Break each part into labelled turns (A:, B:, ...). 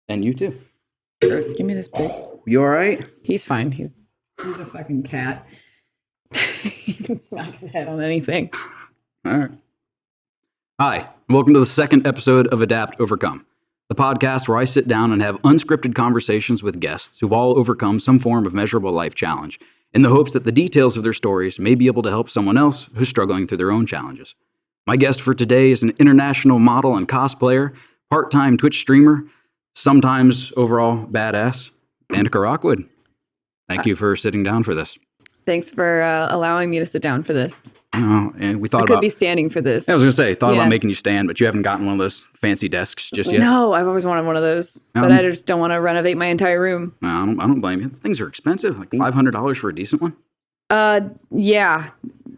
A: And you too.
B: Sure. Give me this big.
A: You all right?
B: He's fine. He's a fucking cat. He can smack his head on anything.
A: All right. Hi, welcome to the second episode of Adapt Overcome, the podcast where I sit down and have unscripted conversations with guests who've all overcome some form of measurable life challenge, in the hopes that the details of their stories may be able to help someone else who's struggling through their own challenges. My guest for today is an international model and cosplayer, part-time Twitch streamer, sometimes overall badass, Danica Rockwood. Thank you for sitting down for this.
B: Thanks for allowing me to sit down for this.
A: And we thought
B: I could be standing for this.
A: I was going to say, about making you stand, but you haven't gotten one of those fancy desks just yet.
B: No, I've always wanted one of those, but I just don't want to renovate my entire room.
A: No, I don't blame you. Things are expensive, like $500 for a decent one.
B: Yeah,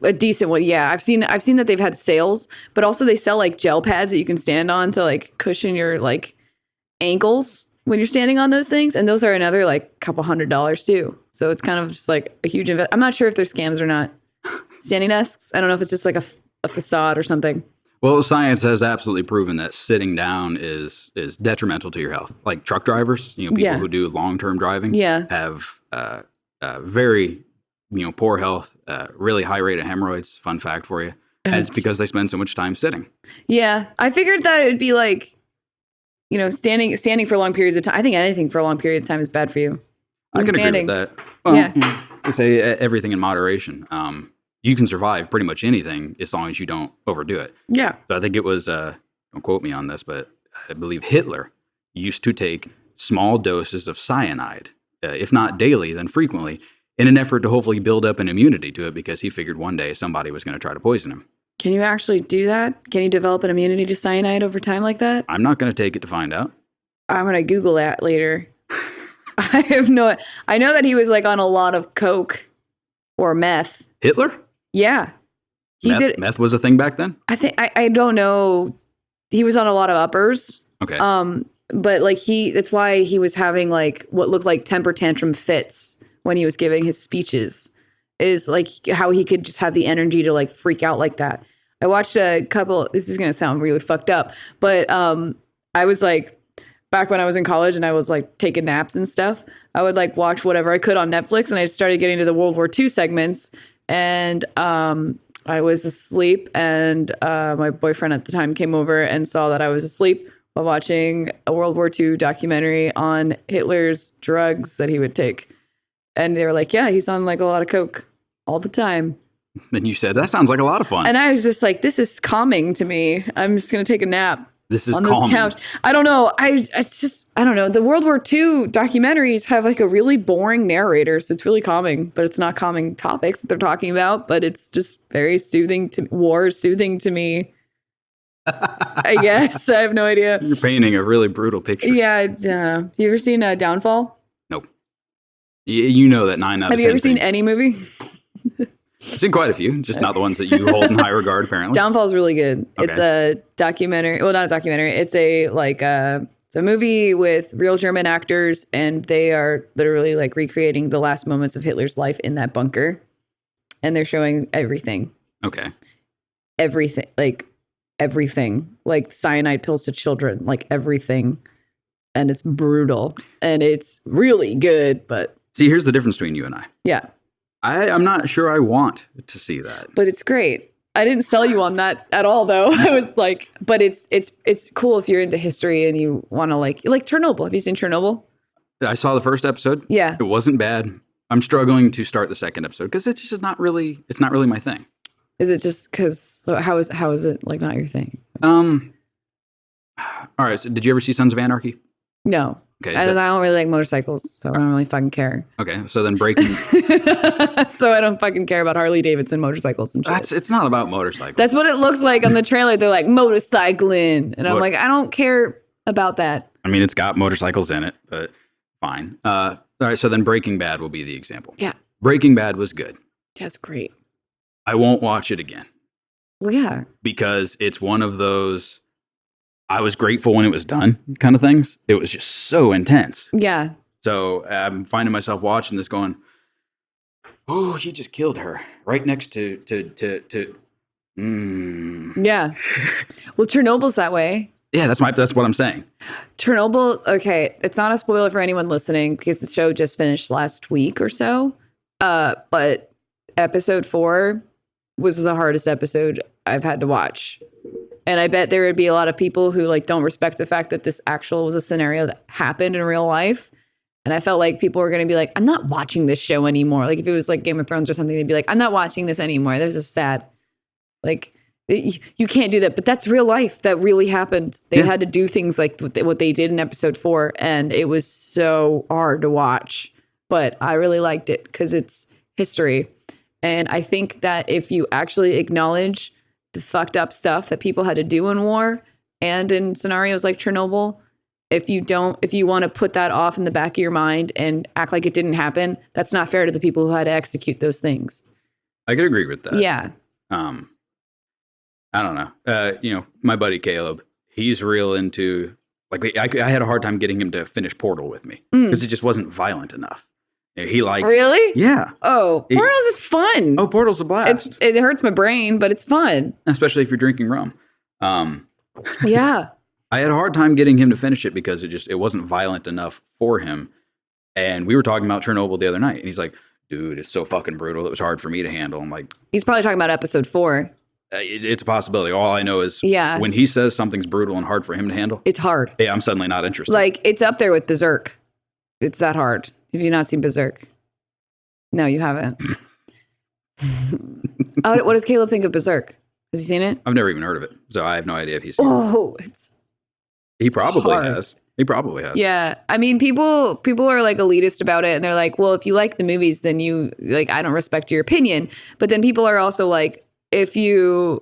B: a decent one. Yeah, I've seen that they've had sales, but also they sell like gel pads that you can stand on to like cushion your like ankles when you're standing on those things, and those are another like couple $100s too. So it's kind of just like a huge I'm not sure if they're scams or not. Standing desks. I don't know if it's just like a facade or something.
A: Well, science has absolutely proven that sitting down is detrimental to your health. Like truck drivers, people who do long-term driving have very poor health, really high rate of hemorrhoids. Fun fact for you. And it's because they spend so much time sitting. Yeah.
B: I figured that it would be like, standing for long periods of time. I think anything for a long period of time is bad for you.
A: I can agree with that. Well, I say everything in moderation. You can survive pretty much anything as long as you don't overdo it.
B: Yeah.
A: So I think it was, don't quote me on this, but I believe Hitler used to take small doses of cyanide, if not daily, then frequently, in an effort to hopefully build up an immunity to it because he figured one day somebody was going to try to poison him.
B: Can you actually do that? Can you develop an immunity to cyanide over time like that?
A: I'm not going to take it to find out.
B: I'm going to Google that later. I know that he was like on a lot of coke or meth.
A: Hitler?
B: Yeah.
A: Meth was a thing back then?
B: I don't know. He was on a lot of uppers.
A: Okay.
B: But like that's why he was having like what looked like temper tantrum fits when he was giving his speeches, is like how he could just have the energy to like freak out like that. I watched a couple, this is going to sound really fucked up, but I was like, back when I was in college and I was like taking naps and stuff, I would like watch whatever I could on Netflix, and I started getting to the World War II segments, and I was asleep, and my boyfriend at the time came over and saw that I was asleep while watching a World War II documentary on Hitler's drugs that he would take. And they were like, yeah, he's on like a lot of coke all the time.
A: Then you said, that sounds like a lot of fun.
B: And I was just like, this is calming to me. I'm just going to take a nap.
A: This is
B: on
A: calming.
B: This couch. I don't know. I don't know. The World War II documentaries have like a really boring narrator, so it's really calming, but it's not calming topics that they're talking about, but it's just very soothing to war is soothing to me. I guess. I have no idea.
A: You're painting a really brutal picture.
B: Yeah. You ever seen Downfall?
A: Nope. You know that 9 out of 10.
B: Have you ever seen any movie?
A: I've seen quite a few, just not the ones that you hold in high regard, apparently.
B: Downfall is really good. Okay. It's a documentary. Well, not a documentary. It's it's a movie with real German actors, and they are literally like recreating the last moments of Hitler's life in that bunker. And they're showing everything.
A: Okay.
B: Everything. Like cyanide pills to children, like everything. And it's brutal. And it's really good, but...
A: See, here's the difference between you and I.
B: Yeah.
A: I'm not sure I want to see that.
B: But it's great. I didn't sell you on that at all, though. I was like, but it's cool if you're into history and you want to like Chernobyl. Have you seen Chernobyl?
A: I saw the first episode.
B: Yeah.
A: It wasn't bad. I'm struggling to start the second episode because it's just not really my thing.
B: Is it just because, how is it like not your thing?
A: All right. So did you ever see Sons of Anarchy?
B: No.
A: Okay.
B: I don't really like motorcycles, so I don't really fucking care.
A: Okay. So then breaking.
B: So I don't fucking care about Harley Davidson motorcycles and shit.
A: It's not about motorcycles.
B: That's what it looks like on the trailer. They're like motorcycling. And I'm like, I don't care about that.
A: I mean, it's got motorcycles in it, but fine. All right. So then Breaking Bad will be the example.
B: Yeah.
A: Breaking Bad was good.
B: That's great.
A: I won't watch it again.
B: Well, yeah.
A: Because it's one of those, I was grateful when it was done kind of things. It was just so intense.
B: Yeah.
A: So I'm finding myself watching this going, oh, he just killed her right next to.
B: Yeah. Well, Chernobyl's that way.
A: Yeah, that's what I'm saying.
B: Chernobyl, okay, it's not a spoiler for anyone listening because the show just finished last week or so. But episode 4 was the hardest episode I've had to watch. And I bet there would be a lot of people who like don't respect the fact that this actual was a scenario that happened in real life. And I felt like people were going to be like, I'm not watching this show anymore. Like if it was like Game of Thrones or something, they'd be like, I'm not watching this anymore. That was just sad. Like you can't do that, but that's real life. That really happened. They had to do things like what they did in episode 4. And it was so hard to watch, but I really liked it because it's history. And I think that if you actually acknowledge the fucked up stuff that people had to do in war and in scenarios like Chernobyl, if you want to put that off in the back of your mind and act like it didn't happen, that's not fair to the people who had to execute those things.
A: I could agree with that.
B: Yeah.
A: I don't know. My buddy Caleb, he's real into like I had a hard time getting him to finish Portal with me because it just wasn't violent enough. He liked
B: Really?
A: Yeah.
B: Oh, Portal's is fun.
A: Oh, Portal's a blast.
B: It hurts my brain, but it's fun.
A: Especially if you're drinking rum.
B: Yeah.
A: I had a hard time getting him to finish it because it wasn't violent enough for him. And we were talking about Chernobyl the other night, and he's like, dude, it's so fucking brutal. It was hard for me to handle. I'm like,
B: he's probably talking about episode 4.
A: It's a possibility. All I know is when he says something's brutal and hard for him to handle,
B: it's hard.
A: Yeah, I'm suddenly not interested.
B: Like, it's up there with Berserk. It's that hard. Have you not seen Berserk? No, you haven't. What does Caleb think of Berserk? Has he seen it?
A: I've never even heard of it, so I have no idea if he's seen it.
B: Oh,
A: He probably has. He probably has.
B: Yeah. I mean, people are like elitist about it, and they're like, well, if you like the movies, then you like, I don't respect your opinion. But then people are also like, if you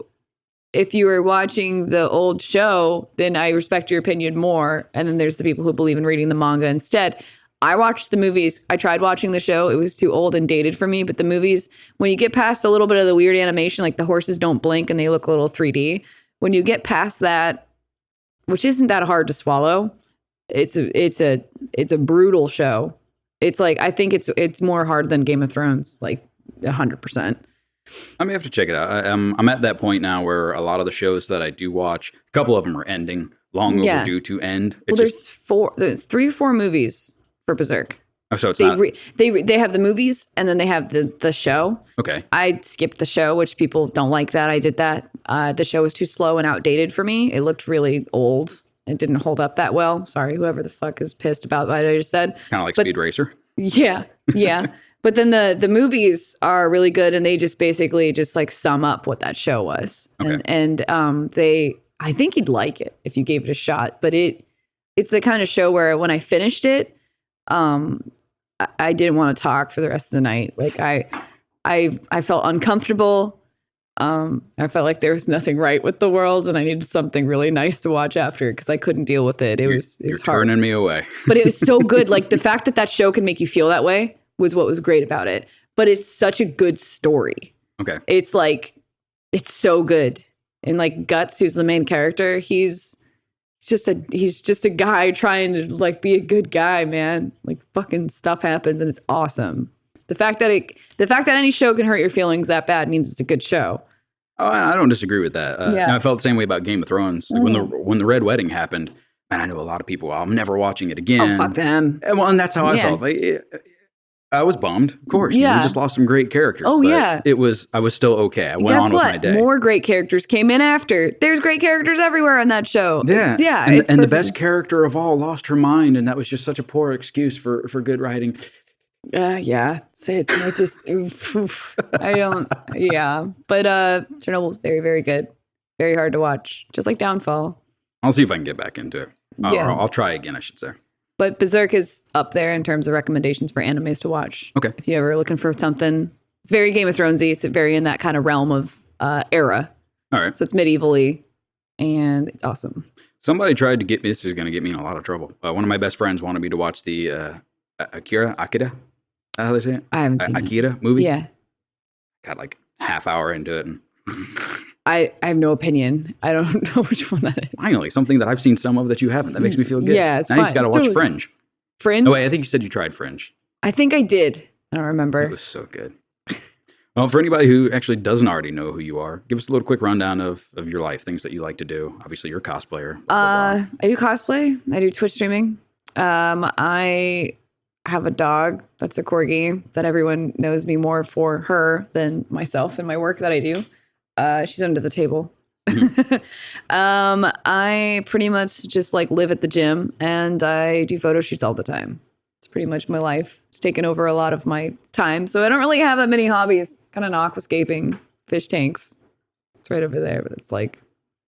B: are watching the old show, then I respect your opinion more. And then there's the people who believe in reading the manga instead. I watched the movies. I tried watching the show. It was too old and dated for me. But the movies, when you get past a little bit of the weird animation, like the horses don't blink and they look a little 3D, when you get past that, which isn't that hard to swallow, it's a brutal show. It's like, I think it's more hard than Game of Thrones, like 100%.
A: I may have to check it out. I'm at that point now where a lot of the shows that I do watch, a couple of them are ending, long overdue to end.
B: There's 3 or 4 movies for Berserk.
A: Oh, so it's
B: they have the movies and then they have the show.
A: Okay.
B: I skipped the show, which people don't like that. I did that. The show was too slow and outdated for me. It looked really old. It didn't hold up that well. Sorry, whoever the fuck is pissed about what I just said. Kind
A: of like Speed Racer.
B: Yeah. But then the movies are really good, and they just basically just like sum up what that show was.
A: Okay.
B: And I think you'd like it if you gave it a shot. But it's the kind of show where when I finished it, I didn't want to talk for the rest of the night. Like I felt uncomfortable. I felt like there was nothing right with the world, and I needed something really nice to watch after because I couldn't deal with it. It was hard.
A: Turning me away.
B: But it was so good. Like the fact that show can make you feel that way was what was great about it. But it's such a good story.
A: Okay.
B: It's like, it's so good. And like Guts, who's the main character, he's just a guy trying to like be a good guy, man. Like fucking stuff happens and it's awesome. The fact that any show can hurt your feelings that bad means it's a good show.
A: Oh, I don't disagree with that. I felt the same way about Game of Thrones. Like when the Red Wedding happened, and I know a lot of people, I'm never watching it again.
B: Oh, fuck them.
A: Well, and that's how I felt. I was bummed, of course.
B: Yeah.
A: We just lost some great characters.
B: Oh, yeah.
A: I was still okay. I went on with my day.
B: More great characters came in after. There's great characters everywhere on that show.
A: Yeah. And the best character of all lost her mind, and that was just such a poor excuse for good writing.
B: Yeah. I just, I don't, yeah. But Chernobyl's very, very good. Very hard to watch. Just like Downfall.
A: I'll see if I can get back into it. I'll try again, I should say. But
B: Berserk is up there in terms of recommendations for animes to watch.
A: Okay.
B: If you're ever looking for something, it's very Game of Thronesy. It's very in that kind of realm of era.
A: All right.
B: So it's medievally, and it's awesome.
A: Somebody tried to get me. This is going to get me in a lot of trouble. One of my best friends wanted me to watch the Akira. How they say it?
B: I haven't seen
A: Akira movie.
B: Yeah.
A: Got like half hour into it, and
B: I have no opinion. I don't know which one that is.
A: Finally, something that I've seen some of that you haven't. That makes me feel good.
B: Yeah, it's
A: now
B: fine.
A: You just got to watch Fringe.
B: Fringe?
A: Oh, wait, I think you said you tried Fringe.
B: I think I did. I don't remember.
A: It was so good. Well, for anybody who actually doesn't already know who you are, give us a little quick rundown of your life, things that you like to do. Obviously, you're a cosplayer.
B: I do cosplay. I do Twitch streaming. I have a dog that's a corgi that everyone knows me more for her than myself and my work that I do. She's under the table. I pretty much just like live at the gym and I do photo shoots all the time. It's pretty much my life. It's taken over a lot of my time. So I don't really have that many hobbies. Kind of aquascaping, fish tanks. It's right over there, but it's like...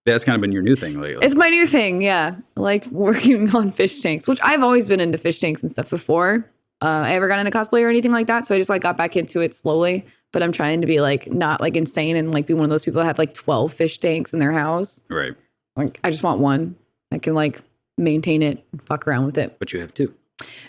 A: That's kind of been your new thing lately.
B: It's my new thing, yeah. I like working on fish tanks, which I've always been into fish tanks and stuff before. I ever got into cosplay or anything like that. So I just like got back into it slowly. But I'm trying to be like not like insane and like be one of those people that have like 12 fish tanks in their house.
A: Right.
B: Like I just want one. I can like maintain it and fuck around with it.
A: But you have two.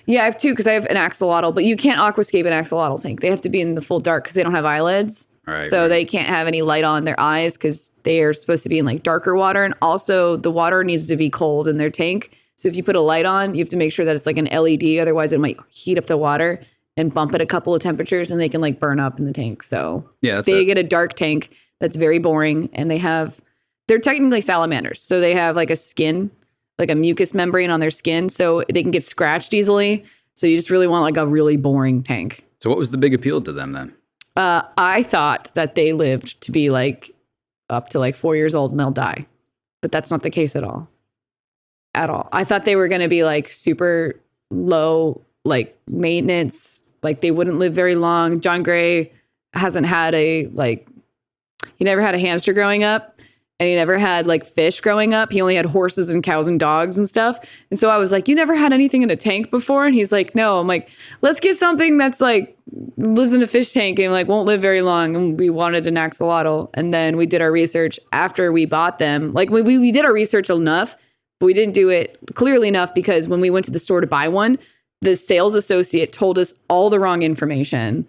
B: Yeah, I have two because I have an axolotl, but you can't aquascape an axolotl tank. They have to be in the full dark because they don't have eyelids.
A: Right,
B: so they can't have any light on their eyes because they are supposed to be in like darker water. And also the water needs to be cold in their tank. So if you put a light on, you have to make sure that it's like an LED. Otherwise it might heat up the water and bump it a couple of temperatures and they can like burn up in the tank. So
A: yeah,
B: they get a dark tank that's very boring and they're technically salamanders. So they have like a skin, like a mucus membrane on their skin. So they can get scratched easily. So you just really want like a really boring tank.
A: So what was the big appeal to them then?
B: I thought that they lived to be like up to like 4 years old and they'll die. But that's not the case at all. At all. I thought they were going to be like super low, like maintenance, like they wouldn't live very long. John Gray hasn't had he never had a hamster growing up. And he never had like fish growing up. He only had horses and cows and dogs and stuff. And so I was like, you never had anything in a tank before? And he's like, no. I'm like, let's get something that's like lives in a fish tank and like won't live very long. And we wanted an axolotl. And then we did our research after we bought them. Like we did our research enough, but we didn't do it clearly enough because when we went to the store to buy one, the sales associate told us all the wrong information.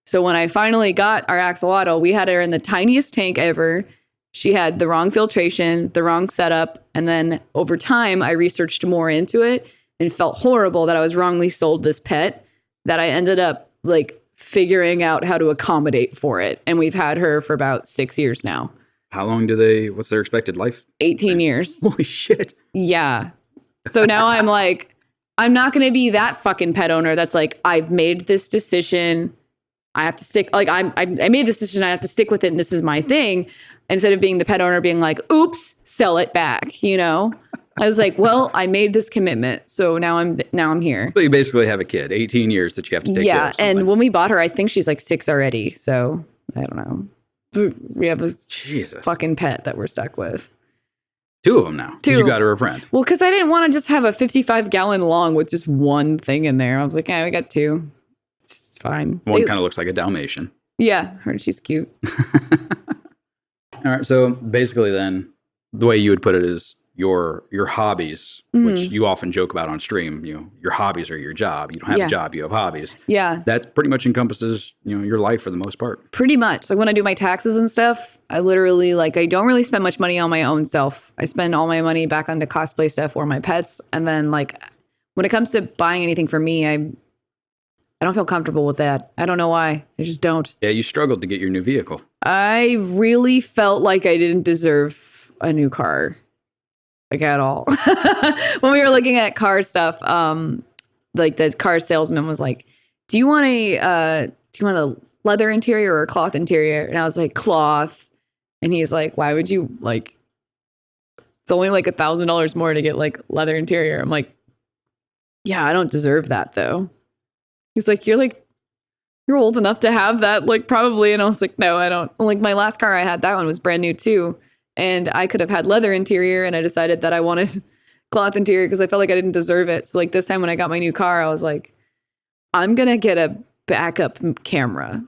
B: So when I finally got our axolotl, we had her in the tiniest tank ever. She had the wrong filtration, the wrong setup. And then over time, I researched more into it and felt horrible that I was wrongly sold this pet that I ended up like figuring out how to accommodate for it. And we've had her for about 6 years now.
A: How long what's their expected life?
B: 18 years.
A: Holy shit.
B: Yeah. So now I'm like, I'm not going to be that fucking pet owner that's like, I've made this decision. I have to stick, like I made this decision. I have to stick with it. And this is my thing. Instead of being the pet owner being like, oops, sell it back, you know? I was like, well, I made this commitment. So now I'm here.
A: So you basically have a kid, 18 years that you have to take care of something.
B: And when we bought her, I think she's like 6 already. So I don't know. We have this fucking pet that we're stuck with.
A: 2 of them now. 2. You got her a friend.
B: Well, because I didn't want to just have a 55-gallon long with just one thing in there. I was like, yeah, we got 2. It's fine.
A: One kind of looks like a Dalmatian.
B: Yeah, she's cute.
A: All right. So basically then the way you would put it is your hobbies, which you often joke about on stream, you know, your hobbies are your job. You don't have a job, you have hobbies.
B: Yeah.
A: That pretty much encompasses, you know, your life for the most part.
B: Pretty much. Like when I do my taxes and stuff, I literally I don't really spend much money on my own self. I spend all my money back onto cosplay stuff or my pets. And then like when it comes to buying anything for me, I don't feel comfortable with that. I don't know why. I just don't.
A: Yeah, you struggled to get your new vehicle.
B: I really felt like I didn't deserve a new car. Like at all. When we were looking at car stuff, like the car salesman was like, do you want a leather interior or a cloth interior? And I was like, cloth. And he's like, why would you like, it's only like $1,000 more to get like leather interior. I'm like, yeah, I don't deserve that though. He's like, you're old enough to have that, like probably. And I was like, no, I don't. Like my last car I had, that one was brand new too. And I could have had leather interior and I decided that I wanted cloth interior because I felt like I didn't deserve it. So like this time when I got my new car, I was like, I'm going to get a backup camera.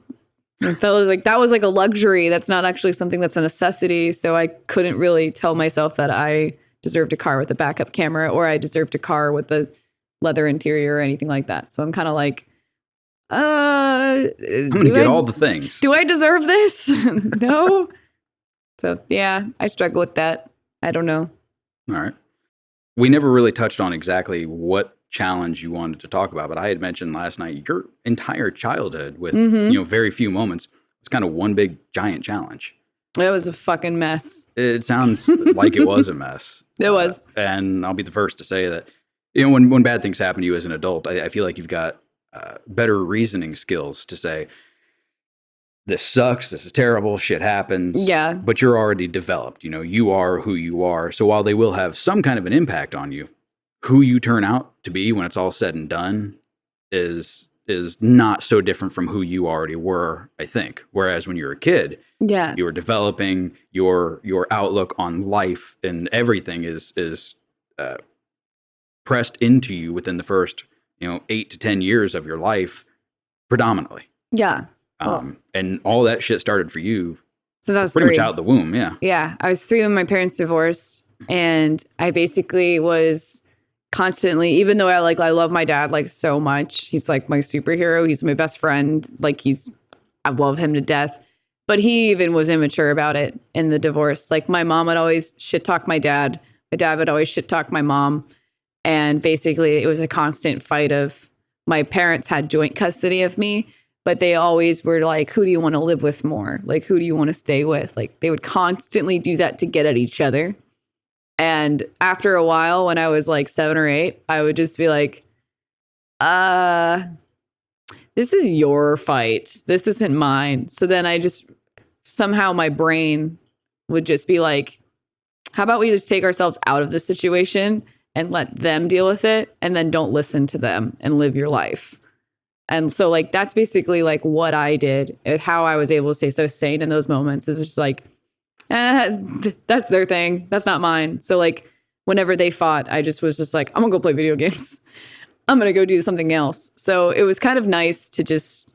B: And I felt like that was like a luxury. That's not actually something that's a necessity. So I couldn't really tell myself that I deserved a car with a backup camera or I deserved a car with a leather interior or anything like that. So I'm kind of like, I'm
A: going to get all the things.
B: Do I deserve this? No. So, yeah, I struggle with that. I don't know.
A: All right. We never really touched on exactly what challenge you wanted to talk about, but I had mentioned last night your entire childhood with, you know, very few moments was kind of one big giant challenge.
B: It was a fucking mess.
A: It sounds like it was a mess.
B: It was.
A: And I'll be the first to say that, when bad things happen to you as an adult, I feel like you've got better reasoning skills to say, this sucks, this is terrible, shit happens.
B: Yeah.
A: But you're already developed. You are who you are. So while they will have some kind of an impact on you, who you turn out to be when it's all said and done is not so different from who you already were, I think. Whereas when you're a kid, you were developing your outlook on life, and everything is pressed into you within the first 8 to 10 years of your life, predominantly.
B: Yeah.
A: And all that shit started for you
B: since I was
A: pretty
B: 3.
A: much out the womb. Yeah.
B: Yeah. I was 3 when my parents divorced, and I basically was constantly, even though I love my dad like so much. He's like my superhero. He's my best friend. Like I love him to death. But he even was immature about it in the divorce. Like my mom would always shit talk my dad. My dad would always shit talk my mom. And basically it was a constant fight of, my parents had joint custody of me, but they always were like, who do you want to live with more? Like, who do you want to stay with? Like they would constantly do that to get at each other. And after a while, when I was like 7 or 8, I would just be like, this is your fight. This isn't mine. So then somehow my brain would just be like, how about we just take ourselves out of the situation and let them deal with it, and then don't listen to them and live your life. And so like, that's basically like what I did, and how I was able to stay so sane in those moments. It was just like, that's their thing. That's not mine. So like whenever they fought, I just was just like, I'm gonna go play video games. I'm gonna go do something else. So it was kind of nice to just,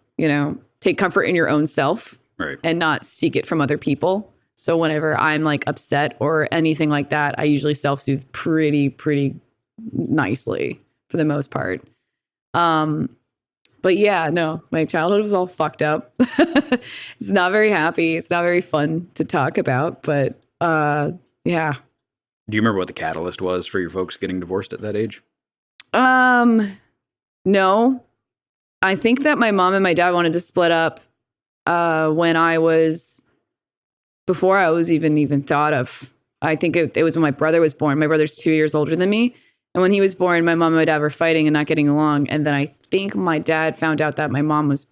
B: take comfort in your own self,
A: right,
B: and not seek it from other people. So whenever I'm like upset or anything like that, I usually self-soothe pretty nicely for the most part. But yeah, no, my childhood was all fucked up. It's not very happy. It's not very fun to talk about, but yeah.
A: Do you remember what the catalyst was for your folks getting divorced at that age?
B: No. I think that my mom and my dad wanted to split up before I was even thought of. I think it was when my brother was born. My brother's 2 years older than me. And when he was born, my mom and my dad were fighting and not getting along. And then I think my dad found out that my mom was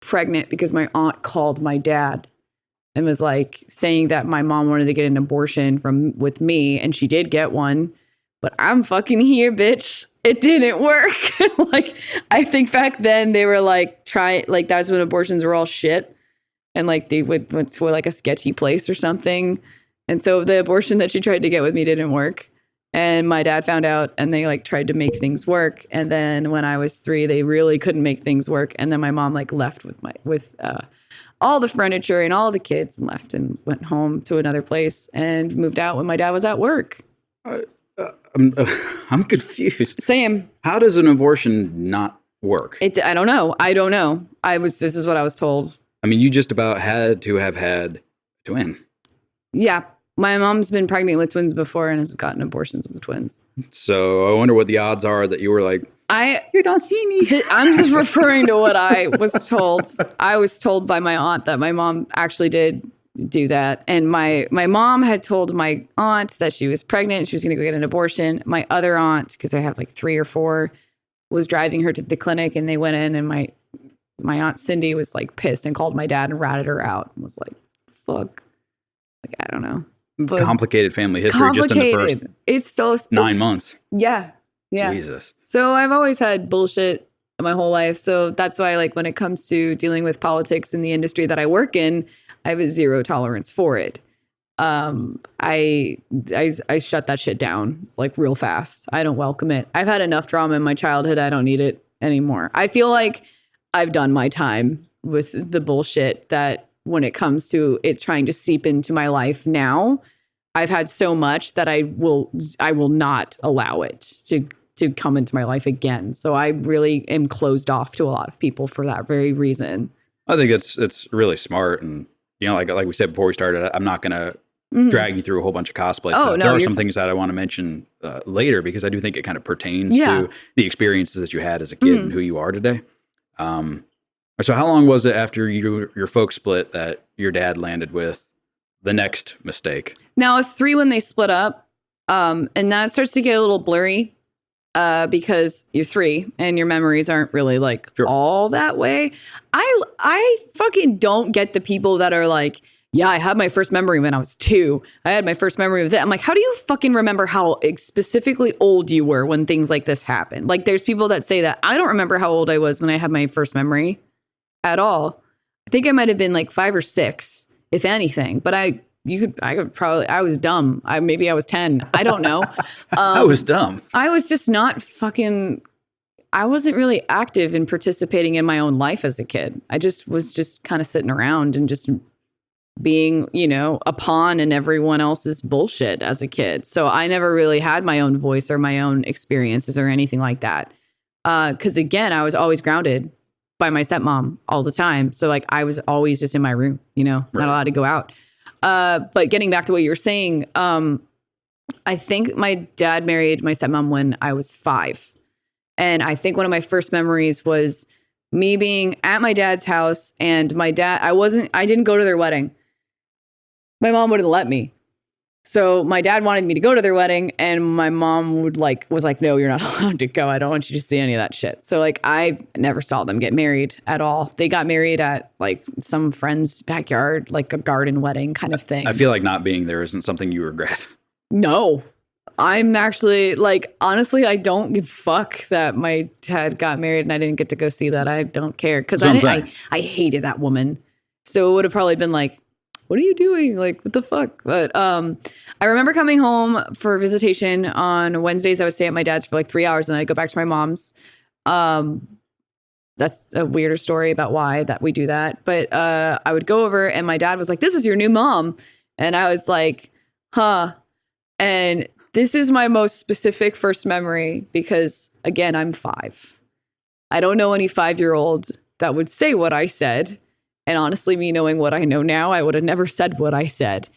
B: pregnant because my aunt called my dad and was like saying that my mom wanted to get an abortion with me. And she did get one. But I'm fucking here, bitch. It didn't work. Like, I think back then they were like that's when abortions were all shit. And like they went to like a sketchy place or something. And so the abortion that she tried to get with me didn't work. And my dad found out, and they like tried to make things work. And then when I was 3, they really couldn't make things work. And then my mom like left with all the furniture and all the kids, and left and went home to another place and moved out when my dad was at work.
A: I'm confused.
B: Same.
A: How does an abortion not work?
B: I don't know. This is what I was told.
A: I mean, you just about had to have had a twin.
B: Yeah. My mom's been pregnant with twins before and has gotten abortions with twins.
A: So I wonder what the odds are that you were like, you don't see me.
B: I'm just referring to what I was told. I was told by my aunt that my mom actually did do that. And my mom had told my aunt that she was pregnant. She was going to go get an abortion. My other aunt, because I have like 3 or 4, was driving her to the clinic, and they went in, and my aunt Cindy was like pissed and called my dad and ratted her out and was like, fuck. Like, I don't know.
A: Complicated family history just in the first
B: it's so
A: 9 months.
B: Yeah.
A: Jesus.
B: So I've always had bullshit my whole life. So that's why, like, when it comes to dealing with politics in the industry that I work in, I have a 0 tolerance for it. I shut that shit down like real fast. I don't welcome it. I've had enough drama in my childhood. I don't need it anymore. I feel like I've done my time with the bullshit that when it comes to it trying to seep into my life now, I've had so much that I will not allow it to come into my life again. So I really am closed off to a lot of people for that very reason.
A: I think it's really smart. And, like we said before we started, I'm not going to drag you through a whole bunch of cosplay stuff.
B: No,
A: there are some things that I want to mention later, because I do think it kind of pertains to the experiences that you had as a kid and who you are today. So how long was it after your folks split that your dad landed with the next mistake?
B: Now, I was 3 when they split up. And that starts to get a little blurry because you're 3 and your memories aren't really like all that way. I fucking don't get the people that are like, yeah, I had my first memory when I was 2. I had my first memory of that. I'm like, how do you fucking remember how specifically old you were when things like this happened? Like, there's people that say that. I don't remember how old I was when I had my first memory at all. I think I might have been like 5 or 6, if anything. But I was dumb. Maybe I was 10. I don't know.
A: I was dumb.
B: I was just not I wasn't really active in participating in my own life as a kid. I just was just kind of sitting around and just being, a pawn in everyone else's bullshit as a kid. So I never really had my own voice or my own experiences or anything like that. Because again, I was always grounded by my stepmom all the time. So like I was always just in my room, not allowed to go out. But getting back to what you were saying, I think my dad married my stepmom when I was 5. And I think one of my first memories was me being at my dad's house and my dad, I didn't go to their wedding. My mom wouldn't let me. So my dad wanted me to go to their wedding and my mom was like, no, you're not allowed to go. I don't want you to see any of that shit. So like, I never saw them get married at all. They got married at like some friend's backyard, like a garden wedding kind of thing.
A: I feel like not being there isn't something you regret.
B: No, I'm actually like, honestly, I don't give a fuck that my dad got married and I didn't get to go see that. I don't care. Cause I hated that woman. So it would have probably been like, what are you doing? Like, what the fuck? But I remember coming home for visitation on Wednesdays. I would stay at my dad's for like 3 hours and then I'd go back to my mom's. That's a weirder story about why that we do that. But I would go over and my dad was like, this is your new mom. And I was like, huh. And this is my most specific first memory because, again, I'm 5. I don't know any 5-year-old that would say what I said. And honestly, me knowing what I know now, I would have never said what I said.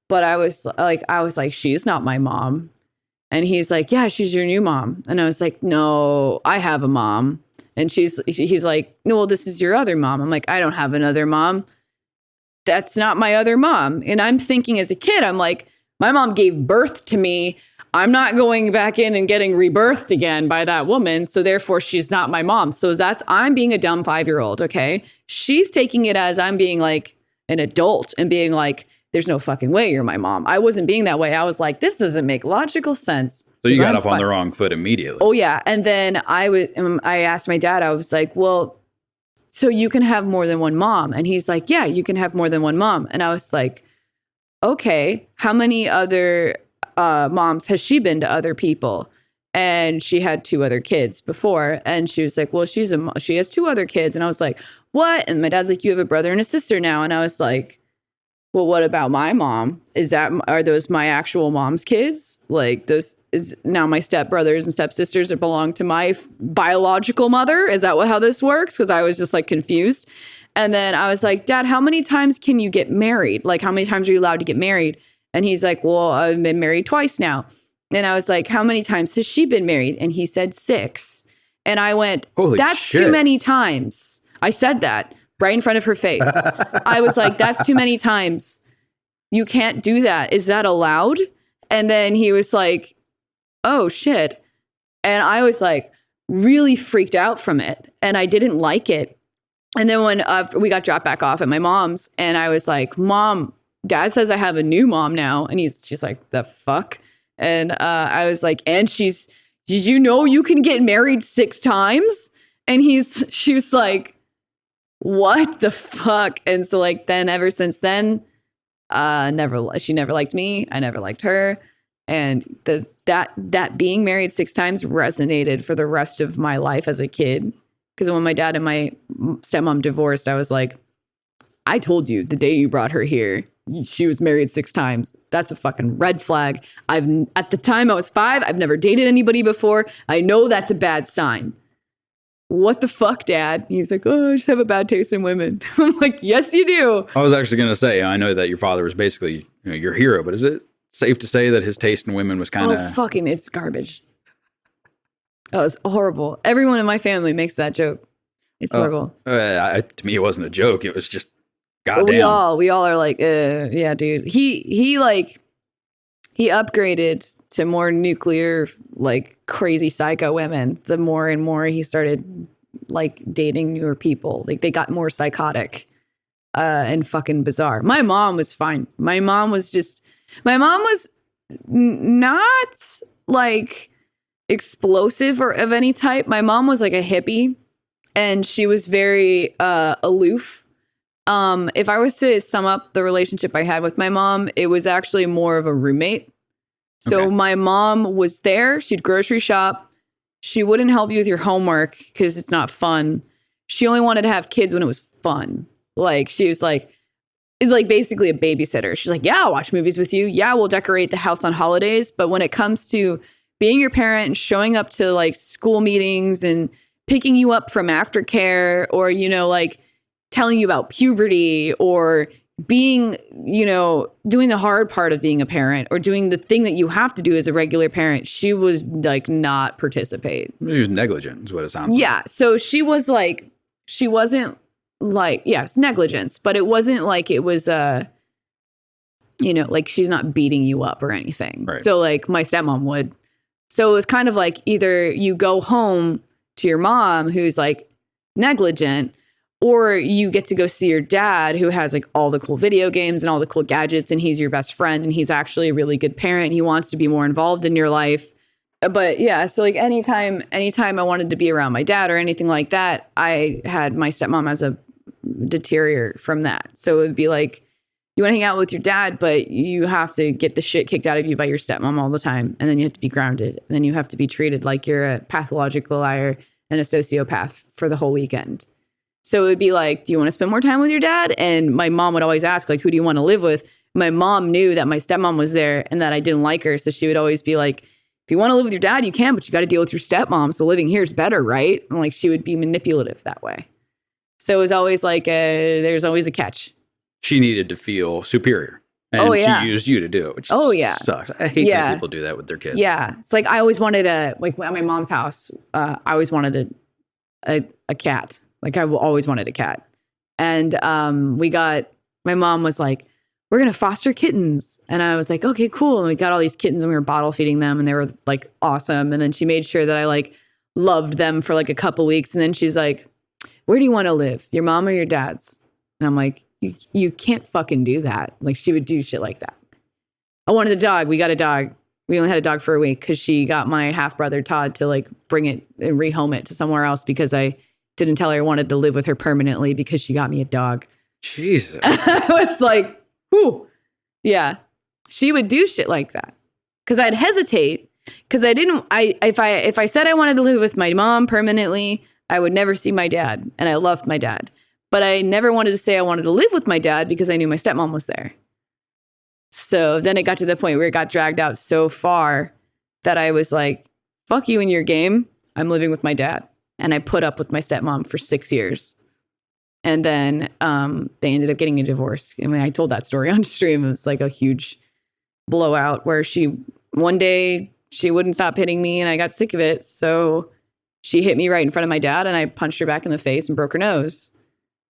B: But I was like, she's not my mom. And he's like, yeah, she's your new mom. And I was like, no, I have a mom. And he's like, no, well, this is your other mom. I'm like, I don't have another mom. That's not my other mom. And I'm thinking as a kid, I'm like, my mom gave birth to me. I'm not going back in and getting rebirthed again by that woman. So therefore, she's not my mom. So I'm being a dumb 5-year-old. Okay. She's taking it as I'm being like an adult and being like, there's no fucking way you're my mom. I wasn't being that way. I was like, this doesn't make logical sense.
A: So you got off on the wrong foot immediately.
B: Oh yeah. And then I asked my dad, I was like, well, so you can have more than one mom. And he's like, yeah, you can have more than one mom. And I was like, okay, how many other moms has she been to other people? And she had 2 other kids before. And she was like, well, she has 2 other kids. And I was like, what? And my dad's like, you have a brother and a sister now. And I was like, well, what about my mom? Are those my actual mom's kids? Like those is now my stepbrothers and stepsisters that belong to my biological mother? Is that how this works? Because I was just like confused. And then I was like, Dad, how many times can you get married? Like, how many times are you allowed to get married? And he's like, well, I've been married twice now. And I was like, how many times has she been married? And he said 6. And I went,
A: holy
B: that's
A: shit.
B: too many times. I said that right in front of her face. I was like, that's too many times. You can't do that. Is that allowed? And then he was like, oh, shit. And I was like really freaked out from it. And I didn't like it. And then when we got dropped back off at my mom's and I was like, Mom, Dad says I have a new mom now. And she's like, the fuck? And I was like, and did you know you can get married 6 times? And she was like, what the fuck? And so like then ever since then, she never liked me. I never liked her. And that being married 6 times resonated for the rest of my life as a kid. Because when my dad and my stepmom divorced, I was like, I told you the day you brought her here, she was married 6 times. That's a fucking red flag. At the time I was 5. I've never dated anybody before. I know that's a bad sign. What the fuck, Dad? He's like, oh, I just have a bad taste in women. I'm like, yes, you do.
A: I was actually going to say, I know that your father was basically your hero, but is it safe to say that his taste in women was kind of...
B: Oh, fucking, it's garbage. Oh, it's horrible. Everyone in my family makes that joke. It's horrible.
A: To me, it wasn't a joke. It was just
B: But
A: goddamn.
B: we all are like, yeah, dude. He upgraded to more nuclear, like crazy psycho women. The more and more he started like dating newer people, like they got more psychotic and fucking bizarre. My mom was fine. My mom was not like explosive or of any type. My mom was like a hippie, and she was very aloof. If I was to sum up the relationship I had with my mom, it was actually more of a roommate. So my mom was there. She'd grocery shop. She wouldn't help you with your homework because it's not fun. She only wanted to have kids when it was fun. Like she was like, it's like basically a babysitter. She's like, yeah, I'll watch movies with you. Yeah, we'll decorate the house on holidays. But when it comes to being your parent and showing up to like school meetings and picking you up from aftercare, or, you know, like telling you about puberty, or being, you know, doing the hard part of being a parent, or doing the thing that you have to do as a regular parent, she was like not participate.
A: He was negligent is what it sounds
B: Yeah.
A: like.
B: So she was like, she wasn't like, yeah, it's negligence, but it wasn't like it was, you know, like she's not beating you up or anything.
A: Right.
B: So like my stepmom would. So it was kind of like either you go home to your mom who's like negligent, or you get to go see your dad who has like all the cool video games and all the cool gadgets, and he's your best friend, and he's actually a really good parent. He wants to be more involved in your life. But yeah, so like anytime I wanted to be around my dad or anything like that, I had my stepmom as a deterrior from that. So it would be like, you want to hang out with your dad, but you have to get the shit kicked out of you by your stepmom all the time. And then you have to be grounded. And then you have to be treated like you're a pathological liar and a sociopath for the whole weekend. So it would be like, do you want to spend more time with your dad? And my mom would always ask, like, who do you want to live with? My mom knew that my stepmom was there and that I didn't like her. So she would always be like, if you want to live with your dad, you can, but you got to deal with your stepmom. So living here is better, right? And like, she would be manipulative that way. So it was always like, there's always a catch.
A: She needed to feel superior. And she used you to do it, which sucks. I hate when people do that with their kids.
B: Yeah. It's like, I always wanted like at my mom's house, I always wanted a cat. Like I always wanted a cat. And my mom was like, we're going to foster kittens. And I was like, okay, cool. And we got all these kittens and we were bottle feeding them and they were like awesome. And then she made sure that I like loved them for like a couple weeks. And then she's like, where do you want to live? Your mom or your dad's? And I'm like, you can't fucking do that. Like she would do shit like that. I wanted a dog. We got a dog. We only had a dog for a week because she got my half brother Todd to like bring it and rehome it to somewhere else because I didn't tell her I wanted to live with her permanently because she got me a dog.
A: Jesus.
B: I was like, whew. Yeah. She would do shit like that. Cause I'd hesitate. Cause if I said I wanted to live with my mom permanently, I would never see my dad. And I loved my dad. But I never wanted to say I wanted to live with my dad because I knew my stepmom was there. So then it got to the point where it got dragged out so far that I was like, fuck you and your game. I'm living with my dad. And I put up with my stepmom for 6 years. And then they ended up getting a divorce. I mean, I told that story on stream. It was like a huge blowout where one day she wouldn't stop hitting me and I got sick of it. So she hit me right in front of my dad and I punched her back in the face and broke her nose.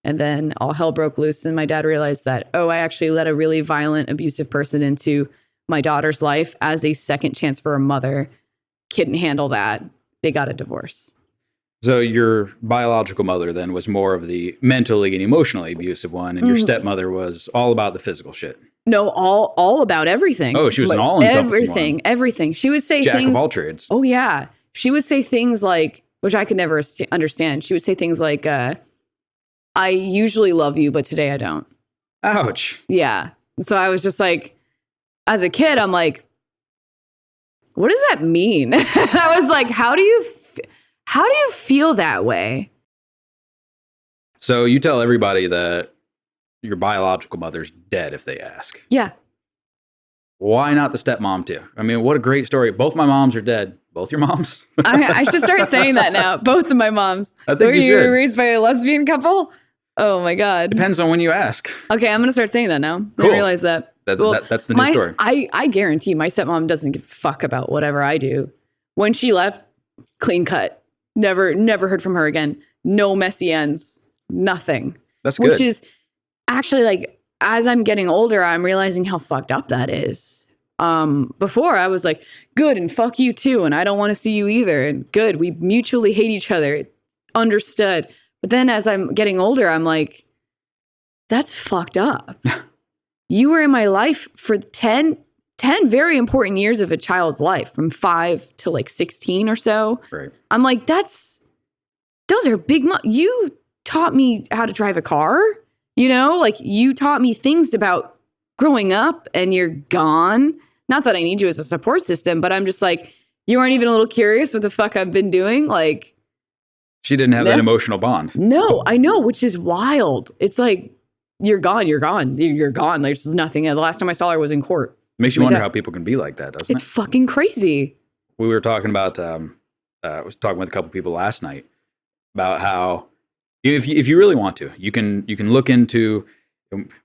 B: And then all hell broke loose. And my dad realized that, I actually let a really violent, abusive person into my daughter's life as a second chance for a mother. Couldn't handle that. They got a divorce.
A: So your biological mother then was more of the mentally and emotionally abusive one. And your stepmother was all about the physical shit.
B: No, all about everything.
A: Oh, she was an all-encompassing one.
B: Everything. She would say
A: Jack
B: things.
A: of all trades.
B: Oh, yeah. She would say things like, which I could never understand. She would say things like, I usually love you, but today I don't.
A: Ouch.
B: Yeah. So I was just like, as a kid, I'm like, what does that mean? I was like, how do you feel that way?
A: So you tell everybody that your biological mother's dead if they ask.
B: Yeah.
A: Why not the stepmom too? I mean, what a great story. Both my moms are dead. Both your moms?
B: I should start saying that now. Both of my moms.
A: I think you should.
B: Were you raised by a lesbian couple? Oh my God.
A: Depends on when you ask.
B: Okay, I'm going to start saying that now.
A: Cool.
B: I realize that.
A: That's the new story.
B: I guarantee my stepmom doesn't give a fuck about whatever I do. When she left, clean cut. Never heard from her again. no messy ends, nothing.
A: That's good.
B: Which is actually like, as I'm getting older, I'm realizing how fucked up that is. Before I was like, good, and fuck you too, and I don't want to see you either, and good, we mutually hate each other, understood. But then as I'm getting older, I'm like, that's fucked up. You were in my life for 10 very important years of a child's life, from 5 to like 16 or so.
A: Right.
B: I'm like, those are big. You taught me how to drive a car, like you taught me things about growing up, and you're gone. Not that I need you as a support system, but I'm just like, you aren't even a little curious what the fuck I've been doing. Like,
A: she didn't have that emotional bond.
B: No, I know, which is wild. It's like, you're gone. Like, there's nothing. The last time I saw her was in court.
A: Makes you wonder how people can be like that, doesn't it?
B: It's fucking crazy.
A: We were talking about, I was talking with a couple people last night about how if you really want to, you can look into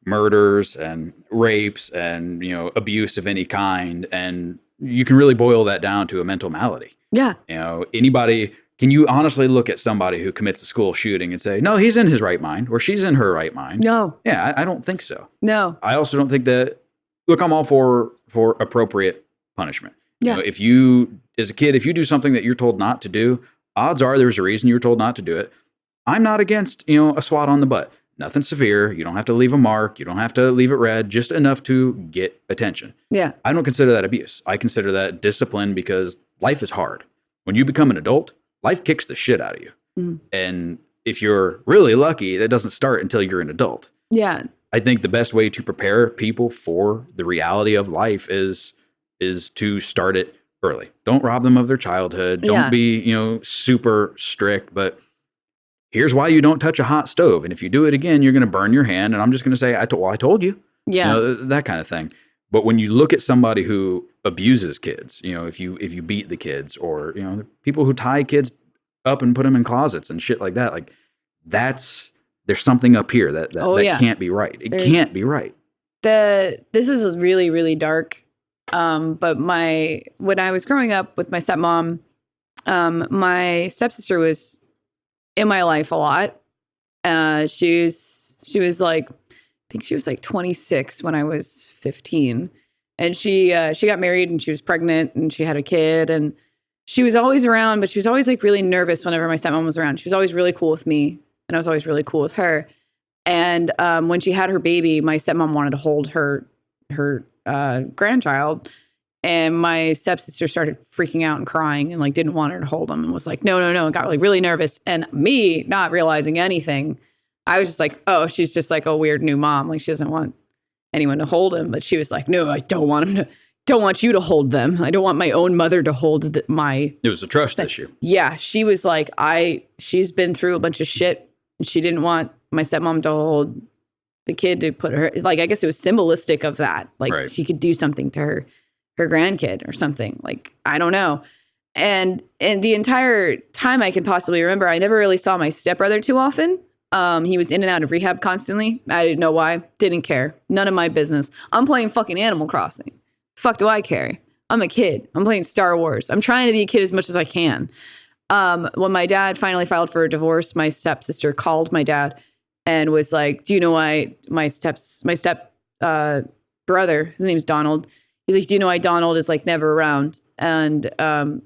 A: murders and rapes and, abuse of any kind. And you can really boil that down to a mental malady.
B: Yeah.
A: Can you honestly look at somebody who commits a school shooting and say, no, he's in his right mind, or she's in her right mind?
B: No.
A: Yeah, I don't think so.
B: No.
A: I also don't think that, look, I'm all for appropriate punishment.
B: Yeah.
A: If you, as a kid, if you do something that you're told not to do, odds are there's a reason you were told not to do it. I'm not against, a swat on the butt. Nothing severe. You don't have to leave a mark. You don't have to leave it red, just enough to get attention.
B: Yeah.
A: I don't consider that abuse. I consider that discipline, because life is hard. When you become an adult, life kicks the shit out of you. Mm-hmm. And if you're really lucky, that doesn't start until you're an adult.
B: Yeah.
A: I think the best way to prepare people for the reality of life is to start it early. Don't rob them of their childhood. Don't be, super strict, but here's why you don't touch a hot stove. And if you do it again, you're going to burn your hand. And I'm just going to say, I told you.
B: Yeah.
A: That kind of thing. But when you look at somebody who abuses kids, if you beat the kids, or, the people who tie kids up and put them in closets and shit like that, like there's something up here that can't be right. It can't be right.
B: This is really, really dark. But when I was growing up with my stepmom, my stepsister was in my life a lot. She was like, I think she was like 26 when I was 15, and she got married, and she was pregnant, and she had a kid, and she was always around, but she was always like really nervous whenever my stepmom was around. She was always really cool with me, and I was always really cool with her. And when she had her baby, my stepmom wanted to hold her grandchild, and my stepsister started freaking out and crying and like didn't want her to hold him, and was like, no, and got like really nervous. And me not realizing anything, I was just like, oh, she's just like a weird new mom. Like, she doesn't want anyone to hold him. But she was like, no, I don't want you to hold them. I don't want my own mother to hold It
A: was a trust issue.
B: Yeah. She was like, she's been through a bunch of shit. And she didn't want my stepmom to hold the kid, to put her, like, I guess it was symbolistic of that. Like, right. She could do something to her grandkid or something. Like, I don't know. And the entire time I can possibly remember, I never really saw my stepbrother too often. He was in and out of rehab constantly. I didn't know why. Didn't care. None of my business. I'm playing fucking Animal Crossing. Fuck do I care? I'm a kid. I'm playing Star Wars. I'm trying to be a kid as much as I can. When my dad finally filed for a divorce, my stepsister called my dad and was like, do you know why my step brother, his name's Donald. He's like, do you know why Donald is like never around? And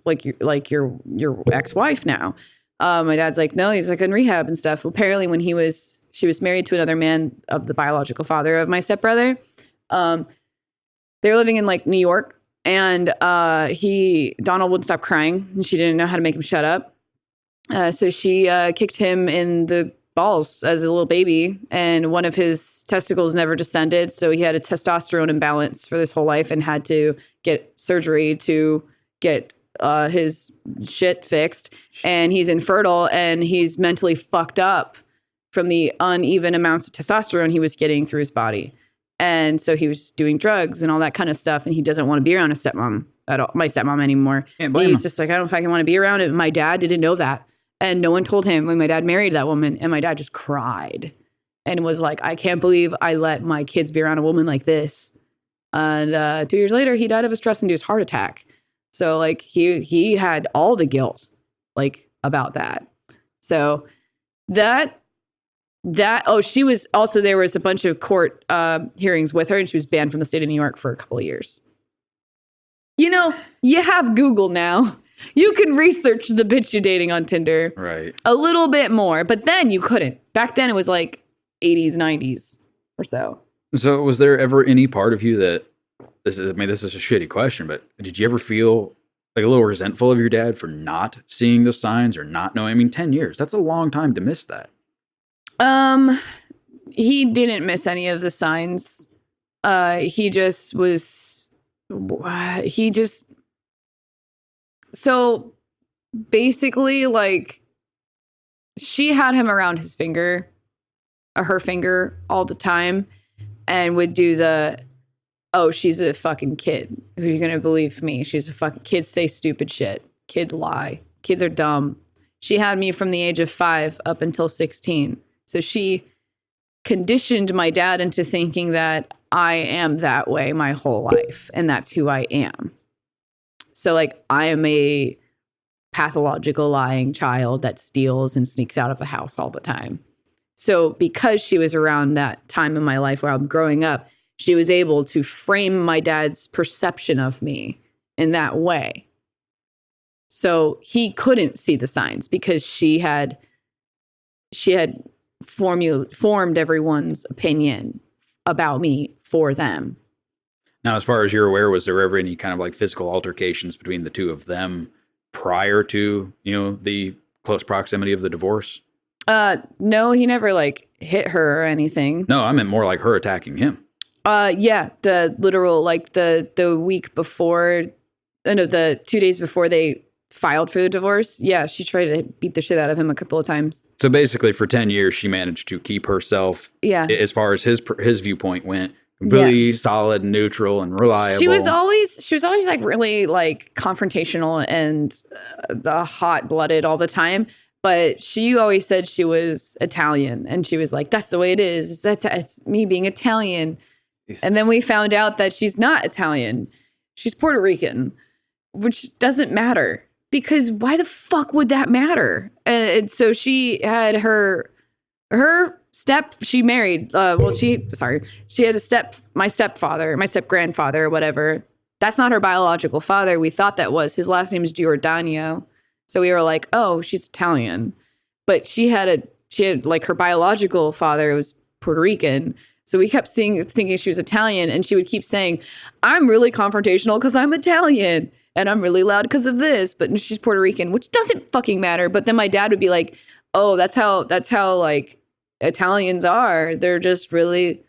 B: like your ex-wife now. My dad's like, no, he's like in rehab and stuff. Well, apparently when she was married to another man of the biological father of my stepbrother. They were living in like New York, and Donald wouldn't stop crying, and she didn't know how to make him shut up. So she kicked him in the balls as a little baby, and one of his testicles never descended. So he had a testosterone imbalance for his whole life and had to get surgery to get his shit fixed. And he's infertile, and he's mentally fucked up from the uneven amounts of testosterone he was getting through his body. And so he was doing drugs and all that kind of stuff. And he doesn't want to be around his stepmom at all, my stepmom anymore. He's just like, I don't fucking want to be around it. My dad didn't know that. And no one told him when my dad married that woman. And my dad just cried and was like, I can't believe I let my kids be around a woman like this. And 2 years later, he died of a stress-induced heart attack. So like he had all the guilt like about that. So She was also, there was a bunch of court hearings with her, and she was banned from the state of New York for a couple of years. You know, you have Google now. You can research the bitch you're dating on Tinder.
A: Right.
B: A little bit more, but then you couldn't. Back then it was like 80s, 90s or so.
A: So was there ever any part of you that, this is a shitty question, but did you ever feel like a little resentful of your dad for not seeing the signs or not knowing? I mean, 10 years, that's a long time to miss that.
B: He didn't miss any of the signs. So basically, like, she had him around her finger all the time, and would do she's a fucking kid. Who are you gonna believe me? She's a fucking kids say stupid shit. Kids lie. Kids are dumb. She had me from the age of 5 up until 16. So she conditioned my dad into thinking that I am that way my whole life, and that's who I am. So, like, I am a pathological lying child that steals and sneaks out of the house all the time. So because she was around that time in my life where I'm growing up, she was able to frame my dad's perception of me in that way. So he couldn't see the signs because she had formed everyone's opinion about me for them.
A: Now, as far as you're aware, was there ever any kind of like physical altercations between the two of them prior to, the close proximity of the divorce?
B: No, he never like hit her or anything.
A: No, I meant more like her attacking him.
B: Yeah, the literal, like the week before, the 2 days before they filed for the divorce. Yeah, she tried to beat the shit out of him a couple of times.
A: So basically for 10 years, she managed to keep herself, as far as his viewpoint went, completely solid, neutral, and reliable.
B: She was always like really like confrontational and hot-blooded all the time. But she always said she was Italian, and she was like, "That's the way it is. It's me being Italian." Jesus. And then we found out that she's not Italian; she's Puerto Rican, which doesn't matter because why the fuck would that matter? And so she had she married, she had my step-grandfather or whatever. That's not her biological father. We thought that was. His last name is Giordano. So we were like, oh, she's Italian. But she had like her biological father was Puerto Rican. So we kept thinking she was Italian, and she would keep saying, I'm really confrontational because I'm Italian, and I'm really loud because of this, but she's Puerto Rican, which doesn't fucking matter. But then my dad would be like, oh, that's how like Italians are. They're just really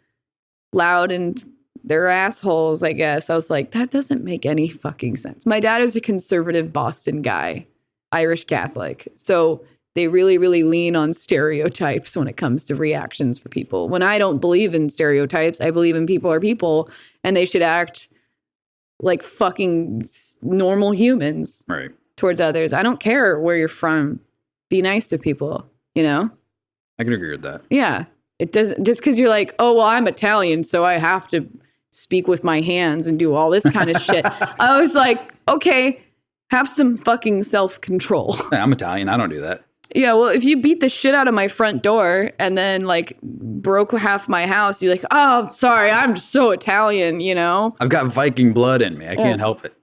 B: loud and they're assholes, I guess. I was like, that doesn't make any fucking sense. My dad is a conservative Boston guy, Irish Catholic. So they really, really lean on stereotypes when it comes to reactions for people. When I don't believe in stereotypes, I believe in people are people and they should act like fucking normal humans towards others. I don't care where you're from. Be nice to people,
A: I can agree with that.
B: Yeah. It doesn't, just because you're like, oh, well, I'm Italian, so I have to speak with my hands and do all this kind of shit. I was like, okay, have some fucking self-control.
A: I'm Italian. I don't do that.
B: Yeah, well, if you beat the shit out of my front door and then like broke half my house, you're like, oh, sorry, I'm just so Italian,
A: I've got Viking blood in me. I can't help it.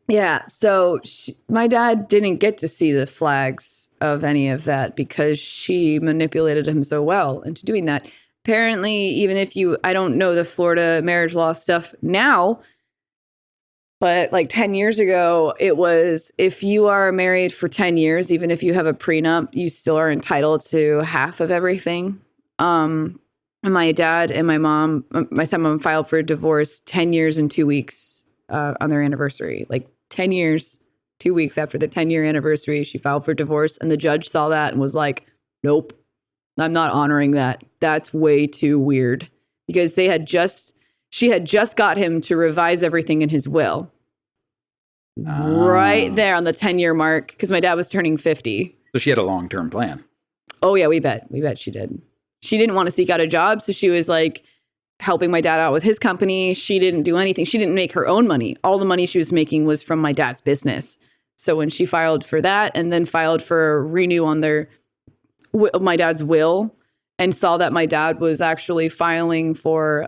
B: Yeah, so my dad didn't get to see the flags of any of that because she manipulated him so well into doing that. Apparently, even if I don't know the Florida marriage law stuff now, but like 10 years ago, it was if you are married for 10 years, even if you have a prenup, you still are entitled to half of everything. And my dad and my stepmom filed for a divorce 10 years and 2 weeks on their anniversary. Like 10 years, 2 weeks after their 10-year anniversary, she filed for divorce. And the judge saw that and was like, nope, I'm not honoring that. That's way too weird. Because she had just got him to revise everything in his will. Right there on the 10-year mark, because my dad was turning 50.
A: So she had a long-term plan.
B: Oh, yeah, we bet she did. She didn't want to seek out a job, so she was like helping my dad out with his company. She didn't do anything. She didn't make her own money. All the money she was making was from my dad's business. So when she filed for that and then filed for a renew on their my dad's will and saw that my dad was actually filing for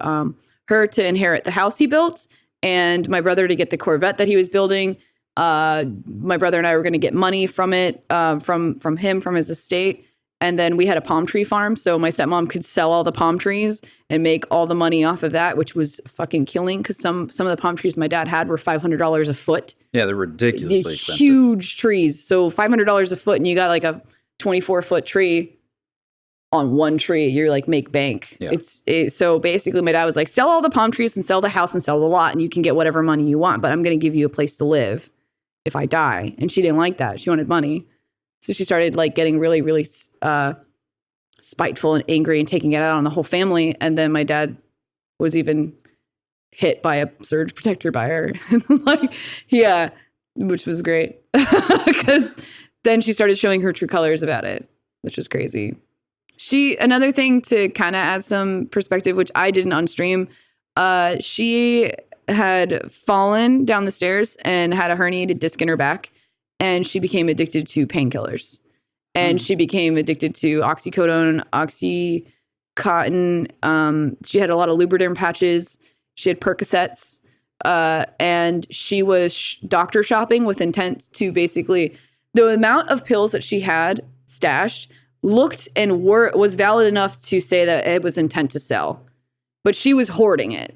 B: her to inherit the house he built and my brother to get the Corvette that he was building. My brother and I were going to get money from it, from him, from his estate. And then we had a palm tree farm. So my stepmom could sell all the palm trees and make all the money off of that, which was fucking killing. Cause some of the palm trees my dad had were $500 a foot.
A: Yeah. They're ridiculously expensive.
B: Huge trees. So $500 a foot and you got like a 24-foot tree on one tree. You're like, make bank.
A: Yeah.
B: So basically my dad was like, sell all the palm trees and sell the house and sell the lot and you can get whatever money you want, but I'm going to give you a place to live if I die. And she didn't like that. She wanted money. So she started like getting really, really spiteful and angry and taking it out on the whole family. And then my dad was even hit by a surge protector by her. Like, yeah, which was great. Because then she started showing her true colors about it, which was crazy. Another thing to kind of add some perspective, which I didn't on stream, she had fallen down the stairs and had a herniated disc in her back. And she became addicted to painkillers. And she became addicted to oxycodone, Oxycontin. She had a lot of Lubriderm patches. She had Percocets. And she was doctor shopping with intent to basically... The amount of pills that she had stashed looked and was valid enough to say that it was intent to sell. But she was hoarding it.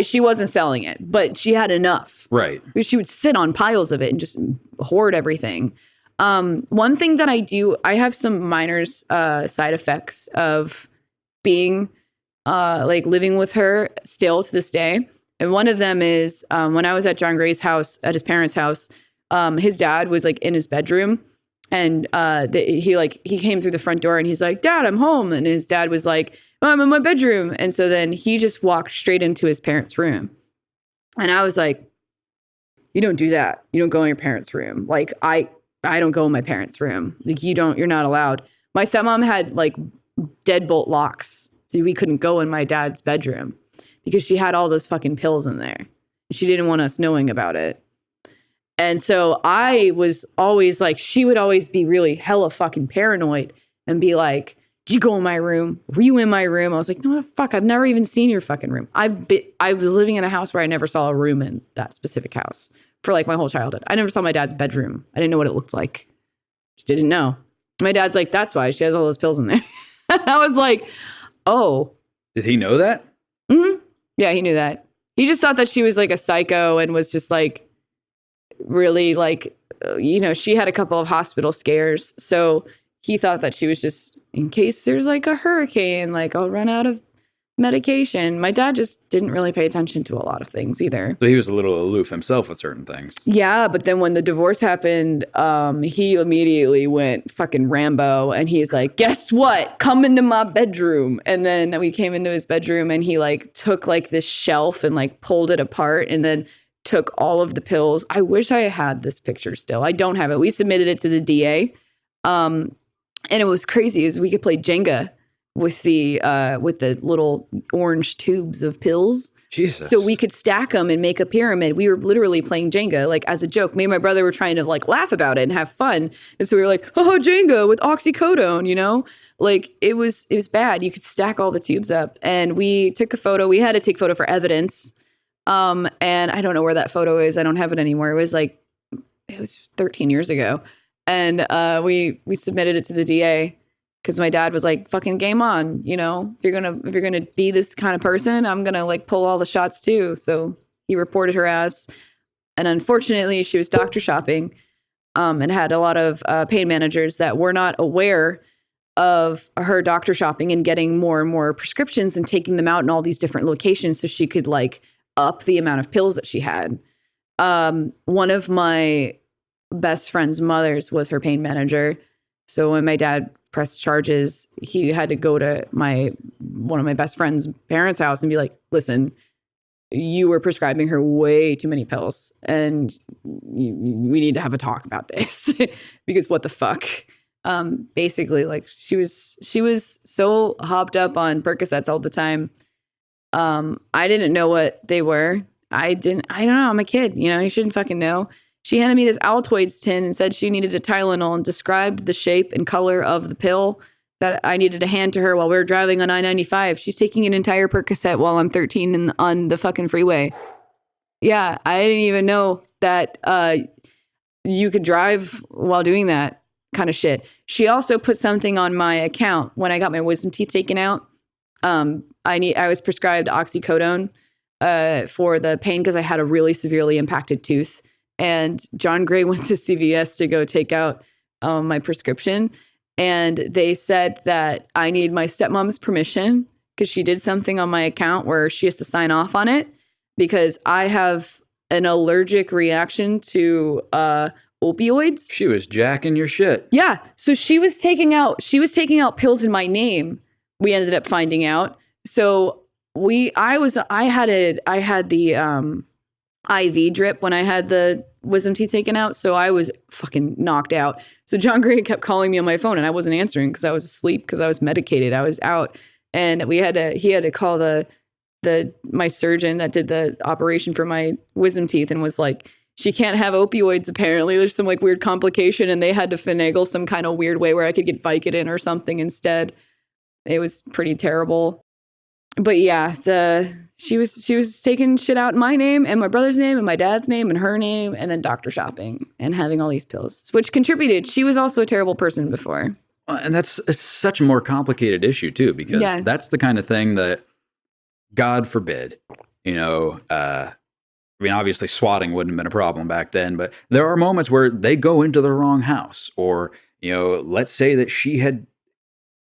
B: She wasn't selling it, but she had enough.
A: Right.
B: She would sit on piles of it and just hoard everything. One thing that I have some minor side effects of being like living with her still to this day. And one of them is when I was at John Gray's house, at his parents' house, his dad was like in his bedroom and he came through the front door and he's like, Dad, I'm home. And his dad was like, I'm in my bedroom. And so then he just walked straight into his parents' room. And I was like, you don't do that. You don't go in your parents' room. Like I don't go in my parents' room. Like you're not allowed. My stepmom had like deadbolt locks. So we couldn't go in my dad's bedroom because she had all those fucking pills in there. And she didn't want us knowing about it. And so I was always like, she would always be really hella fucking paranoid and be like, did you go in my room? Were you in my room? I was like, no, the fuck, I've never even seen your fucking room. I was living in a house where I never saw a room in that specific house for like my whole childhood. I never saw my dad's bedroom. I didn't know what it looked like. Just didn't know. My dad's like, that's why she has all those pills in there. I was like, oh.
A: Did he know that?
B: Mm-hmm. Yeah, he knew that. He just thought that she was like a psycho and was just like really like, she had a couple of hospital scares. So he thought that she was just in case there's like a hurricane, like I'll run out of medication. My dad just didn't really pay attention to a lot of things either.
A: So he was a little aloof himself with certain things.
B: Yeah, but then when the divorce happened, he immediately went fucking Rambo and he's like, guess what? Come into my bedroom. And then we came into his bedroom and he like took like this shelf and like pulled it apart and then took all of the pills. I wish I had this picture still. I don't have it. We submitted it to the DA. And it was crazy is we could play Jenga with the little orange tubes of pills.
A: Jesus.
B: So we could stack them and make a pyramid. We were literally playing Jenga like as a joke. Me and my brother were trying to like laugh about it and have fun. And so we were like, oh, Jenga with oxycodone, like it was bad. You could stack all the tubes up and we took a photo. We had to take photo for evidence. And I don't know where that photo is. I don't have it anymore. It was 13 years ago. And we submitted it to the DA because my dad was like, fucking game on, if you're gonna be this kind of person, I'm gonna like pull all the shots too. So he reported her ass. And unfortunately, she was doctor shopping and had a lot of pain managers that were not aware of her doctor shopping and getting more and more prescriptions and taking them out in all these different locations so she could like up the amount of pills that she had. One of my best friend's mothers was her pain manager. So when my dad pressed charges, he had to go to one of my best friend's parents' house and be like, listen, you were prescribing her way too many pills and we need to have a talk about this because what the fuck? Basically like she was so hopped up on Percocets all the time. I didn't know what they were. I don't know. I'm a kid, you shouldn't fucking know. She handed me this Altoids tin and said she needed a Tylenol and described the shape and color of the pill that I needed to hand to her while we were driving on I-95. She's taking an entire Percocet while I'm 13 on the fucking freeway. Yeah, I didn't even know that you could drive while doing that kind of shit. She also put something on my account when I got my wisdom teeth taken out. I was prescribed oxycodone for the pain because I had a really severely impacted tooth. And John Gray went to CVS to go take out my prescription. And they said that I need my stepmom's permission because she did something on my account where she has to sign off on it because I have an allergic reaction to opioids. She
A: was jacking your shit.
B: Yeah. So she was taking out pills in my name. We ended up finding out. So I had the IV drip when I had the wisdom teeth taken out. So I was fucking knocked out. So John Gray kept calling me on my phone and I wasn't answering because I was asleep because I was medicated. I was out. And he had to call my surgeon that did the operation for my wisdom teeth and was like, she can't have opioids. Apparently there's some like weird complication and they had to finagle some kind of weird way where I could get Vicodin or something instead. It was pretty terrible. But yeah, she was taking shit out in my name and my brother's name and my dad's name and her name and then doctor shopping and having all these pills, which contributed. She was also a terrible person before.
A: And it's such a more complicated issue too, because that's the kind of thing that, God forbid, obviously swatting wouldn't have been a problem back then, but there are moments where they go into the wrong house or, let's say that she had,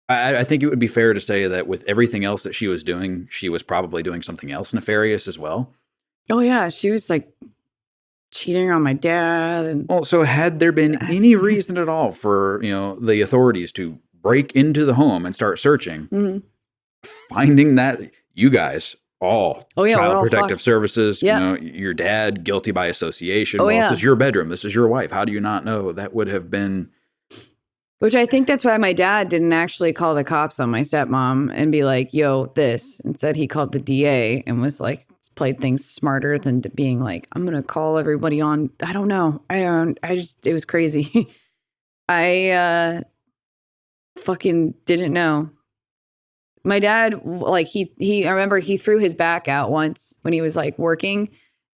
A: I think it would be fair to say that with everything else that she was doing, she was probably doing something else nefarious as well.
B: Oh yeah. She was like cheating on my dad. And
A: so had there been any reason at all for, the authorities to break into the home and start searching, finding that you guys all Child Protective Services, your dad guilty by association. This is your bedroom. This is your wife. How do you not know? That would have been.
B: Which I think that's why my dad didn't actually call the cops on my stepmom and be like, yo, this. Instead, he called the DA and was like, played things smarter than being like, I'm going to call everybody on. I don't know. It was crazy. I fucking didn't know. My dad, like I remember he threw his back out once when he was like working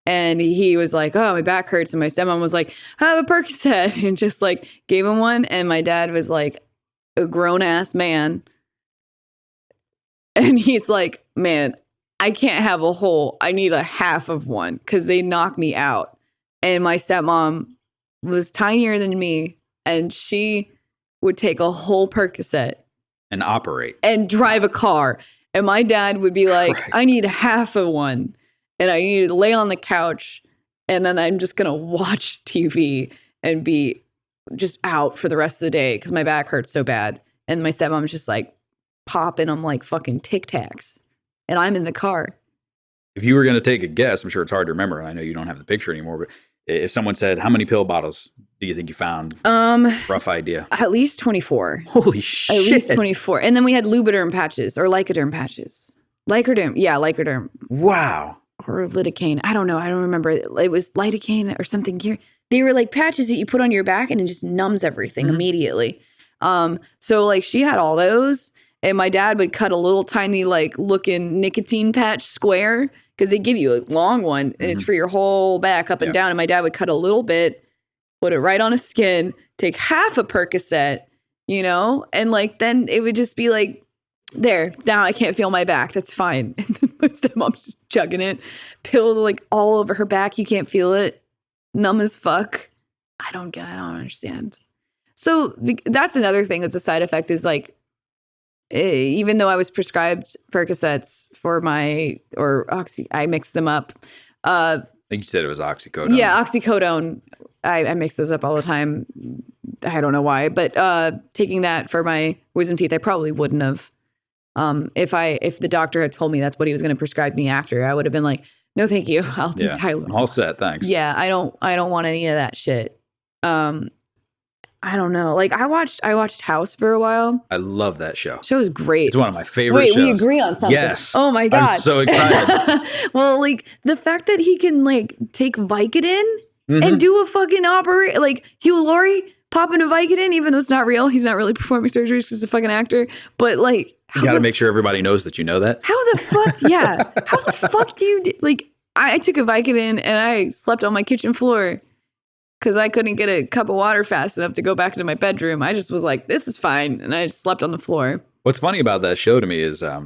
B: and he was like, oh, my back hurts. And my stepmom was like, have a Percocet and just like gave him one. And my dad was like a grown ass man. And he's like, man, I can't have a whole, I need a half of one because they knock me out. And my stepmom was tinier than me and she would take a whole Percocet
A: and operate
B: and drive a car. And my dad would be like, Christ. I need half of one and I need to lay on the couch and then I'm just going to watch TV and be just out for the rest of the day because my back hurts so bad. And my stepmom's just like popping them like fucking Tic Tacs. And I'm in the car.
A: If you were going to take a guess, I'm sure it's hard to remember. I know you don't have the picture anymore, but if someone said, how many pill bottles do you think you found? Rough idea.
B: At least 24.
A: Holy shit.
B: At least 24. And then we had Lubriderm patches or Lycoderm patches. Lycoderm. Yeah, Lycoderm.
A: Wow.
B: Or lidocaine. I don't know. I don't remember. It was lidocaine or something. They were like patches that you put on your back and it just numbs everything immediately. So like she had all those. And my dad would cut a little tiny like looking nicotine patch square because they give you a long one and it's for your whole back up and down. And my dad would cut a little bit, put it right on his skin, take half a Percocet, and like then it would just be like, there, now I can't feel my back. That's fine. And then my stepmom's just chugging it, pills like all over her back. You can't feel it. Numb as fuck. I don't understand. So that's another thing that's a side effect is like, even though I was prescribed Percocets for I mixed them up.
A: I think you said it was oxycodone.
B: Yeah, oxycodone. I mix those up all the time. I don't know why, but taking that for my wisdom teeth, I probably wouldn't have. If the doctor had told me that's what he was going to prescribe me after, I would have been like, no, thank you. I'll take Tylenol.
A: All set, thanks.
B: Yeah, I don't want any of that shit. I don't know. Like I watched House for a while.
A: I love that show.
B: Show is great.
A: It's one of my favorite shows.
B: We agree on something.
A: Yes.
B: Oh my God.
A: I'm so excited.
B: Well, like the fact that he can like take Vicodin and do a fucking operation. Like Hugh Laurie popping a Vicodin, even though it's not real. He's not really performing surgery. He's just a fucking actor. But like,
A: you got to make sure everybody knows that you know that.
B: How the fuck? Yeah. How the fuck do you like? I took a Vicodin and I slept on my kitchen floor because I couldn't get a cup of water fast enough to go back into my bedroom. I just was like, this is fine. And I just slept on the floor.
A: What's funny about that show to me is I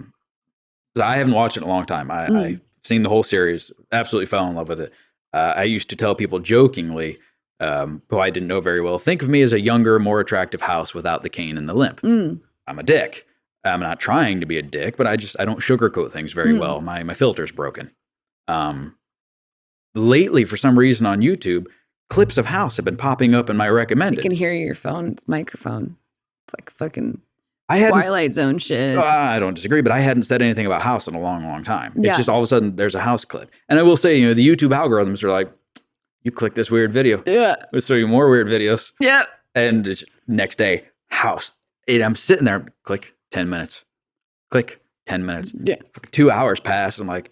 A: haven't watched it in a long time. I've seen the whole series, absolutely fell in love with it. I used to tell people jokingly, who I didn't know very well, think of me as a younger, more attractive House without the cane and the limp. I'm a dick. I'm not trying to be a dick, but I don't sugarcoat things very well. My filter's broken. Lately, for some reason on YouTube, clips of House have been popping up in my recommended.
B: You can hear your phone. It's microphone. It's like fucking Twilight Zone shit.
A: I don't disagree, but I hadn't said anything about House in a long, long time.
B: Yeah.
A: It's just all of a sudden there's a House clip. And I will say, the YouTube algorithms are like, you click this weird video.
B: Yeah.
A: We'll show you more weird videos.
B: Yeah.
A: And it's next day, House. And I'm sitting there, click, 10 minutes. Click, 10 minutes.
B: Yeah.
A: 2 hours pass. I'm like,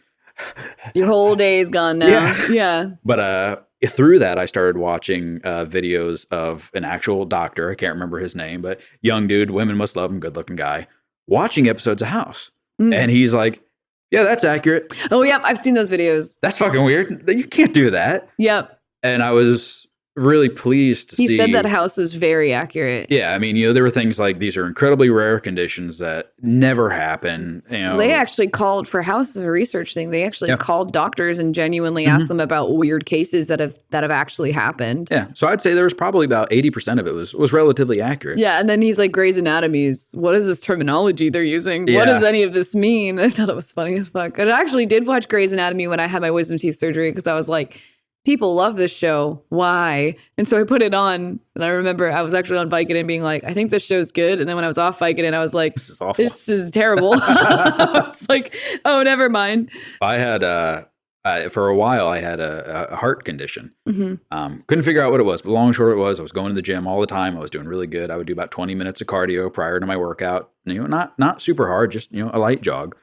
B: your whole day is gone now. Yeah.
A: But through that, I started watching videos of an actual doctor. I can't remember his name, but young dude, women must love him, good looking guy, watching episodes of House. And he's like, yeah, that's accurate.
B: Oh, yep. I've seen those videos.
A: That's fucking weird. You can't do that.
B: Yep.
A: And I was really pleased to see.
B: He said that House was very accurate.
A: Yeah. I mean, there were things like these are incredibly rare conditions that never happen.
B: They actually called for House as a research thing. They actually called doctors and genuinely asked them about weird cases that have actually happened.
A: Yeah. So I'd say there was probably about 80% of it was relatively accurate.
B: Yeah. And then he's like, Grey's Anatomy's, what is this terminology they're using? Yeah. What does any of this mean? I thought it was funny as fuck. I actually did watch Grey's Anatomy when I had my wisdom teeth surgery because I was like, people love this show. Why? And so I put it on, and I remember I was actually on Vicodin being like, I think this show's good. And then when I was off Vicodin, I was like,
A: this is awful.
B: This is terrible. I was like, oh, never mind.
A: I had, for a while, I had a heart condition. Couldn't figure out what it was, but long and short it was, I was going to the gym all the time. I was doing really good. I would do about 20 minutes of cardio prior to my workout. Not super hard, just, a light jog.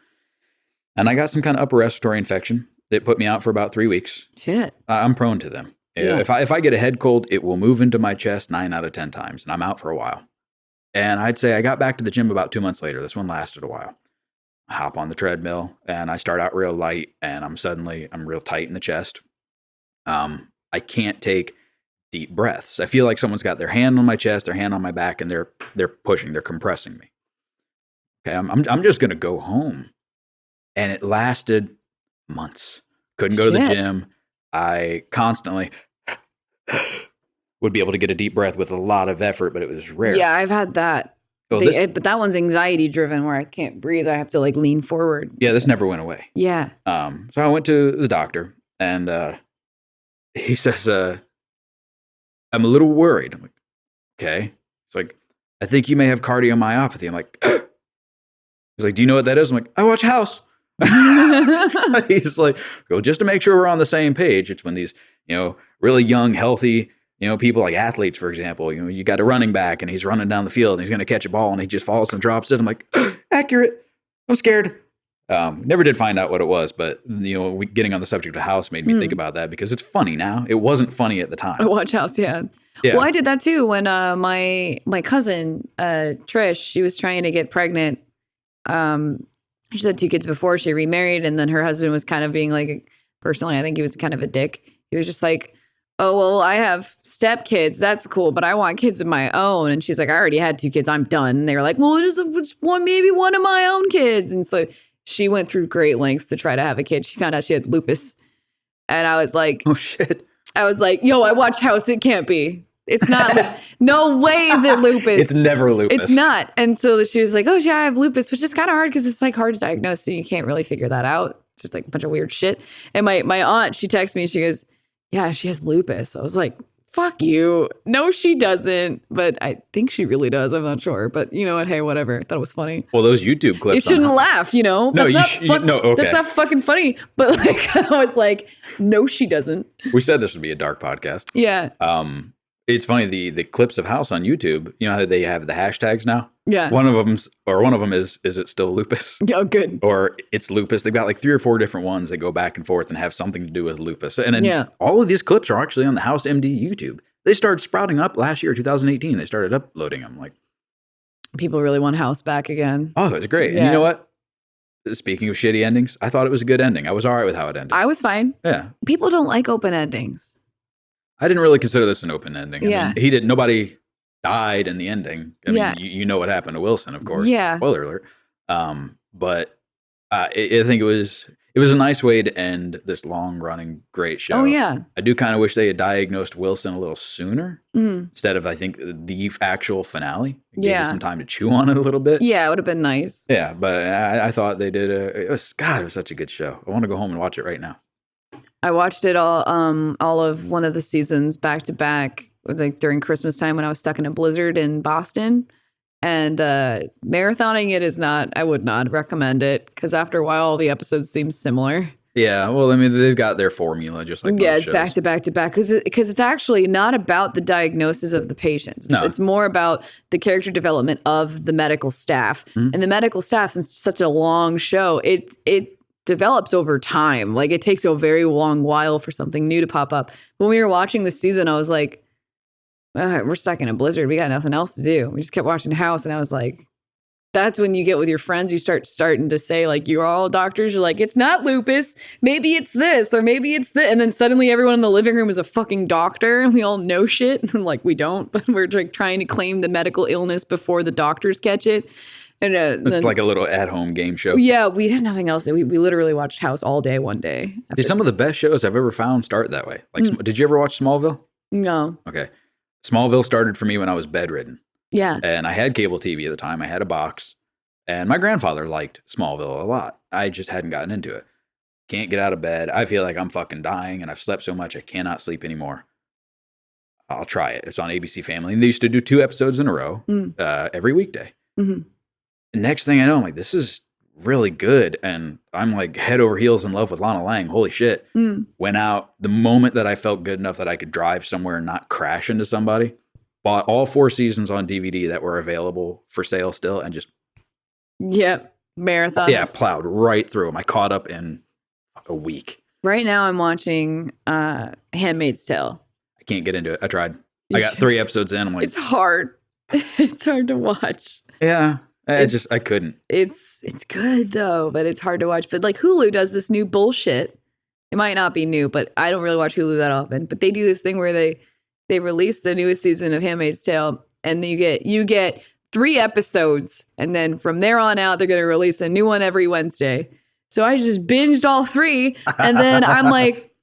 A: And I got some kind of upper respiratory infection. It put me out for about 3 weeks.
B: Shit.
A: I'm prone to them. Yeah. If I get a head cold, it will move into my chest 9 out of 10 times, and I'm out for a while. And I'd say I got back to the gym about 2 months later. This one lasted a while. I hop on the treadmill, and I start out real light, and I'm real tight in the chest. I can't take deep breaths. I feel like someone's got their hand on my chest, their hand on my back, and they're pushing, they're compressing me. Okay, I'm just gonna go home, and it lasted months. Couldn't go to the gym. I constantly would be able to get a deep breath with a lot of effort, but it was rare.
B: Yeah, I've had that. But that one's anxiety driven where I can't breathe. I have to like lean forward.
A: Yeah, this never went away.
B: Yeah.
A: So I went to the doctor, and he says, I'm a little worried. I'm like, okay. He's like, I think you may have cardiomyopathy. I'm like, he's like, do you know what that is? I'm like, I watch House. He's like, well, just to make sure we're on the same page, it's when these, really young, healthy, people like athletes, for example, you got a running back and he's running down the field and he's going to catch a ball and he just falls and drops it. I'm like, accurate. I'm scared. Never did find out what it was, but getting on the subject of House made me think about that because it's funny now. It wasn't funny at the time.
B: I watch House, yeah. Well, I did that too when my cousin Trish, she was trying to get pregnant. She had 2 kids before she remarried, and then her husband was kind of being like, personally, I think he was kind of a dick. He was just like, oh, well, I have stepkids. That's cool, but I want kids of my own. And she's like, I already had 2 kids. I'm done. And they were like, well, just maybe one of my own kids. And so she went through great lengths to try to have a kid. She found out she had lupus. And I was like,
A: oh, shit.
B: I was like, yo, I watch House. It can't be. It's not. No way is it lupus.
A: It's never lupus.
B: It's not. And so she was like, oh, yeah, I have lupus, which is kind of hard because it's like hard to diagnose. So you can't really figure that out. It's just like a bunch of weird shit. And my aunt, she texted me. She goes, yeah, she has lupus. I was like, fuck you. No, she doesn't. But I think she really does. I'm not sure. But you know what? Hey, whatever. I thought it was funny.
A: Well, those YouTube clips.
B: You shouldn't laugh,
A: No,
B: that's
A: okay.
B: That's not fucking funny. But like, I was like, no, she doesn't.
A: We said this would be a dark podcast.
B: Yeah.
A: It's funny, the clips of House on YouTube, how they have the hashtags now?
B: Yeah.
A: One of them is it still lupus?
B: Oh, good.
A: Or it's lupus. They've got like 3 or 4 different ones that go back and forth and have something to do with lupus. And then all of these clips are actually on the House MD YouTube. They started sprouting up last year, 2018. They started uploading them. Like,
B: people really want House back again.
A: Oh, it was great. Yeah. And you know what? Speaking of shitty endings, I thought it was a good ending. I was all right with how it ended.
B: I was fine.
A: Yeah.
B: People don't like open endings.
A: I didn't really consider this an open ending.
B: Yeah.
A: I mean, nobody died in the ending. I mean, you know what happened to Wilson, of course.
B: Yeah.
A: Spoiler alert. But I think it was a nice way to end this long running great show.
B: Oh, yeah.
A: I do kind of wish they had diagnosed Wilson a little sooner instead of, I think, the actual finale. It gave us some time to chew on it a little bit.
B: Yeah, it would have been nice.
A: Yeah, but I thought they did it was such a good show. I want to go home and watch it right now.
B: I watched it all of one of the seasons back to back, like during Christmas time when I was stuck in a blizzard in Boston. And marathoning it is not, I would not recommend it because after a while, all the episodes seem similar.
A: Yeah, well, I mean, they've got their formula just like
B: it's
A: shows.
B: back to back to back because it's actually not about the diagnosis of the patients.
A: No.
B: It's more about the character development of the medical staff. Mm-hmm. And the medical staff, since it's such a long show, it develops over time. Like it takes a very long while for something new to pop up. When we were watching this season, I was like, we're stuck in a blizzard. We got nothing else to do. We just kept watching House. And I was like, that's when you get with your friends, you starting to say, like, you're all doctors. You're like, it's not lupus. Maybe it's this, or maybe it's this. And then suddenly everyone in the living room is a fucking doctor and we all know shit. And like, we don't, but we're like trying to claim the medical illness before the doctors catch it. And
A: it's like a little at-home game show.
B: Yeah, we had nothing else. We literally watched House all day one day.
A: Some of the best shows I've ever found start that way. Like, did you ever watch Smallville?
B: No.
A: Okay. Smallville started for me when I was bedridden.
B: Yeah.
A: And I had cable TV at the time. I had a box. And my grandfather liked Smallville a lot. I just hadn't gotten into it. Can't get out of bed. I feel like I'm fucking dying and I've slept so much I cannot sleep anymore. I'll try it. It's on ABC Family. And they used to do 2 episodes in a row every weekday. Mm-hmm. Next thing I know, I'm like, this is really good. And I'm like head over heels in love with Lana Lang. Holy shit. Went out the moment that I felt good enough that I could drive somewhere and not crash into somebody. Bought all 4 seasons on DVD that were available for sale still and just
B: marathon.
A: Yeah, plowed right through them. I caught up in a week.
B: Right now I'm watching Handmaid's Tale.
A: I can't get into it. I tried. I got 3 episodes in. I'm like,
B: it's hard. It's hard to watch.
A: Yeah. I couldn't.
B: It's good though, but it's hard to watch. But like Hulu does this new bullshit. It might not be new, but I don't really watch Hulu that often. But they do this thing where they release the newest season of Handmaid's Tale, and you get 3 episodes, and then from there on out, they're going to release a new one every Wednesday. So I just binged all 3, and then I'm like,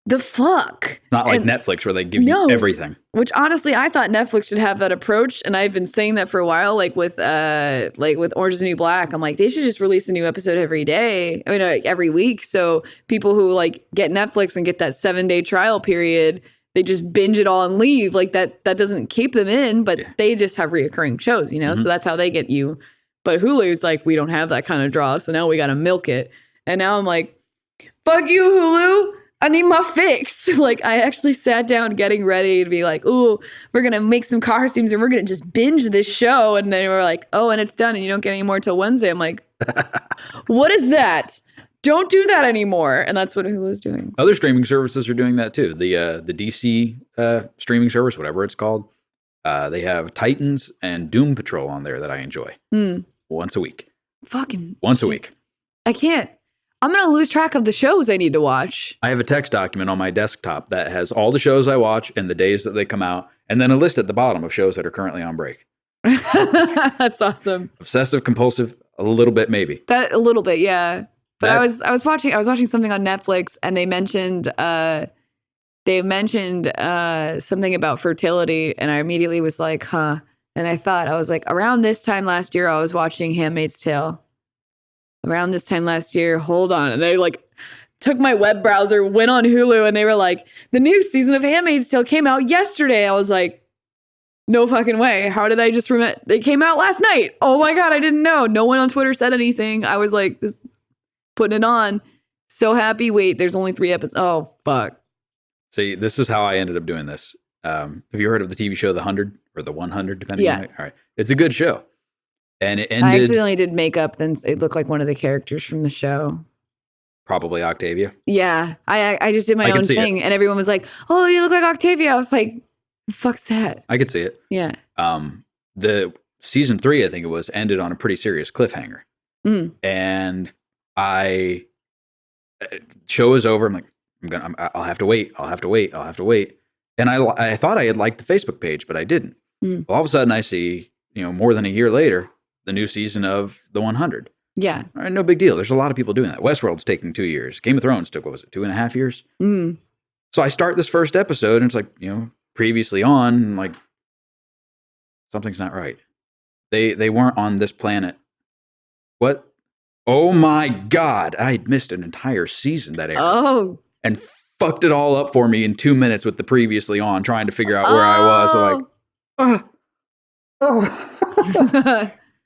B: the fuck?
A: It's not like Netflix where they give you everything.
B: Which honestly, I thought Netflix should have that approach, and I've been saying that for a while. Like with Orange Is the New Black, I'm like, they should just release a new episode every day. I mean, every week. So people who like get Netflix and get that 7-day trial period, they just binge it all and leave. Like that doesn't keep them in, but they just have reoccurring shows, you know? Mm-hmm. So that's how they get you. But Hulu's like, we don't have that kind of draw. So now we got to milk it. And now I'm like, fuck you, Hulu. I need my fix. Like I actually sat down getting ready to be like, ooh, we're going to make some costumes and we're going to just binge this show. And then we're like, oh, and it's done. And you don't get any more till Wednesday. I'm like, what is that? Don't do that anymore. And that's what Hulu's doing.
A: Other streaming services are doing that too. The DC streaming service, whatever it's called, they have Titans and Doom Patrol on there that I enjoy. Once a week.
B: Fucking.
A: Once a week.
B: I can't. I'm going to lose track of the shows I need to watch.
A: I have a text document on my desktop that has all the shows I watch and the days that they come out, and then a list at the bottom of shows that are currently on break.
B: That's awesome.
A: Obsessive compulsive, a little bit maybe.
B: That a little bit, yeah. But I was watching something on Netflix, and they mentioned something about fertility, and I immediately was like, huh. And I was like, around this time last year, I was watching Handmaid's Tale. Around this time last year, hold on. And they like took my web browser, went on Hulu, and they were like, the new season of Handmaid's Tale came out yesterday. I was like, no fucking way. How did I just remember? They came out last night. Oh my God, I didn't know. No one on Twitter said anything. I was like, putting it on. So happy. Wait, there's only 3 episodes. Oh, fuck.
A: See, this is how I ended up doing this. Have you heard of the TV show The 100 or The 100, depending on it? All right. It's a good show. And it
B: I
A: ended
B: accidentally did makeup, then it looked like one of the characters from the show.
A: probably Octavia.
B: Yeah, I just did my
A: I can
B: own
A: see
B: thing, and everyone was like, "Oh, you look like Octavia." I was like, "The fuck's that?"
A: I could see it.
B: Yeah.
A: The season 3, I think it was, ended on a pretty serious cliffhanger. And show is over. I'm like, I'll have to wait. And I thought I had liked the Facebook page, but I didn't. Well, all of a sudden I see, more than a year later, the new season of The 100.
B: Yeah.
A: All right, no big deal. There's a lot of people doing that. Westworld's taking 2 years. Game of Thrones took, what was it, 2.5 years? So I start this first episode and it's like, previously on, and like, something's not right. They weren't on this planet. What? Oh my God. I had missed an entire season that aired.
B: Oh.
A: And fucked it all up for me in 2 minutes with the previously on, trying to figure out where I was. So like,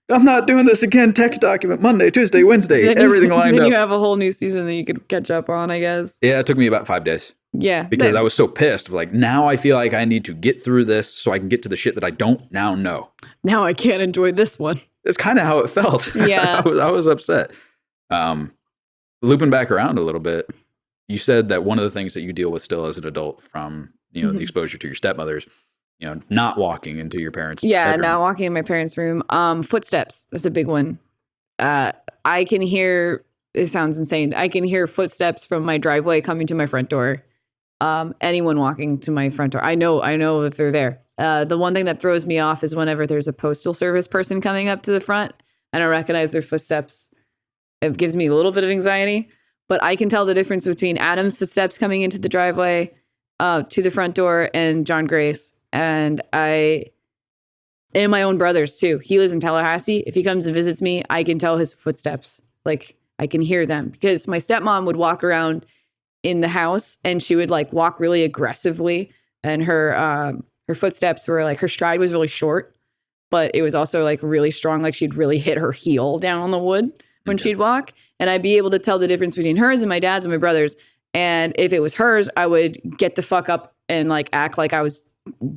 A: I'm not doing this again. Text document Monday, Tuesday, Wednesday, everything lined up.
B: Then you have a whole new season that you could catch up on, I guess.
A: Yeah, it took me about 5 days.
B: Yeah.
A: Because I was so pissed. Like, now I feel like I need to get through this so I can get to the shit that I don't now know.
B: Now I can't enjoy this one.
A: That's kind of how it felt.
B: Yeah.
A: I was upset. Looping back around a little bit, you said that one of the things that you deal with still as an adult from, the exposure to your stepmothers, not walking into your parents' bedroom.
B: Not walking in my parents' room. Footsteps. That's a big one. I can hear, it sounds insane. I can hear footsteps from my driveway coming to my front door. Anyone walking to my front door. I know if they're there. The one thing that throws me off is whenever there's a postal service person coming up to the front and I recognize their footsteps. It gives me a little bit of anxiety, but I can tell the difference between Adam's footsteps coming into the driveway, to the front door, and John Gray's. And my own brother's too. He lives in Tallahassee. If he comes and visits me, I can tell his footsteps. Like, I can hear them because my stepmom would walk around in the house and she would like walk really aggressively, and her footsteps were like, her stride was really short, but it was also like really strong. Like, she'd really hit her heel down on the wood when she'd walk. And I'd be able to tell the difference between hers and my dad's and my brother's. And if it was hers, I would get the fuck up and like act like I was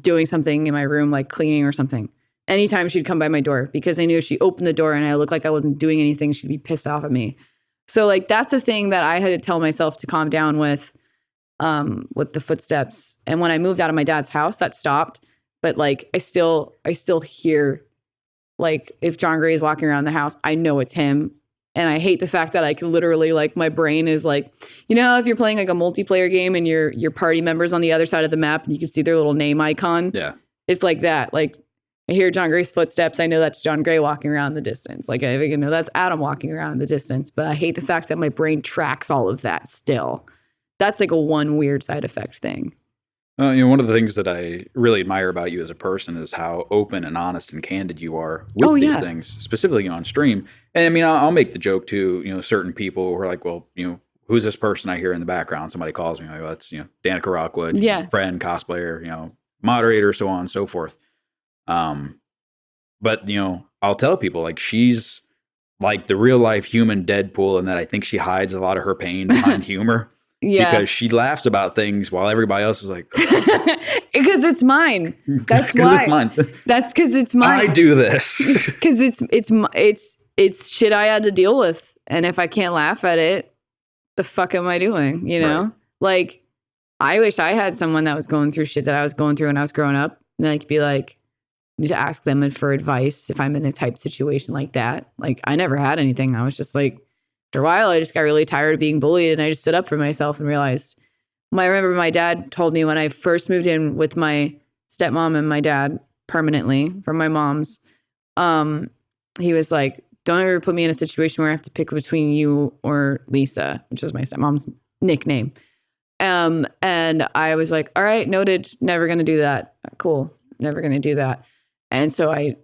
B: doing something in my room, like cleaning or something. Anytime she'd come by my door, because I knew if she opened the door and I looked like I wasn't doing anything, she'd be pissed off at me. So like, that's a thing that I had to tell myself to calm down with the footsteps. And when I moved out of my dad's house, that stopped. But like, I still hear, like, if John Gray is walking around the house, I know it's him. And I hate the fact that I can literally, like, my brain is like, if you're playing like a multiplayer game and your party members on the other side of the map and you can see their little name icon. Yeah. It's like that. Like, I hear John Gray's footsteps. I know that's John Gray walking around in the distance. Like, I know that's Adam walking around in the distance. But I hate the fact that my brain tracks all of that still. That's like a one weird side effect thing.
A: One of the things that I really admire about you as a person is how open and honest and candid you are with these things, specifically on stream. And I mean, I'll make the joke to, certain people who are like, well, who's this person I hear in the background? Somebody calls me, like, well, that's, Danica Rockwood, friend, cosplayer, moderator, so on and so forth. But, I'll tell people, like, she's like the real life human Deadpool, and that I think she hides a lot of her pain behind humor. Yeah. Because she laughs about things while everybody else is like,
B: because it's mine. That's why. It's mine. That's because it's mine.
A: I do this.
B: Because it's shit I had to deal with. And if I can't laugh at it, the fuck am I doing? Right. Like, I wish I had someone that was going through shit that I was going through when I was growing up. And I could be like, I need to ask them for advice if I'm in a type situation like that. Like, I never had anything. I was just like, after a while, I just got really tired of being bullied, and I just stood up for myself and realized. I remember my dad told me when I first moved in with my stepmom and my dad permanently from my mom's, he was like, don't ever put me in a situation where I have to pick between you or Lisa, which is my stepmom's nickname. And I was like, all right, noted, never going to do that. Cool, never going to do that. And so I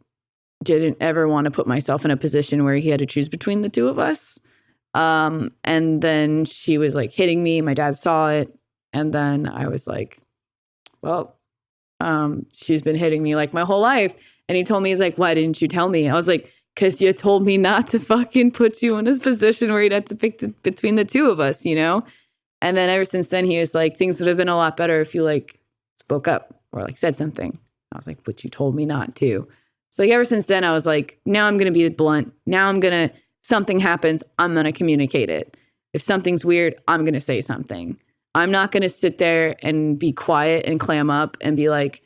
B: didn't ever want to put myself in a position where he had to choose between the two of us. And then she was like hitting me. My dad saw it. And then I was like, well, she's been hitting me like my whole life. And he told me, he's like, why didn't you tell me? I was like, because you told me not to fucking put you in this position where you'd have to pick between the two of us, And then ever since then, he was like, things would have been a lot better if you like spoke up or like said something. I was like, but you told me not to. So like ever since then, I was like, now I'm going to be blunt. Now something happens, I'm going to communicate it. If something's weird, I'm going to say something. I'm not going to sit there and be quiet and clam up and be like,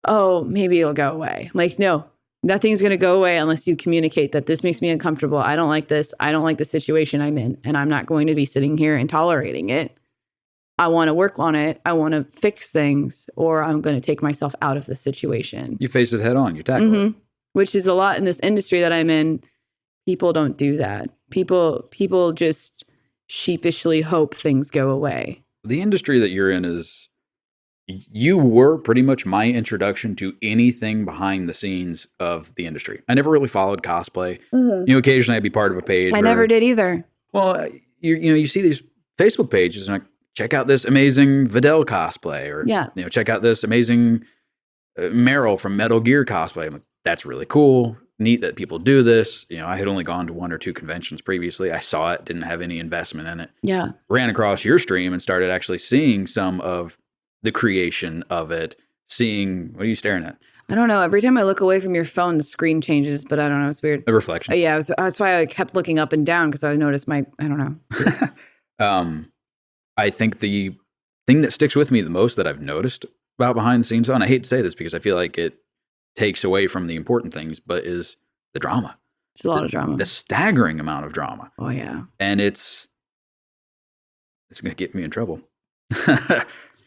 B: oh, maybe it'll go away. I'm like, no, nothing's going to go away unless you communicate that this makes me uncomfortable. I don't like this. I don't like the situation I'm in. And I'm not going to be sitting here and tolerating it. I want to work on it. I want to fix things, or I'm going to take myself out of the situation.
A: You face it head on. You tackle it.
B: Which is a lot in this industry that I'm in. People don't do that. People just sheepishly hope things go away.
A: The industry that you're in is, you were pretty much my introduction to anything behind the scenes of the industry. I never really followed cosplay. Occasionally I'd be part of a page.
B: I never did either.
A: Well, you see these Facebook pages and like, check out this amazing Videl cosplay, or check out this amazing Meryl from Metal Gear cosplay. I'm like, that's really cool. Neat that people do this. I had only gone to 1 or 2 conventions previously. I saw it, didn't have any investment in it.
B: Yeah.
A: Ran across your stream and started actually seeing some of the creation of it. What are you staring at?
B: I don't know. Every time I look away from your phone, the screen changes, but I don't know. It's weird.
A: A reflection.
B: Yeah. That's why I kept looking up and down, because I noticed I don't know.
A: I think the thing that sticks with me the most that I've noticed about behind the scenes, and I hate to say this because I feel like it takes away from the important things, but is the drama.
B: There's a lot of drama.
A: The staggering amount of drama.
B: Oh, yeah.
A: And it's going to get me in trouble.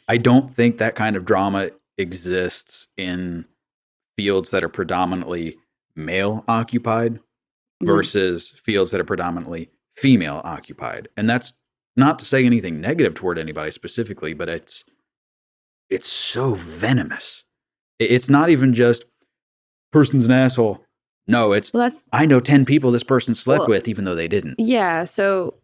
A: I don't think that kind of drama exists in fields that are predominantly male occupied versus fields that are predominantly female occupied. And that's not to say anything negative toward anybody specifically, but it's so venomous. It's not even just person's an asshole. No, it's I know 10 people this person slept with, even though they didn't.
B: Yeah. So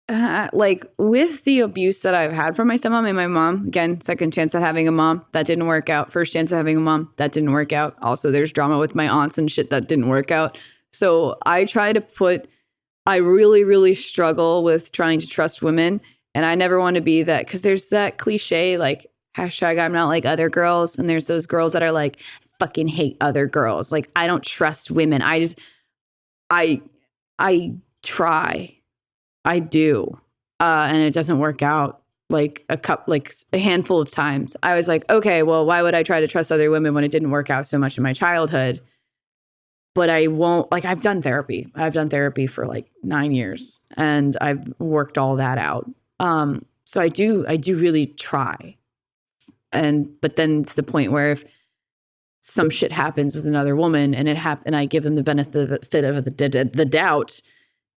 B: like with the abuse that I've had from my stepmom and my mom, again, second chance at having a mom, that didn't work out. First chance at having a mom, that didn't work out. Also, there's drama with my aunts and shit that didn't work out. So I really, really struggle with trying to trust women. And I never want to be that, because there's that cliche, like, hashtag I'm not like other girls. And there's those girls that are like, fucking hate other girls. Like, I don't trust women. I try. I do. And it doesn't work out. Like a handful of times. I was like, okay, well, why would I try to trust other women when it didn't work out so much in my childhood? But I won't, like, I've done therapy. I've done therapy for like 9 years, and I've worked all that out. So I do really try. But then to the point where if some shit happens with another woman and I give them the benefit of the doubt,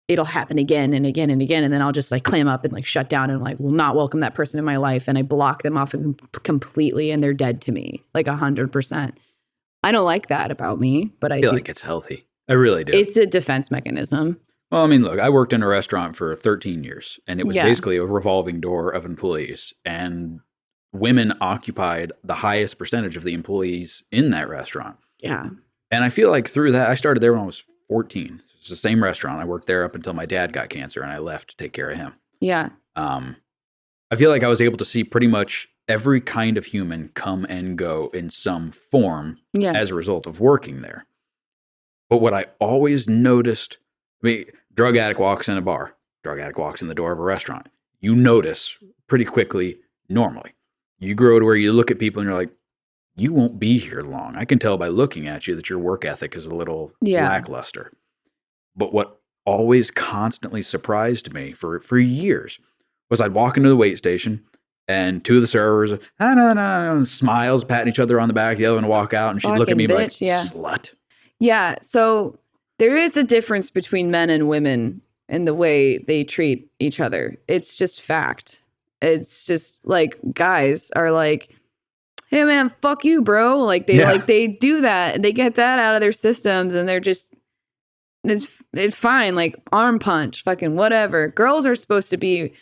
B: it'll happen again and again and again. And then I'll just like clam up and like shut down and like will not welcome that person in my life. And I block them off completely, and they're dead to me, like 100%. I don't like that about me, but I feel
A: like it's healthy. I really do.
B: It's a defense mechanism.
A: Well, I mean, look, I worked in a restaurant for 13 years, and it was basically a revolving door of employees, and women occupied the highest percentage of the employees in that restaurant. Yeah. And I feel like through that, I started there when I was 14. It's the same restaurant. I worked there up until my dad got cancer, and I left to take care of him. Yeah. I feel like I was able to see pretty much every kind of human come and go in some form as a result of working there. But what I always noticed, drug addict walks in a bar, drug addict walks in the door of a restaurant. You notice pretty quickly normally. You grow to where you look at people and you're like, you won't be here long. I can tell by looking at you that your work ethic is a little lackluster. But what always constantly surprised me for years was I'd walk into the wait station, and 2 of the servers, smiles, patting each other on the back, the other one walk out, and she'd look at me like, slut. Yeah, so there is a difference between men and women in the way they treat each other. It's just fact. It's just like guys are like, hey man, fuck you, bro. Like they do that, and they get that out of their systems, and they're just, it's fine. Like arm punch, fucking whatever. Girls are supposed to be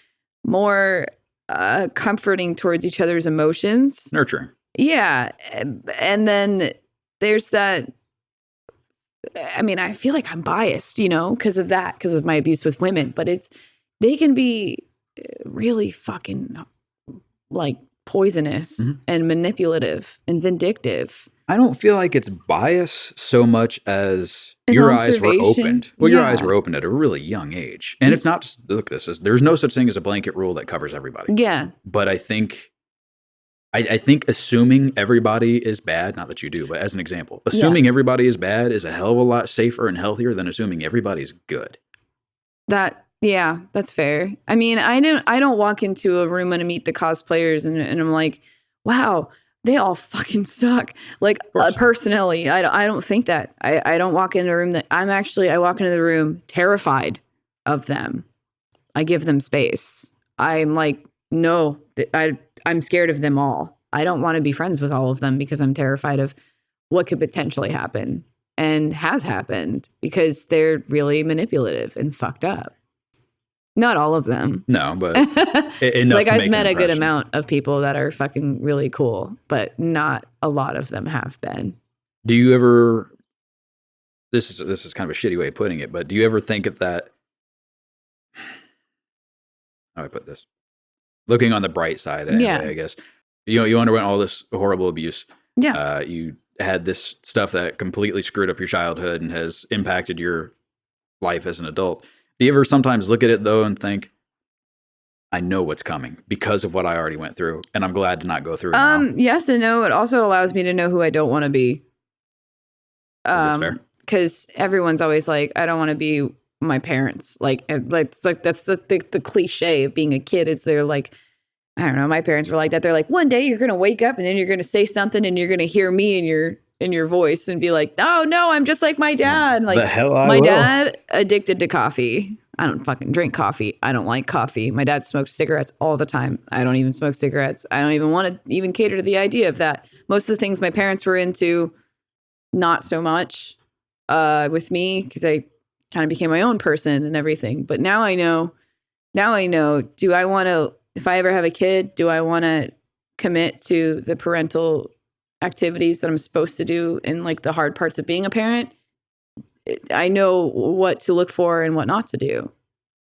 A: more comforting towards each other's emotions. Nurturing. Yeah. And then there's that, I mean, I feel like I'm biased, because of that, because of my abuse with women, but they can be really fucking like poisonous and manipulative and vindictive. I don't feel like it's bias so much as
B: An
A: your eyes were
B: observation.
A: opened. Well, your
B: Yeah.
A: eyes were opened at a really young age. And it's not just, look, there's no such thing as a blanket rule that covers everybody.
B: Yeah.
A: But I think assuming everybody is bad, not that you do, but as an example, assuming everybody is bad is a hell of a lot safer and healthier than assuming everybody's good.
B: Yeah, that's fair. I mean, I don't walk into a room and meet the cosplayers and I'm like, wow, they all fucking suck. Like personally, I don't think that. I don't walk into a room that I walk into the room terrified of them. I give them space. I'm like, no, I'm scared of them all. I don't want to be friends with all of them because I'm terrified of what could potentially happen and has happened because they're really manipulative and fucked up. Not all of them.
A: No, but enough.
B: Like
A: to
B: I've
A: make
B: met
A: an
B: a good
A: impression.
B: amount of people that are fucking really cool, but not a lot of them have been.
A: Do you ever? This is kind of a shitty way of putting it, but do you ever think of that? How do I put this? Looking on the bright side, anyway,
B: Yeah.
A: I guess. You underwent all this horrible abuse.
B: Yeah.
A: You had this stuff that completely screwed up your childhood and has impacted your life as an adult. Do you ever sometimes look at it though and think, I know what's coming because of what I already went through, and I'm glad to not go through it now?
B: Yes and no. It also allows me to know who I don't want to be.
A: That's fair.
B: Because everyone's always like, I don't want to be my parents. Like that's the cliche of being a kid. Is they're like, I don't know. My parents were like that. They're like, one day you're gonna wake up and then you're gonna say something and you're gonna hear me in your voice and be like, oh no, I'm just like my dad. Like
A: The hell I
B: my
A: will.
B: dad addicted to coffee. I don't fucking drink coffee. I don't like coffee. My dad smokes cigarettes all the time. I don't even smoke cigarettes. I don't even want to even cater to the idea of that. Most of the things my parents were into, not so much with me because I kind of became my own person and everything. But now I know, do I want to, if I ever have a kid, do I want to commit to the parental activities that I'm supposed to do in like the hard parts of being a parent? I know what to look for and what not to do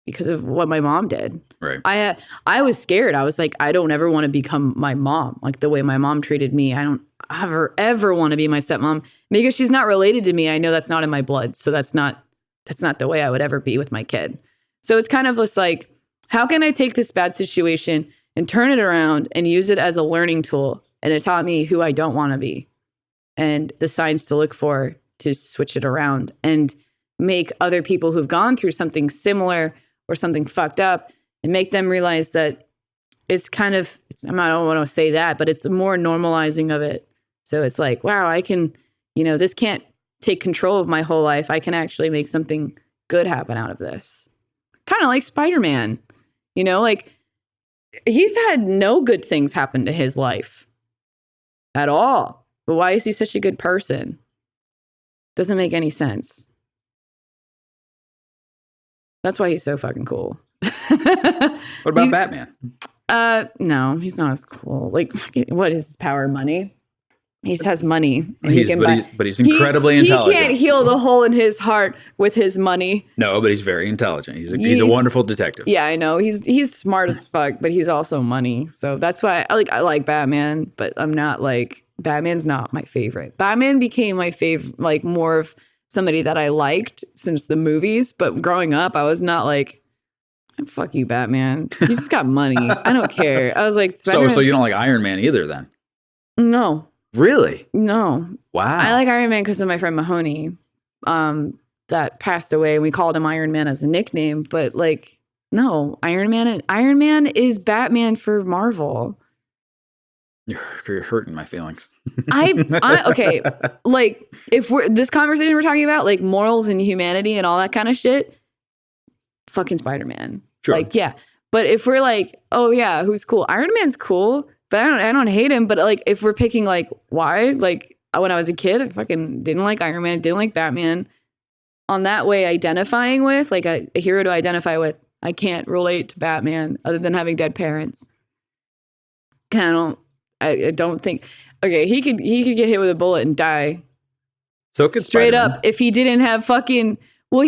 B: because of what my mom did.
A: Right.
B: I was scared. I was like, I don't ever want to become my mom. Like the way my mom treated me. I don't ever want to be my stepmom because she's not related to me. I know that's not in my blood. So that's not the way I would ever be with my kid. So it's kind of just like, how can I take this bad situation and turn it around and use it as a learning tool? And it taught me who I don't want to be and the signs to look for to switch it around and make other people who've gone through something similar or something fucked up and make them realize that it's kind of, I don't want to say that, but it's more normalizing of it. So it's like, wow, I can, this can't take control of my whole life. I can actually make something good happen out of this. Kind of like Spider-Man, like he's had no good things happen to his life at all. But why is he such a good person? Doesn't make any sense. That's why he's so fucking cool.
A: What about Batman?
B: No, he's not as cool. Like, what is his power? Money? He just has money. And
A: But he's incredibly intelligent.
B: He can't heal the hole in his heart with his money.
A: No, but he's very intelligent. He's a wonderful detective.
B: Yeah, I know. He's smart as fuck, but he's also money. So that's why I like Batman, but I'm not like, Batman's not my favorite. Batman became my favorite, like more of somebody that I liked since the movies. But growing up, I was not like, fuck you, Batman. You just got money. I don't care. I was like,
A: so you don't like Iron Man either then?
B: No.
A: Really?
B: No.
A: Wow.
B: I like Iron Man because of my friend Mahoney that passed away. We called him Iron Man as a nickname, but like, no, Iron Man is Batman for Marvel.
A: You're hurting my feelings.
B: Okay. Like if this conversation we're talking about like morals and humanity and all that kind of shit, fucking Spider-Man.
A: Sure.
B: Like, yeah. But if we're like, oh yeah, who's cool? Iron Man's cool, but I don't hate him. But like if we're picking like why, like when I was a kid, I fucking didn't like Iron Man, didn't like Batman. On that way, identifying with like a hero to identify with, I can't relate to Batman other than having dead parents. I don't think. Okay, he could get hit with a bullet and die.
A: So could
B: straight
A: Spider-Man.
B: up if he didn't have fucking. Well,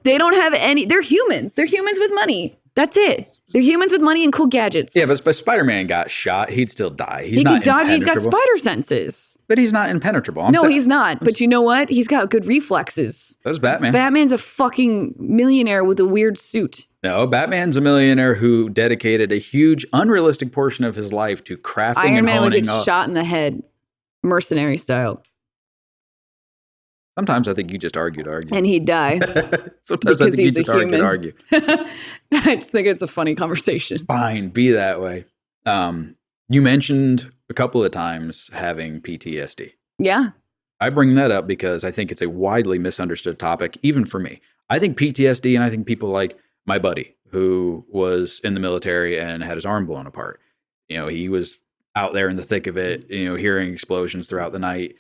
B: they don't have any. They're humans. They're humans with money. That's it. They're humans with money and cool gadgets.
A: Yeah, but Spider-Man got shot. He'd still die. He's
B: he
A: not
B: can dodge. He's got
A: impenetrable.
B: spider senses.
A: But he's not impenetrable.
B: No, he's not. But you know what? He's got good reflexes.
A: That's Batman.
B: Batman's a fucking millionaire with a weird suit.
A: No, Batman's a millionaire who dedicated a huge, unrealistic portion of his life to crafting
B: Iron
A: and
B: Man would
A: honing
B: get
A: up.
B: shot in the head, mercenary style,
A: Sometimes I think you just argue to argue.
B: and he'd die.
A: Sometimes I
B: because
A: think you
B: he's a
A: just argue to
B: human.
A: argue.
B: I just think it's a funny conversation.
A: Fine, be that way. You mentioned a couple of times having PTSD.
B: Yeah.
A: I bring that up because I think it's a widely misunderstood topic, even for me. I think PTSD, and I think people like my buddy who was in the military and had his arm blown apart. You know, he was out there in the thick of it, you know, hearing explosions throughout the night.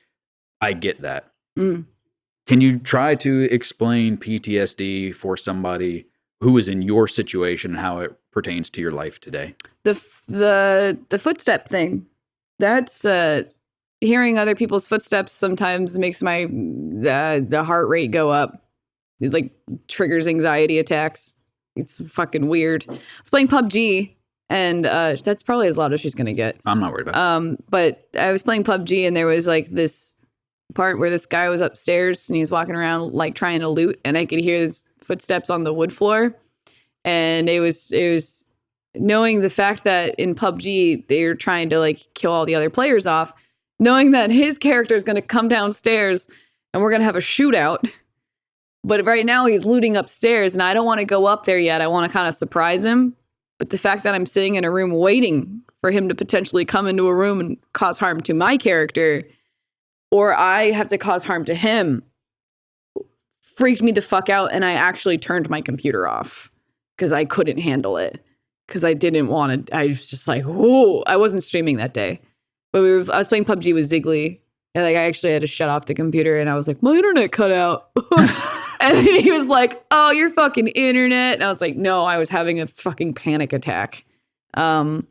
A: I get that.
B: Mm.
A: Can you try to explain PTSD for somebody who is in your situation and how it pertains to your life today?
B: The footstep thing. That's hearing other people's footsteps sometimes makes my the heart rate go up. It like triggers anxiety attacks. It's fucking weird. I was playing PUBG, and that's probably as loud as she's gonna get.
A: I'm not worried about it.
B: But I was playing PUBG, and there was like this part where this guy was upstairs and he was walking around like trying to loot, and I could hear his footsteps on the wood floor. And it was knowing the fact that in PUBG they're trying to like kill all the other players off, knowing that his character is going to come downstairs and we're going to have a shootout. But right now he's looting upstairs, and I don't want to go up there yet. I want to kind of surprise him. But the fact that I'm sitting in a room waiting for him to potentially come into a room and cause harm to my character, or I have to cause harm to him, freaked me the fuck out. And I actually turned my computer off because I couldn't handle it. Because I didn't want to. I was just like, whoa. I wasn't streaming that day. But I was playing PUBG with Ziggly. And like I actually had to shut off the computer. And I was like, my internet cut out. And he was like, oh, your fucking internet. And I was like, no, I was having a fucking panic attack. Now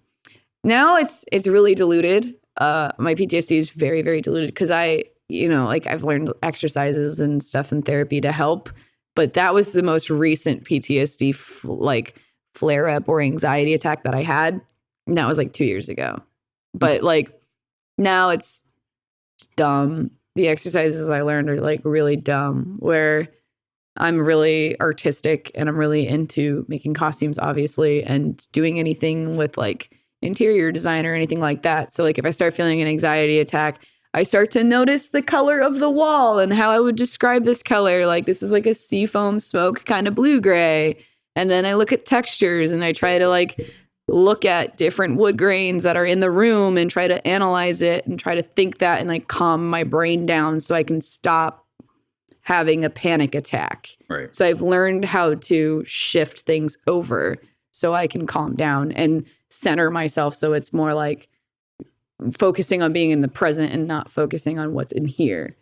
B: it's really diluted. My PTSD is very, very diluted because I've learned exercises and stuff in therapy to help. But that was the most recent PTSD flare up or anxiety attack that I had. And that was like 2 years ago. But like now it's dumb. The exercises I learned are like really dumb, where I'm really artistic and I'm really into making costumes, obviously, and doing anything with like interior design or anything like that. So like if I start feeling an anxiety attack, I start to notice the color of the wall and how I would describe this color. Like this is like a seafoam smoke kind of blue gray. And then I look at textures and I try to like look at different wood grains that are in the room and try to analyze it and try to think that and like calm my brain down so I can stop having a panic attack.
A: Right.
B: So I've learned how to shift things over so I can calm down and center myself. So it's more like focusing on being in the present and not focusing on what's in here.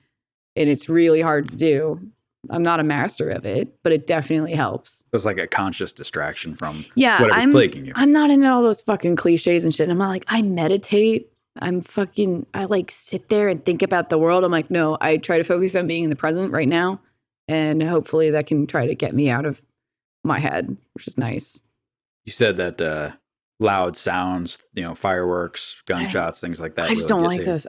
B: And it's really hard to do. I'm not a master of it, but it definitely helps.
A: It's like a conscious distraction from
B: Yeah,
A: whatever's plaguing you.
B: I'm not into all those fucking cliches and shit. I'm not like, I meditate. I like sit there and think about the world. I'm like, no, I try to focus on being in the present right now. And hopefully that can try to get me out of my head, which is nice.
A: You said that loud sounds, fireworks, gunshots, things like that.
B: I just don't like those.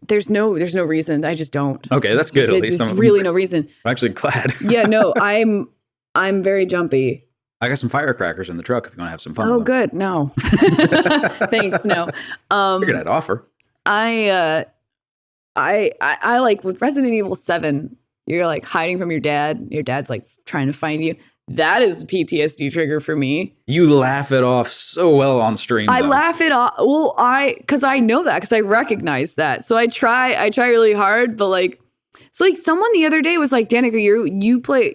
B: There's no reason. I just don't.
A: Okay, that's good. At least
B: there's really no reason.
A: I'm actually glad.
B: Yeah, no, I'm very jumpy.
A: I got some firecrackers in the truck if you want to have some fun.
B: Oh,
A: with them.
B: good. No, thanks. No.
A: Figured I'd offer.
B: I like with Resident Evil 7, you're like hiding from your dad. Your dad's like trying to find you. That is a PTSD trigger for me.
A: You laugh it off so well on stream.
B: I laugh it off. Well, because I know that because I recognize that. So I try really hard, but like, so like someone the other day was like, Danica,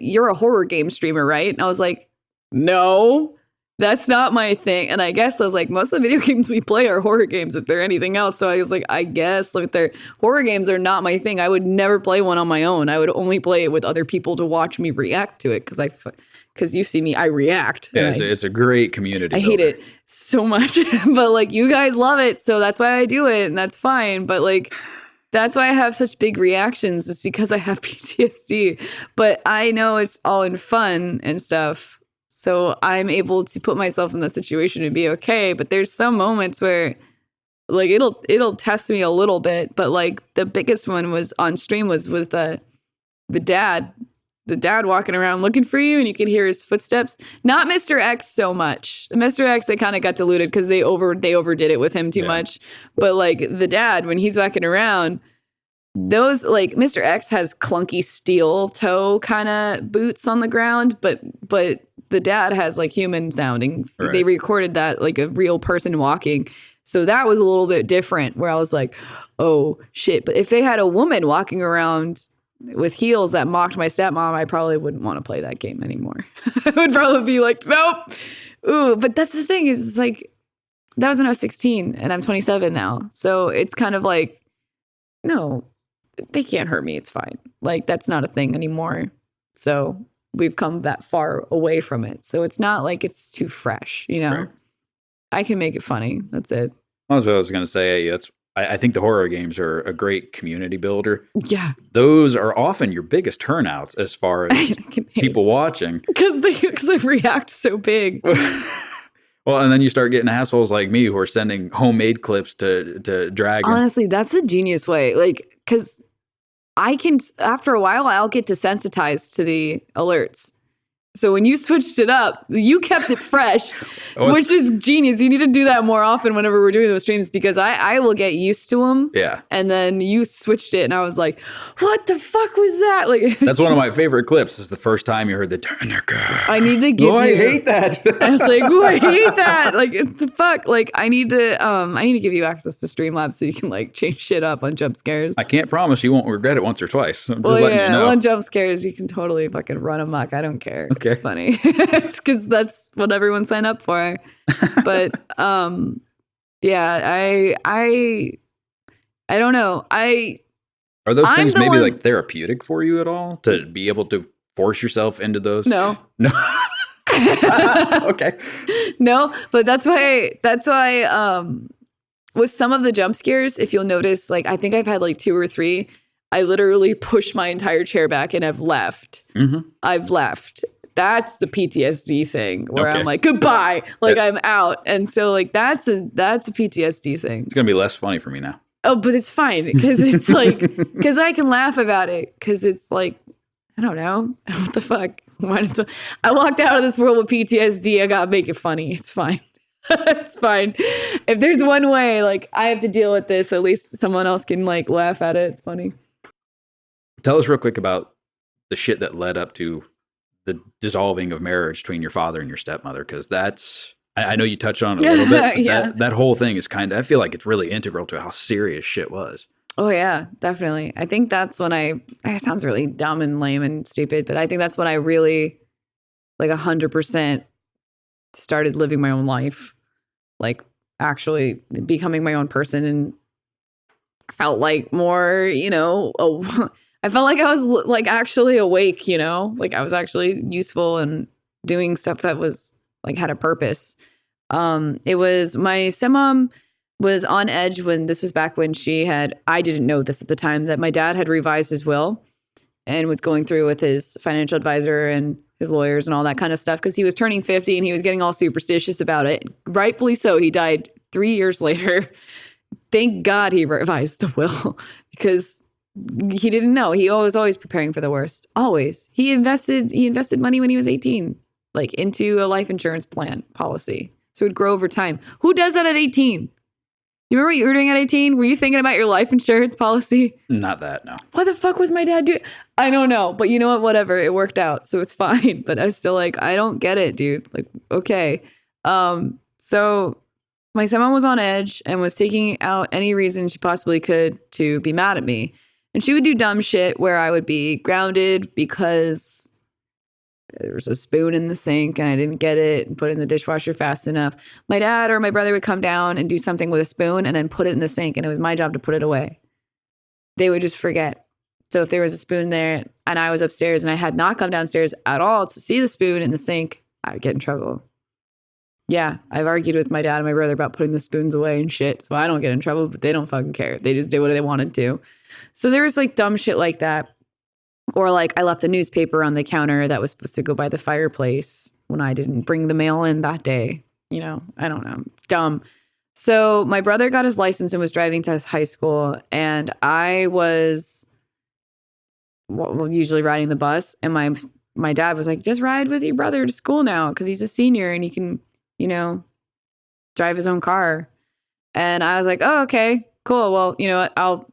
B: you're a horror game streamer, right? And I was like, no, that's not my thing. And I guess I was like, most of the video games we play are horror games if they're anything else. So I was like, I guess like they're horror games are not my thing. I would never play one on my own. I would only play it with other people to watch me react to it because you see me, I react.
A: Yeah, it's a great community.
B: I hate it so much, but like you guys love it. So that's why I do it and that's fine. But like, that's why I have such big reactions is because I have PTSD, but I know it's all in fun and stuff. So I'm able to put myself in the situation and be okay. But there's some moments where like it'll test me a little bit. But like the biggest one was on stream was with the dad walking around looking for you, and you could hear his footsteps. Not Mr. X so much. Mr. X, they kind of got diluted because they overdid it with him too much. But like the dad, when he's walking around, those like Mr. X has clunky steel toe kind of boots on the ground, but the dad has like human sounding. Right. They recorded that like a real person walking. So that was a little bit different where I was like, oh shit. But if they had a woman walking around with heels that mocked my stepmom, I probably wouldn't want to play that game anymore. I would probably be like, nope. Ooh, but that's the thing is it's like, that was when I was 16 and I'm 27 now. So it's kind of like, no, they can't hurt me. It's fine. Like that's not a thing anymore. So we've come that far away from it. So it's not like it's too fresh, you know? Right. I can make it funny. That's it.
A: That's what I was going to say. I think the horror games are a great community builder.
B: Yeah.
A: Those are often your biggest turnouts as far as people watching.
B: Because they react so big.
A: Well, and then you start getting assholes like me who are sending homemade clips to Dragon.
B: Honestly, that's the genius way. Like, because I can, after a while, I'll get desensitized to the alerts. So when you switched it up, you kept it fresh, which is genius. You need to do that more often whenever we're doing those streams because I will get used to them.
A: Yeah.
B: And then you switched it and I was like, what the fuck was that? Like
A: that's one of my favorite clips is the first time you heard the Danica.
B: I need to give
A: I hate that.
B: I was like, I hate that. Like it's the fuck. Like I need to give you access to Streamlabs so you can like change shit up on jump scares.
A: I can't promise you won't regret it once or twice. I'm just letting you know.
B: On jump scares you can totally fucking run amok. I don't care.
A: Okay.
B: It's funny. It's because that's what everyone signed up for. But yeah, I don't know.
A: Are those things maybe like therapeutic for you at all to be able to force yourself into those?
B: No.
A: Okay.
B: No, but that's why with some of the jump scares, if you'll notice, like I think I've had like 2 or 3, I literally push my entire chair back and I've left. Mm-hmm. I've left. That's the PTSD thing where I'm like, goodbye, like I'm out. And so like, that's a PTSD thing.
A: It's going to be less funny for me now.
B: Oh, but it's fine. Cause it's like, cause I can laugh about it. Cause it's like, I don't know. What the fuck? I walked out of this world with PTSD. I got to make it funny. It's fine. It's fine. If there's one way, like I have to deal with this, at least someone else can like laugh at it. It's funny.
A: Tell us real quick about the shit that led up to the dissolving of marriage between your father and your stepmother, because that's, I know you touched on it a little bit.
B: Yeah.
A: That whole thing is kind of, I feel like it's really integral to how serious shit was.
B: Oh yeah, definitely. I think that's when it sounds really dumb and lame and stupid, but I think that's when I really like 100% started living my own life, like actually becoming my own person, and felt like more, I felt like I was like actually awake, like I was actually useful and doing stuff that was like had a purpose. It was my stepmom was on edge when this was back when I didn't know this at the time, that my dad had revised his will and was going through with his financial advisor and his lawyers and all that kind of stuff because he was turning 50 and he was getting all superstitious about it. Rightfully so. He died 3 years later. Thank God he revised the will because he didn't know. He was always preparing for the worst. Always. He invested money when he was 18, like into a life insurance plan policy. So it would grow over time. Who does that at 18? You remember what you were doing at 18? Were you thinking about your life insurance policy?
A: Not that, no.
B: What the fuck was my dad doing? I don't know. But you know what? Whatever. It worked out. So it's fine. But I was still like, I don't get it, dude. Like, okay. So my stepmom was on edge and was taking out any reason she possibly could to be mad at me. And she would do dumb shit where I would be grounded because there was a spoon in the sink and I didn't get it and put it in the dishwasher fast enough. My dad or my brother would come down and do something with a spoon and then put it in the sink, and it was my job to put it away. They would just forget. So if there was a spoon there and I was upstairs and I had not come downstairs at all to see the spoon in the sink, I would get in trouble. Yeah, I've argued with my dad and my brother about putting the spoons away and shit. So I don't get in trouble, but they don't fucking care. They just did what they wanted to. So there was like dumb shit like that. Or like I left a newspaper on the counter that was supposed to go by the fireplace when I didn't bring the mail in that day. You know, I don't know. It's dumb. So my brother got his license and was driving to his high school. And I was usually riding the bus. And my dad was like, just ride with your brother to school now because he's a senior and he can, you know, drive his own car. And I was like, oh, okay, cool. Well, you know what? I'll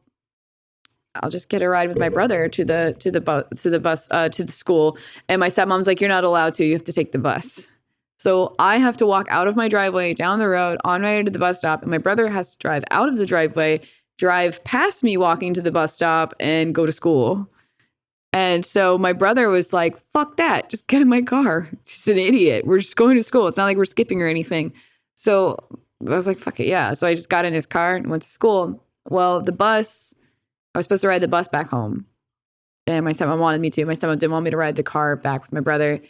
B: just get a ride with my brother to the school. And my stepmom's like, you're not allowed to. You have to take the bus. So I have to walk out of my driveway, down the road, on my way to the bus stop. And my brother has to drive out of the driveway, drive past me walking to the bus stop and go to school. And so my brother was like, fuck that. Just get in my car. He's an idiot. We're just going to school. It's not like we're skipping or anything. So I was like, fuck it. Yeah. So I just got in his car and went to school. Well, I was supposed to ride the bus back home. And my stepmom wanted me to. My stepmom didn't want me to ride the car back with my brother.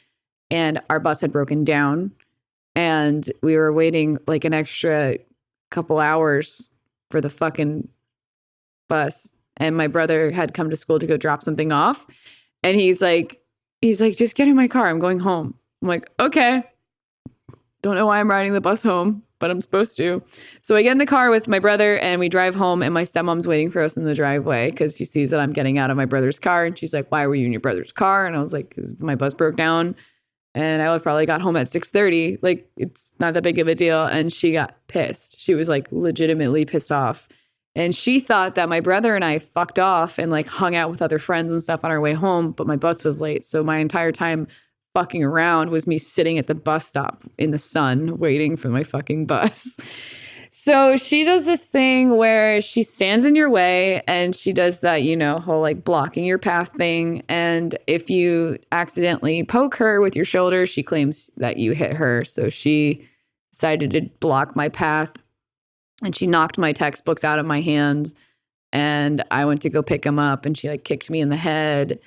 B: And our bus had broken down. And we were waiting like an extra couple hours for the fucking bus. And my brother had come to school to go drop something off. And he's like, just get in my car. I'm going home. I'm like, okay. Don't know why I'm riding the bus home, but I'm supposed to. So I get in the car with my brother and we drive home and my stepmom's waiting for us in the driveway because she sees that I'm getting out of my brother's car. And she's like, why were you in your brother's car? And I was like, because my bus broke down and I probably got home at 6:30. Like, it's not that big of a deal. And she got pissed. She was like legitimately pissed off. And she thought that my brother and I fucked off and like hung out with other friends and stuff on our way home, but my bus was late. So my entire time fucking around was me sitting at the bus stop in the sun waiting for my fucking bus. So she does this thing where she stands in your way and she does that, you know, whole like blocking your path thing. And if you accidentally poke her with your shoulder, she claims that you hit her. So she decided to block my path. And she knocked my textbooks out of my hands and I went to go pick them up and she like kicked me in the head.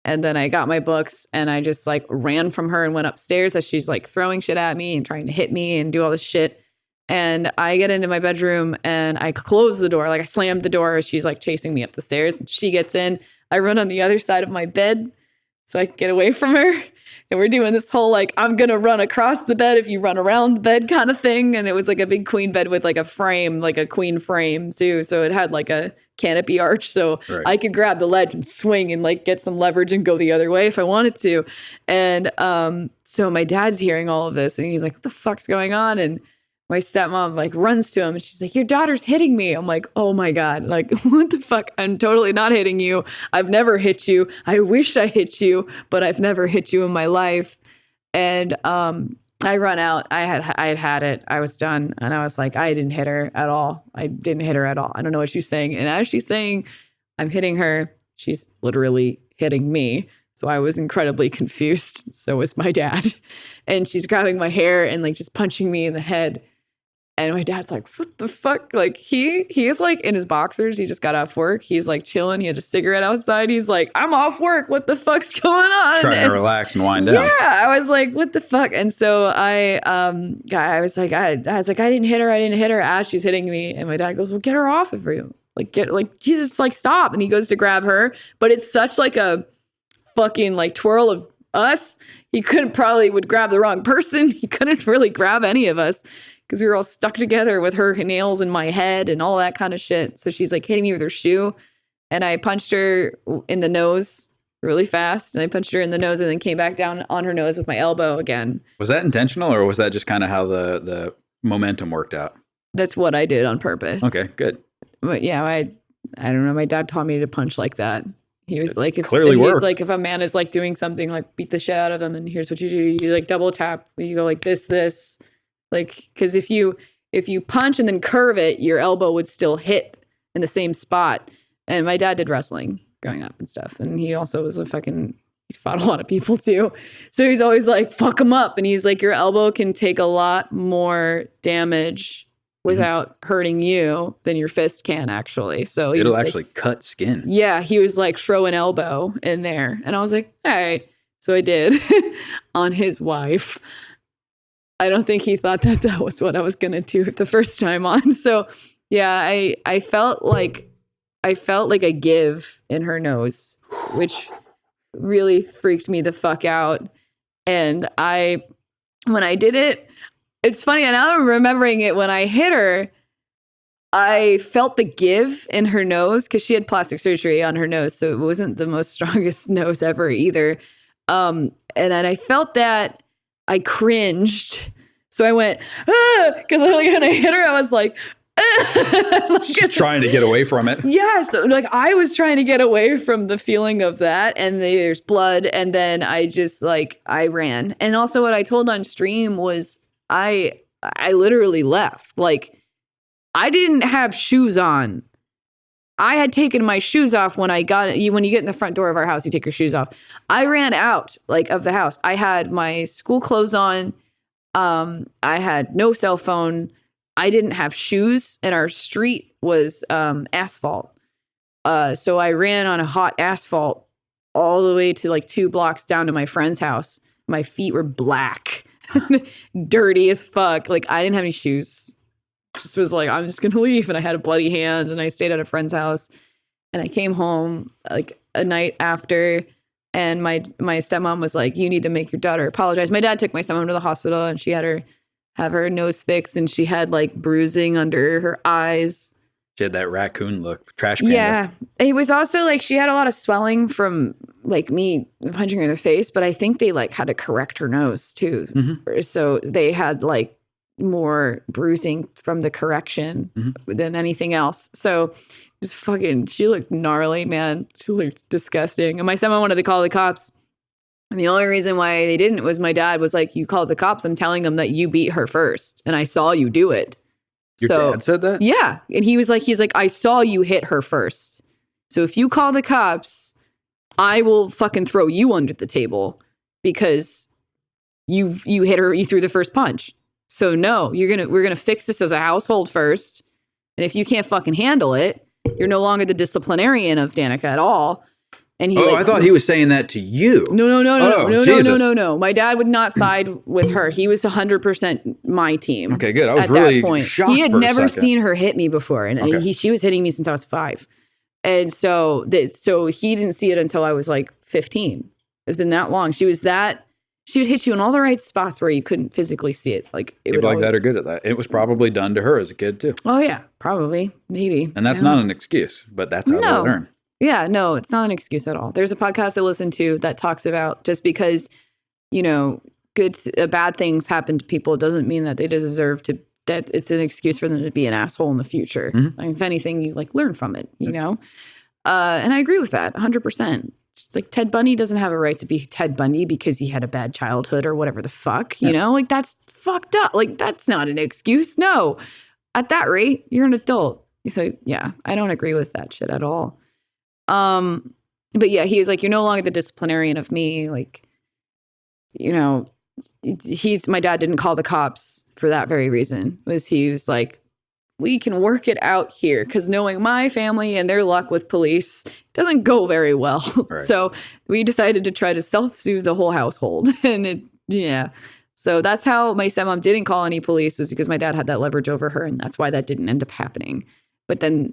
B: And then I got my books and I just like ran from her and went upstairs as she's like throwing shit at me and trying to hit me and do all this shit. And I get into my bedroom and I close the door. Like I slammed the door as she's like chasing me up the stairs and she gets in. I run on the other side of my bed so I can get away from her. And we're doing this whole, like, I'm going to run across the bed if you run around the bed kind of thing. And it was like a big queen bed with like a frame, like a queen frame too. So it had like a canopy arch. So right. I could grab the ledge and swing and like get some leverage and go the other way if I wanted to. And so my dad's hearing all of this and he's like, what the fuck's going on? And my stepmom like runs to him and she's like, your daughter's hitting me. I'm like, oh my God, like what the fuck? I'm totally not hitting you. I've never hit you. I wish I hit you, but I've never hit you in my life. And I run out. I had it. I was done. And I was like, I didn't hit her at all. I didn't hit her at all. I don't know what she's saying. And as she's saying, I'm hitting her, she's literally hitting me. So I was incredibly confused. So was my dad. And she's grabbing my hair and like just punching me in the head. And my dad's like, what the fuck? Like he is like in his boxers. He just got off work. He's like chilling. He had a cigarette outside. He's like, I'm off work. What the fuck's going on?
A: Trying to relax and wind down.
B: Yeah. I was like, what the fuck? And so I was like, I didn't hit her. I didn't hit her as she's hitting me. And my dad goes, well, get her off of you. Like, Jesus, like, stop. And he goes to grab her. But it's such like a fucking like twirl of us. He would grab the wrong person. He couldn't really grab any of us. Because we were all stuck together with her nails in my head and all that kind of shit. So she's like hitting me with her shoe. And I punched her in the nose really fast. And I punched her in the nose and then came back down on her nose with my elbow again.
A: Was that intentional or was that just kind of how the momentum worked out?
B: That's what I did on purpose.
A: Okay, good.
B: But yeah, I don't know. My dad taught me to punch like that. He was like, if a man is like doing something, like beat the shit out of them. And here's what you do. You like double tap. You go like this. Like, because if you punch and then curve it, your elbow would still hit in the same spot. And my dad did wrestling growing up and stuff. And he also was he fought a lot of people too. So he's always like, fuck him up. And he's like, your elbow can take a lot more damage without hurting you than your fist can actually. So
A: it'll actually cut skin.
B: Yeah. He was like, throw an elbow in there. And I was like, all right. So I did on his wife. I don't think he thought that was what I was going to do the first time on. So yeah, I felt like a give in her nose, which really freaked me the fuck out. And when I did it, it's funny. And now I'm remembering it when I hit her, I felt the give in her nose because she had plastic surgery on her nose. So it wasn't the most strongest nose ever either. And then I felt that I cringed. So I went, because when I hit her, I was like,
A: Just trying to get away from it.
B: yeah. So like I was trying to get away from the feeling of that. And there's blood. And then I just like, I ran. And also what I told on stream was I literally left. Like, I didn't have shoes on. I had taken my shoes off when I got it. When you get in the front door of our house, you take your shoes off. I ran out like of the house. I had my school clothes on. I had no cell phone. I didn't have shoes, and our street was asphalt. So I ran on a hot asphalt all the way to like 2 blocks down to my friend's house. My feet were black, dirty as fuck. Like I didn't have any shoes. Just was like, I'm just gonna leave, and I had a bloody hand, and I stayed at a friend's house, and I came home like a night after, and my stepmom was like, you need to make your daughter apologize. My dad took my stepmom to the hospital, and she had her have her nose fixed, and she had like bruising under her eyes.
A: She had that raccoon look, trash can.
B: Yeah, it was also like she had a lot of swelling from like me punching her in the face, but I think they like had to correct her nose too, so they had like more bruising from the correction than anything else. So just fucking, she looked gnarly, man. She looked disgusting. And my stepmom wanted to call the cops. And the only reason why they didn't was my dad was like, you called the cops. I'm telling them that you beat her first. And I saw you do it.
A: Your dad said that?
B: Yeah. And he's like, I saw you hit her first. So if you call the cops, I will fucking throw you under the table because you hit her, you threw the first punch. So no, we're gonna fix this as a household first. And if you can't fucking handle it, you're no longer the disciplinarian of Danica at all. And
A: I thought he was saying that to you.
B: No. My dad would not side with her. He was 100% my team.
A: Okay, good. I was really shocked.
B: He had never seen her hit me before, and she was hitting me since I was 5. And so he didn't see it until I was like 15. It's been that long. She would hit you in all the right spots where you couldn't physically see it. Like
A: people like that are good at that. It was probably done to her as a kid too.
B: Oh yeah, probably, maybe.
A: And that's not an excuse, but that's how they learn.
B: Yeah, no, it's not an excuse at all. There's a podcast I listen to that talks about just because, bad things happen to people doesn't mean that they deserve to. That it's an excuse for them to be an asshole in the future. Like, if anything, you like learn from it, And I agree with that 100%. Like Ted Bundy doesn't have a right to be Ted Bundy because he had a bad childhood or whatever the fuck, like that's fucked up. Like that's not an excuse. No, at that rate, you're an adult. So yeah, I don't agree with that shit at all. But yeah, he was like, you're no longer the disciplinarian of me. Like, my dad didn't call the cops for that very reason. He was like, we can work it out here because knowing my family and their luck with police doesn't go very well. Right. So we decided to try to self-soothe the whole household. And so that's how my stepmom didn't call any police, was because my dad had that leverage over her. And that's why that didn't end up happening. But then,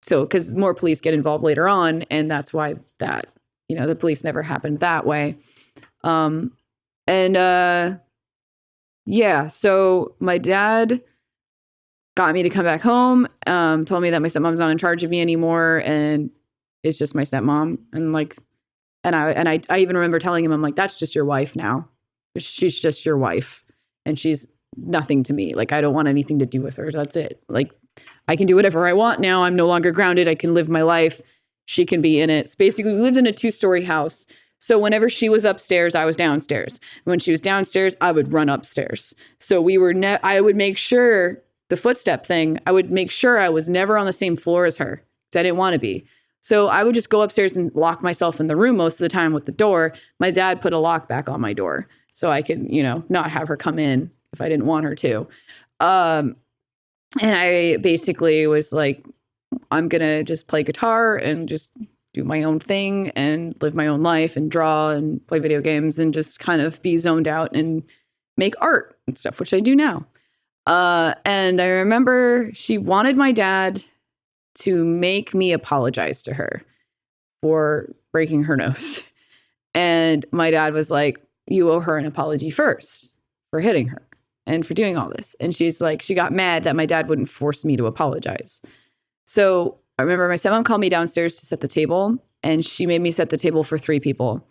B: because more police get involved later on. And that's why that, the police never happened that way. So my dad got me to come back home, told me that my stepmom's not in charge of me anymore, and it's just my stepmom. And I even remember telling him, I'm like, that's just your wife now. She's just your wife, and she's nothing to me. Like, I don't want anything to do with her. That's it. Like, I can do whatever I want now. I'm no longer grounded. I can live my life. She can be in it. So basically, we lived in a 2-story house. So whenever she was upstairs, I was downstairs. When she was downstairs, I would run upstairs. So I would make sure the footstep thing, I would make sure I was never on the same floor as her because I didn't want to be. So I would just go upstairs and lock myself in the room most of the time with the door. My dad put a lock back on my door so I could, not have her come in if I didn't want her to. And I basically was like, I'm going to just play guitar and just do my own thing and live my own life and draw and play video games and just kind of be zoned out and make art and stuff, which I do now. And I remember she wanted my dad to make me apologize to her for breaking her nose. And my dad was like, you owe her an apology first for hitting her and for doing all this. And she's like, she got mad that my dad wouldn't force me to apologize. So I remember my stepmom called me downstairs to set the table, and she made me set the table for 3 people.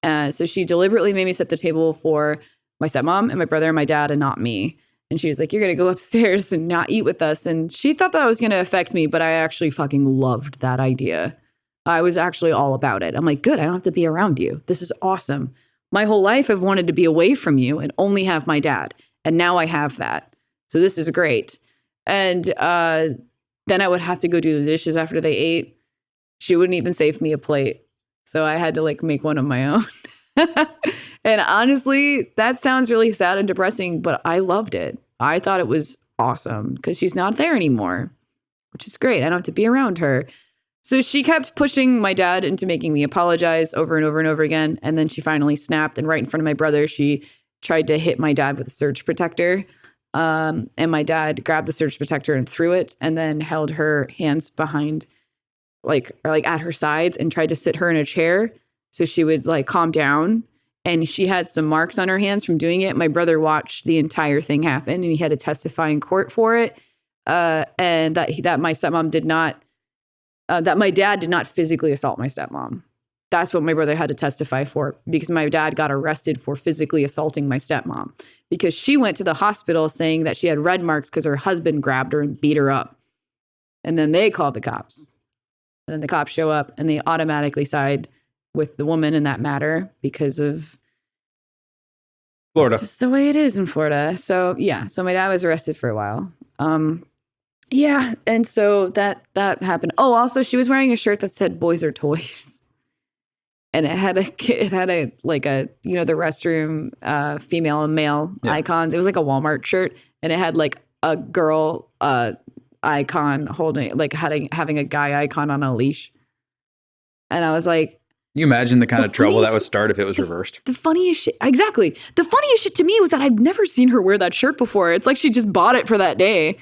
B: So she deliberately made me set the table for my stepmom and my brother and my dad and not me. And she was like, you're going to go upstairs and not eat with us. And she thought that was going to affect me, but I actually fucking loved that idea. I was actually all about it. I'm like, good, I don't have to be around you. This is awesome. My whole life I've wanted to be away from you and only have my dad. And now I have that. So this is great. And then I would have to go do the dishes after they ate. She wouldn't even save me a plate. So I had to like make one of my own. And honestly, that sounds really sad and depressing, but I loved it. I thought it was awesome because she's not there anymore, which is great. I don't have to be around her. So she kept pushing my dad into making me apologize over and over and over again. And then she finally snapped. And right in front of my brother, she tried to hit my dad with a surge protector. And my dad grabbed the surge protector and threw it and then held her hands behind, like at her sides, and tried to sit her in a chair so she would like calm down. And she had some marks on her hands from doing it. My brother watched the entire thing happen and he had to testify in court for it. And that my stepmom did not, that my dad did not physically assault my stepmom. That's what my brother had to testify for, because my dad got arrested for physically assaulting my stepmom because she went to the hospital saying that she had red marks because her husband grabbed her and beat her up. And then they called the cops. And then the cops show up and they automatically side with the woman in that matter because of
A: Florida.
B: It's just the way it is in Florida. So yeah, so my dad was arrested for a while. Yeah, and so that happened. Oh, also she was wearing a shirt that said "Boys are toys," and it had a like a the restroom female and male icons. It was like a Walmart shirt, and it had like a girl icon holding like having a guy icon on a leash, and I was like.
A: You imagine the kind of trouble that would start if it was reversed.
B: The funniest shit. Exactly. The funniest shit to me was that I've never seen her wear that shirt before. It's like she just bought it for that day.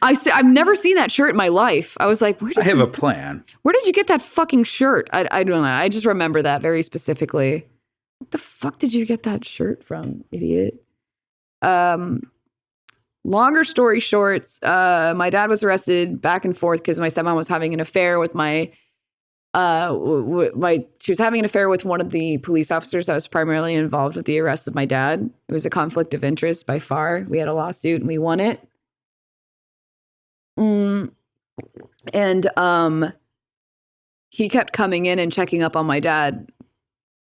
B: I've never seen that shirt in my life. I was like,
A: I have a plan.
B: Where did you get that fucking shirt? I don't know. I just remember that very specifically. What the fuck did you get that shirt from, idiot? Longer story short, my dad was arrested back and forth because my stepmom was having an affair with she was having an affair with one of the police officers that was primarily involved with the arrest of my dad. It was a conflict of interest by far. We had a lawsuit and we won it. And he kept coming in and checking up on my dad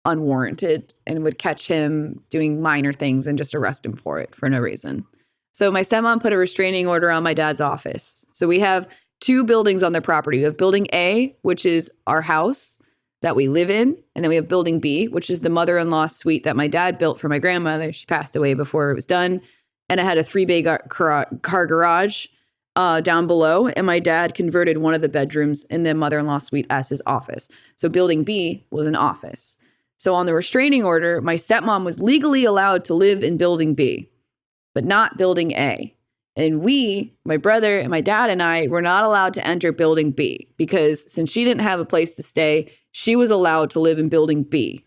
B: unwarranted and would catch him doing minor things and just arrest him for it for no reason. So my stepmom put a restraining order on my dad's office. So we have 2 buildings on the property. We have building A, which is our house that we live in. And then we have building B, which is the mother-in-law suite that my dad built for my grandmother. She passed away before it was done. And it had a 3-bay car garage down below. And my dad converted one of the bedrooms in the mother-in-law suite as his office. So building B was an office. So on the restraining order, my stepmom was legally allowed to live in building B, but not building A. And we, my brother and my dad and I, were not allowed to enter building B because since she didn't have a place to stay, she was allowed to live in building B.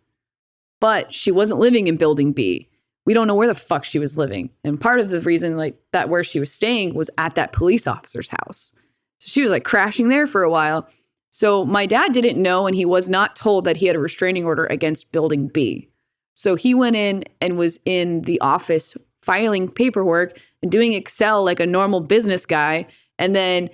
B: But she wasn't living in building B. We don't know where the fuck she was living. And part of the reason like that where she was staying was at that police officer's house. So she was like crashing there for a while. So my dad didn't know and he was not told that he had a restraining order against building B. So he went in and was in the office filing paperwork and doing Excel like a normal business guy. And then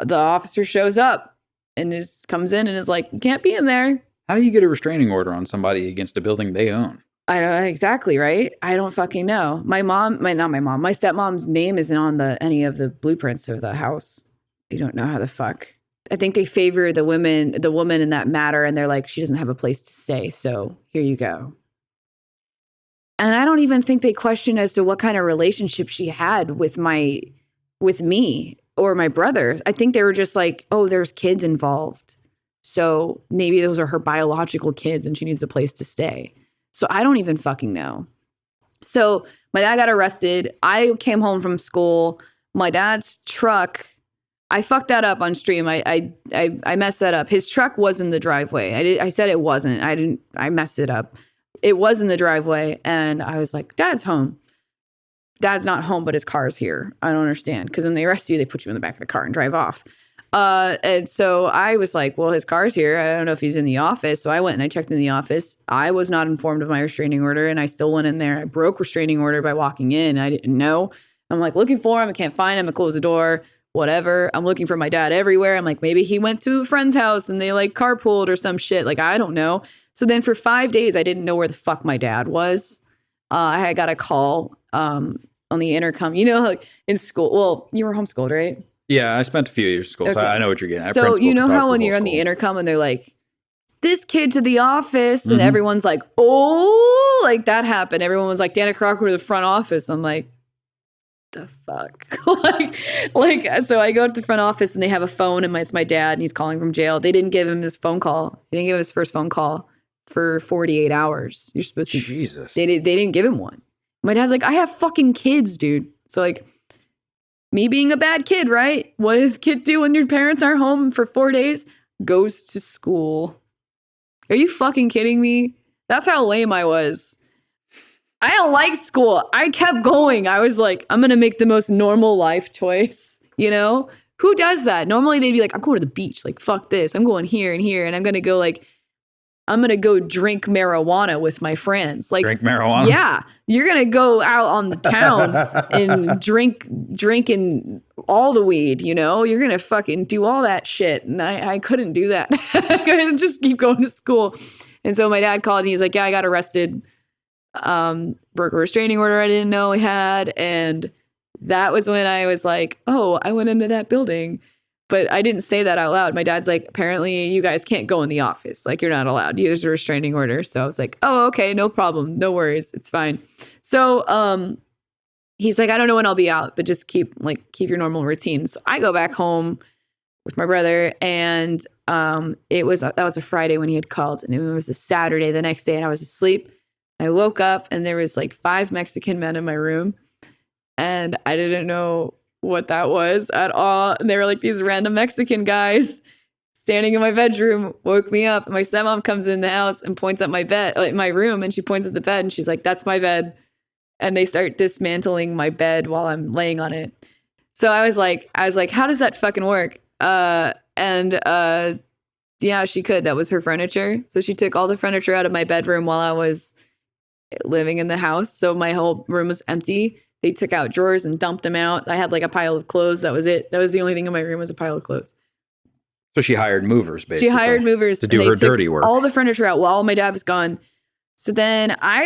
B: the officer shows up and comes in and is like, you can't be in there.
A: How do you get a restraining order on somebody against a building they own?
B: I don't know exactly, right? I don't fucking know. My stepmom's name isn't on any of the blueprints of the house. You don't know how the fuck. I think they favor the woman in that matter. And they're like, she doesn't have a place to stay. So here you go. And I don't even think they question as to what kind of relationship she had with me or my brothers. I think they were just like, oh, there's kids involved. So maybe those are her biological kids and she needs a place to stay. So I don't even fucking know. So my dad got arrested. I came home from school. My dad's truck I fucked that up on stream. I messed that up. His truck was in the driveway. I said it wasn't. I messed it up. It was in the driveway, and I was like, Dad's home. Dad's not home, but his car's here. I don't understand. Because when they arrest you, they put you in the back of the car and drive off. And so I was like, well, his car's here. I don't know if he's in the office. So I went and I checked in the office. I was not informed of my restraining order, and I still went in there. I broke restraining order by walking in. I didn't know. I'm like looking for him. I can't find him. I close the door. Whatever. I'm looking for my dad everywhere. I'm like, maybe he went to a friend's house and they like carpooled or some shit. Like, I don't know. So then for 5 days, I didn't know where the fuck my dad was. I got a call on the intercom. You know, like in school. Well, you were homeschooled, right?
A: Yeah, I spent a few years in school, so I know what you're getting at.
B: So you know how when you're on the intercom and they're like, this kid to the office, and everyone's like, oh, like that happened. Everyone was like, Danica Rockwood to the front office. I'm like, the fuck? like, so I go to the front office and they have a phone, and it's my dad, and he's calling from jail. They didn't give him his phone call. They didn't give him his first phone call for 48 hours. You're supposed to.
A: Jesus.
B: They didn't give him one. My dad's like, I have fucking kids, dude. So like, me being a bad kid, right? What does kid do when your parents aren't home for 4 days? Goes to school. Are you fucking kidding me? That's how lame I was. I don't like school. I kept going. I was like, I'm going to make the most normal life choice. You know? Who does that? Normally they'd be like, I'm going to the beach. Like, fuck this. I'm going here and here. And I'm going to go like, I'm going to go drink marijuana with my friends. Like,
A: drink marijuana?
B: Yeah. You're going to go out on the town and drinking all the weed, you know? You're going to fucking do all that shit. And I couldn't do that. I couldn't just keep going to school. And so my dad called and he's like, yeah, I got arrested. Broke a restraining order I didn't know he had. And that was when I was like, oh, I went into that building. But I didn't say that out loud. My dad's like, apparently you guys can't go in the office. Like, you're not allowed. There's a restraining order. So I was like, oh, okay, no problem. No worries. It's fine. So he's like, I don't know when I'll be out, but just keep your normal routine. So I go back home with my brother, and that was a Friday when he had called, and it was a Saturday the next day, and I was asleep. I woke up, and there was like 5 Mexican men in my room, and I didn't know what that was at all. And they were like these random Mexican guys standing in my bedroom, woke me up. And my stepmom comes in the house and points at my bed, like my room, and she points at the bed and she's like, that's my bed. And they start dismantling my bed while I'm laying on it. So I was like, how does that fucking work? Yeah, she could. That was her furniture. So she took all the furniture out of my bedroom while I was living in the house. So my whole room was empty. They took out drawers and dumped them out. I had like a pile of clothes. That was it. That was the only thing in my room was a pile of clothes.
A: So she hired movers, basically.
B: She hired movers
A: to do her dirty work.
B: All the furniture out while my dad was gone. So then I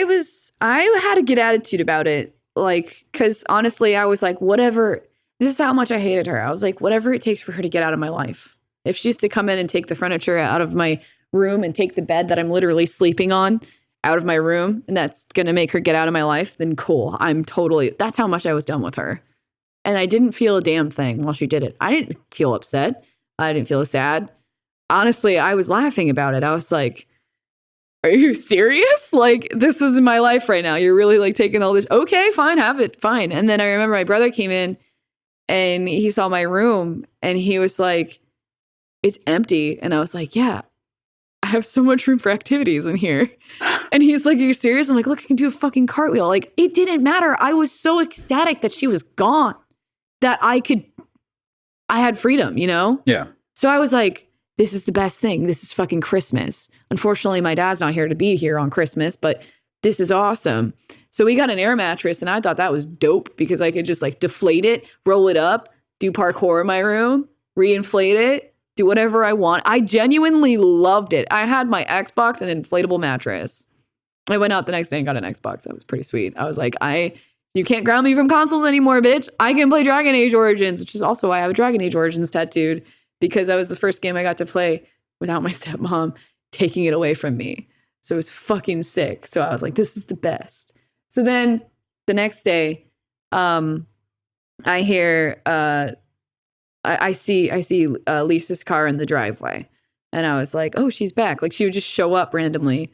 B: had a good attitude about it. Like, because honestly, I was like, whatever. This is how much I hated her. I was like, whatever it takes for her to get out of my life. If she used to come in and take the furniture out of my room and take the bed that I'm literally sleeping on out of my room, and that's going to make her get out of my life, then cool. That's how much I was done with her. And I didn't feel a damn thing while she did it. I didn't feel upset. I didn't feel sad. Honestly, I was laughing about it. I was like, are you serious? Like, this is my life right now. You're really like taking all this. Okay, fine, have it, fine. And then I remember my brother came in and he saw my room and he was like, it's empty. And I was like, yeah, I have so much room for activities in here. And he's like, are you serious? I'm like, look, I can do a fucking cartwheel. Like, it didn't matter. I was so ecstatic that she was gone, that I had freedom, you know?
A: Yeah.
B: So I was like, this is the best thing. This is fucking Christmas. Unfortunately, my dad's not here to be here on Christmas, but this is awesome. So we got an air mattress, and I thought that was dope because I could just like deflate it, roll it up, do parkour in my room, reinflate it, do whatever I want. I genuinely loved it. I had my Xbox and an inflatable mattress. I went out the next day and got an Xbox. That was pretty sweet. I was like, you can't ground me from consoles anymore, bitch. I can play Dragon Age Origins, which is also why I have a Dragon Age Origins tattooed, because that was the first game I got to play without my stepmom taking it away from me. So it was fucking sick. So I was like, this is the best. So then the next day, I hear, I see Lisa's car in the driveway. And I was like, oh, she's back. Like, she would just show up randomly.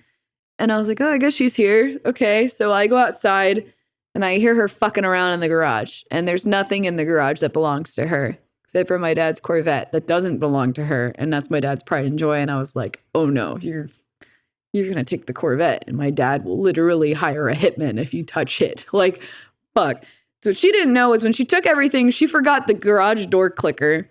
B: And I was like, oh, I guess she's here. Okay. So I go outside and I hear her fucking around in the garage. And there's nothing in the garage that belongs to her except for my dad's Corvette that doesn't belong to her. And that's my dad's pride and joy. And I was like, oh no, you're going to take the Corvette. And my dad will literally hire a hitman if you touch it. Like, fuck. So what she didn't know is when she took everything, she forgot the garage door clicker.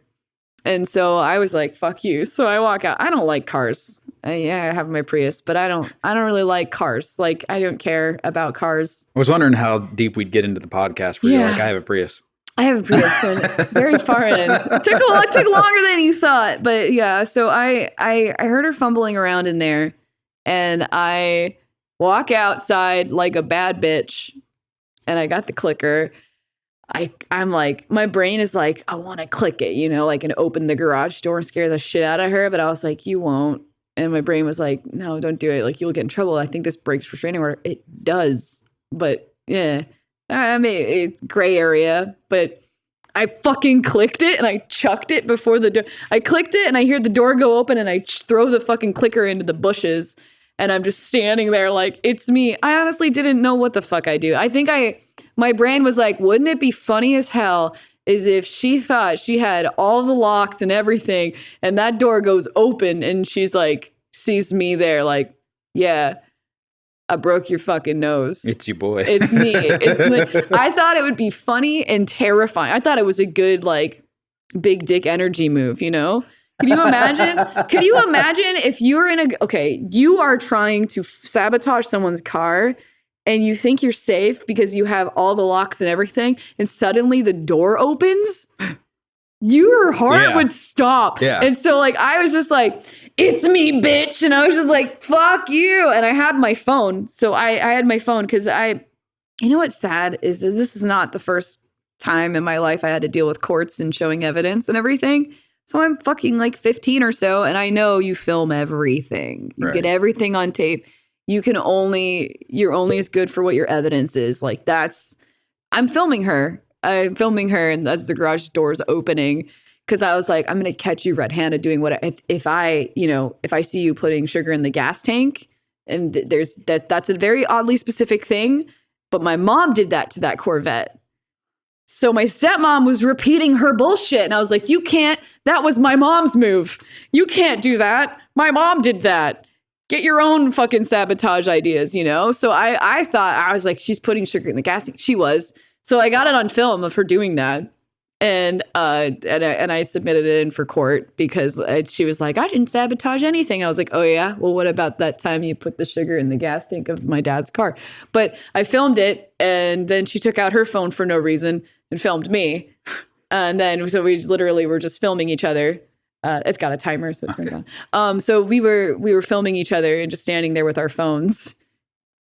B: And so I was like, fuck you. So I walk out. I don't like cars. I have my Prius, but I don't really like cars. Like, I don't care about cars.
A: I was wondering how deep we'd get into the podcast for you. Like, I have a Prius.
B: I have a Prius and very far in. It took longer than you thought. But yeah, so I heard her fumbling around in there, and I walk outside like a bad bitch, and I got the clicker. I'm like, my brain is like, I want to click it, you know, like, and open the garage door and scare the shit out of her. But I was like, you won't. And my brain was like, no, don't do it. Like, you'll get in trouble. I think this breaks restraining order. It does. But yeah, I mean, it's gray area, but I fucking clicked it and I chucked it before the door. I clicked it and I hear the door go open and I throw the fucking clicker into the bushes. And I'm just standing there like, it's me. I honestly didn't know what the fuck I do. I think my brain was like, wouldn't it be funny as hell is if she thought she had all the locks and everything and that door goes open and she's like, sees me there like, yeah, I broke your fucking nose.
A: It's your boy.
B: It's me. It's like, I thought it would be funny and terrifying. I thought it was a good, like, big dick energy move, you know? Can you imagine? Could you imagine if you're you are trying to sabotage someone's car and you think you're safe because you have all the locks and everything, and suddenly the door opens? Your heart would stop. Yeah. And so, like, I was just like, it's me, bitch. And I was just like, fuck you. And I had my phone. So I had my phone because you know what's sad is this is not the first time in my life I had to deal with courts and showing evidence and everything. So I'm fucking like 15 or so. And I know you film everything. You get everything on tape. You're only as good for what your evidence is. Like, I'm filming her. And as the garage door is opening, because I was like, I'm going to catch you red-handed doing what if I see you putting sugar in the gas tank, and that's a very oddly specific thing, but my mom did that to that Corvette. So my stepmom was repeating her bullshit, and I was like, you can't. That was my mom's move. You can't do that. My mom did that. Get your own fucking sabotage ideas, you know? So I thought, I was like, she's putting sugar in the gas tank. She was. So I got it on film of her doing that. And I submitted it in for court because she was like, I didn't sabotage anything. I was like, oh yeah? Well, what about that time you put the sugar in the gas tank of my dad's car? But I filmed it, and then she took out her phone for no reason and filmed me. And then, so we literally were just filming each other. It's got a timer, so it turns on. So we were filming each other and just standing there with our phones,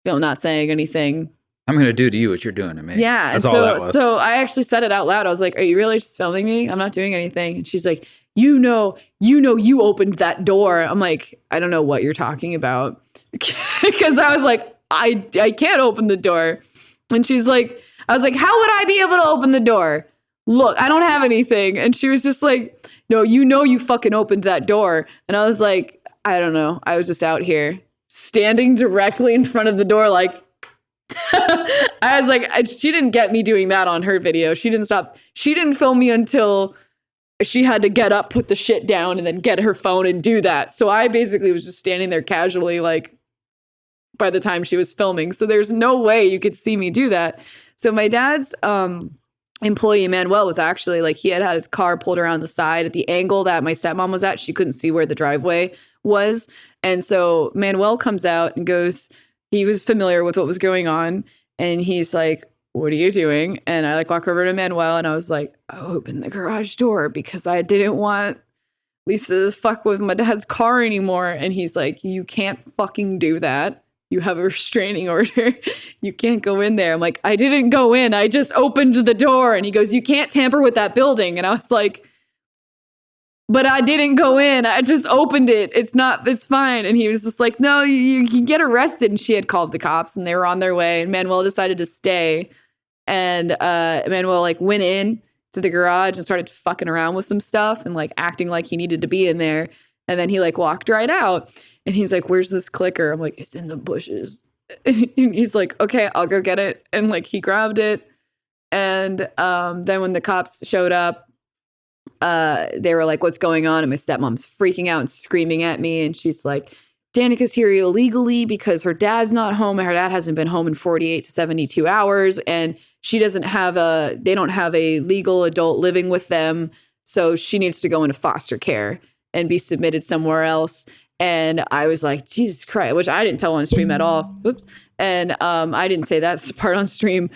B: not saying anything.
A: I'm going to do to you what you're doing to me.
B: Yeah.
A: That's all that was.
B: So I actually said it out loud. I was like, are you really just filming me? I'm not doing anything. And she's like, you know, you opened that door. I'm like, I don't know what you're talking about. Because I was like, I can't open the door. And she's like, I was like, how would I be able to open the door? Look, I don't have anything. And she was just like, no, you fucking opened that door. And I was like, I don't know. I was just out here standing directly in front of the door like, I was like, she didn't get me doing that on her video. She didn't film me until she had to get up, put the shit down, and then get her phone and do that. So I basically was just standing there casually, like, by the time she was filming. So there's no way you could see me do that. So my dad's employee, Manuel, was actually like, he had his car pulled around the side at the angle that my stepmom was at. She couldn't see where the driveway was. And so Manuel comes out and goes, he was familiar with what was going on. And he's like, what are you doing? And I like walk over to Manuel and I was like, I opened the garage door because I didn't want Lisa to fuck with my dad's car anymore. And he's like, you can't fucking do that. You have a restraining order. You can't go in there. I'm like, I didn't go in. I just opened the door. And he goes, you can't tamper with that building. And I was like, but I didn't go in. I just opened it. It's fine. And he was just like, no, you can get arrested. And she had called the cops and they were on their way. And Manuel decided to stay. And Manuel like went in to the garage and started fucking around with some stuff and like acting like he needed to be in there. And then he like walked right out. And he's like, where's this clicker? I'm like, it's in the bushes. And he's like, okay, I'll go get it. And like he grabbed it. And then when the cops showed up, they were like, what's going on? And my stepmom's freaking out and screaming at me. And she's like, Danica's here illegally because her dad's not home. And her dad hasn't been home in 48 to 72 hours. And they don't have a legal adult living with them. So she needs to go into foster care and be submitted somewhere else. And I was like, Jesus Christ, which I didn't tell on stream at all. Oops. And I didn't say that part on stream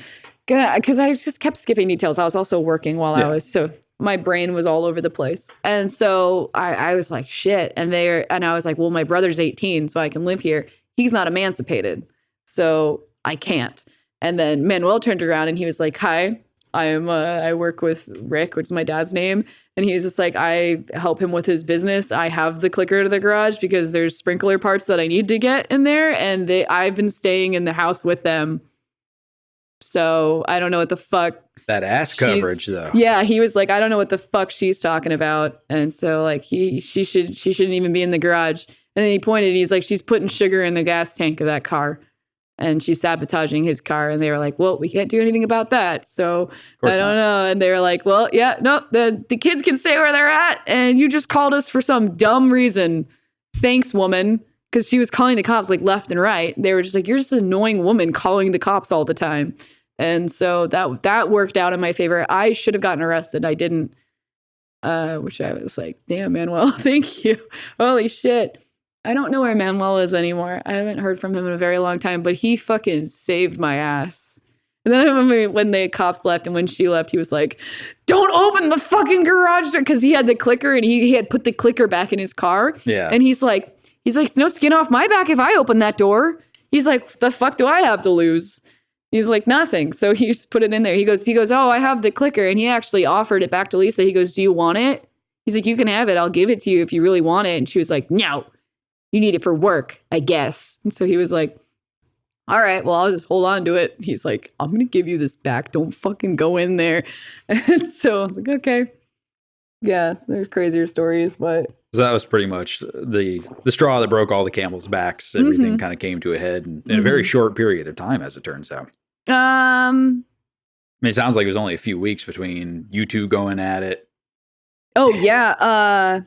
B: because I just kept skipping details. I was also working while so my brain was all over the place. And so I was like, shit. And I was like, well, my brother's 18, so I can live here. He's not emancipated, so I can't. And then Manuel turned around and he was like, hi, I work with Rick, which is my dad's name. And he was just like, I help him with his business. I have the clicker to the garage because there's sprinkler parts that I need to get in there. And I've been staying in the house with them. So I don't know what the fuck.
A: That ass coverage though.
B: Yeah. He was like, I don't know what the fuck she's talking about. And so like she shouldn't even be in the garage. And then he pointed, he's like, she's putting sugar in the gas tank of that car. And she's sabotaging his car. And they were like, well, we can't do anything about that. So I don't know. And they were like, well, yeah, no, the kids can stay where they're at. And you just called us for some dumb reason. Thanks, woman. Because she was calling the cops like left and right. They were just like, you're just an annoying woman calling the cops all the time. And so that worked out in my favor. I should have gotten arrested. I didn't, which I was like, damn, Manuel, thank you. Holy shit. I don't know where Manuel is anymore. I haven't heard from him in a very long time, but he fucking saved my ass. And then I remember when the cops left and when she left, he was like, don't open the fucking garage door. Because he had the clicker and he had put the clicker back in his car. Yeah. And he's like, it's no skin off my back if I open that door. He's like, the fuck do I have to lose? He's like, nothing. So he just put it in there. He goes, oh, I have the clicker. And he actually offered it back to Lisa. He goes, do you want it? He's like, you can have it. I'll give it to you if you really want it. And she was like, no. You need it for work, I guess. And so he was like, all right, well, I'll just hold on to it. He's like, I'm going to give you this back. Don't fucking go in there. And so I was like, okay. Yeah, there's crazier stories, but.
A: So that was pretty much the straw that broke all the camel's backs. Everything kind of came to a head in a very short period of time, as it turns out. I mean, it sounds like it was only a few weeks between you two going at it.
B: Oh, yeah.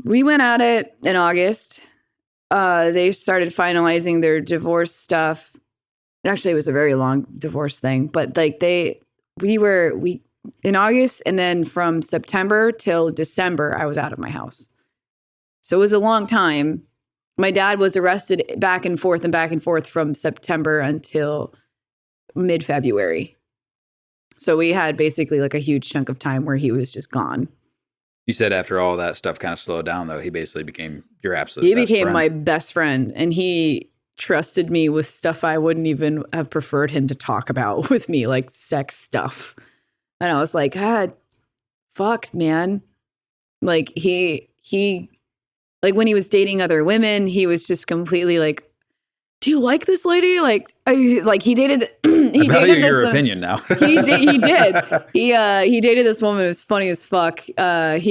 B: We went at it in August. They started finalizing their divorce stuff. Actually, it was a very long divorce thing, but like we in August, and then from September till December, I was out of my house. So it was a long time. My dad was arrested back and forth from September until mid-February. So we had basically like a huge chunk of time where he was just gone.
A: You said after all that stuff kind of slowed down, though, he basically became your absolute
B: He
A: best
B: became
A: friend.
B: my best friend, and he trusted me with stuff I wouldn't even have preferred him to talk about with me, like sex stuff. And I was like, fuck, man. Like he like when he was dating other women, he was just completely like, do you like this lady? Like he dated.
A: I value your opinion now.
B: He did. He dated this woman who was funny as fuck. I'm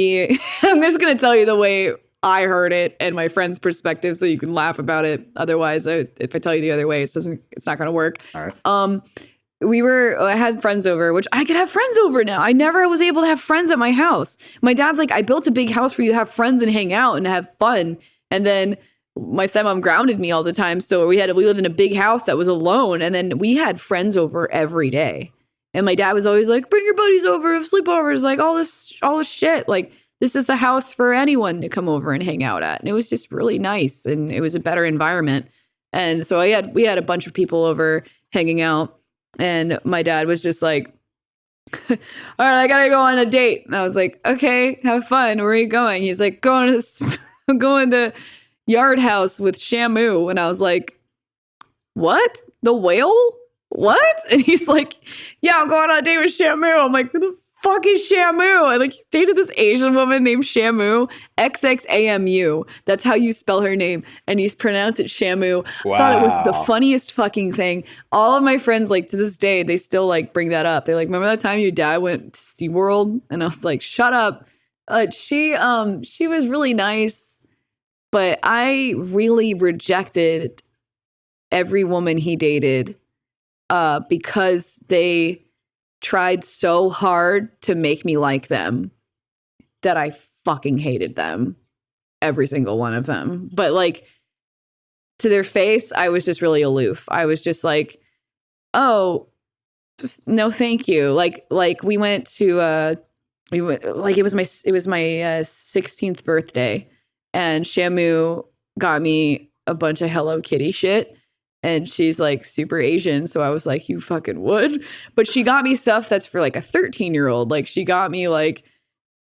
B: just gonna tell you the way I heard it and my friend's perspective, so you can laugh about it. Otherwise, if I tell you the other way, it's not gonna work.
A: All right.
B: I had friends over, which I could have friends over now. I never was able to have friends at my house. My dad's like, I built a big house for you to have friends and hang out and have fun. And then my stepmom grounded me all the time. So we lived in a big house that was alone. And then we had friends over every day. And my dad was always like, bring your buddies over, sleepovers, like all this shit. Like, this is the house for anyone to come over and hang out at. And it was just really nice. And it was a better environment. And so we had a bunch of people over hanging out. And my dad was just like, all right, I gotta go on a date. And I was like, okay, have fun. Where are you going? He's like, I'm going to Yard House with Shamu. And I was like, what? The whale? What? And he's like, yeah, I'm going on a date with Shamu. I'm like, who the fuck is Shamu? And like, he dated this Asian woman named Shamu, XXAMU. That's how you spell her name. And he's pronounced it Shamu.
A: Wow.
B: Thought it was the funniest fucking thing. All of my friends, like to this day, they still like bring that up. They're like, remember that time your dad went to SeaWorld? And I was like, shut up. She was really nice, but I really rejected every woman he dated because they tried so hard to make me like them. that I fucking hated them. Every single one of them. But like to their face, I was just really aloof. I was just like, oh, no, thank you. Like we went to like it was my 16th birthday, and Shamu got me a bunch of Hello Kitty shit. And she's like super Asian. So I was like, you fucking would. But she got me stuff that's for like a 13-year-old. Like she got me like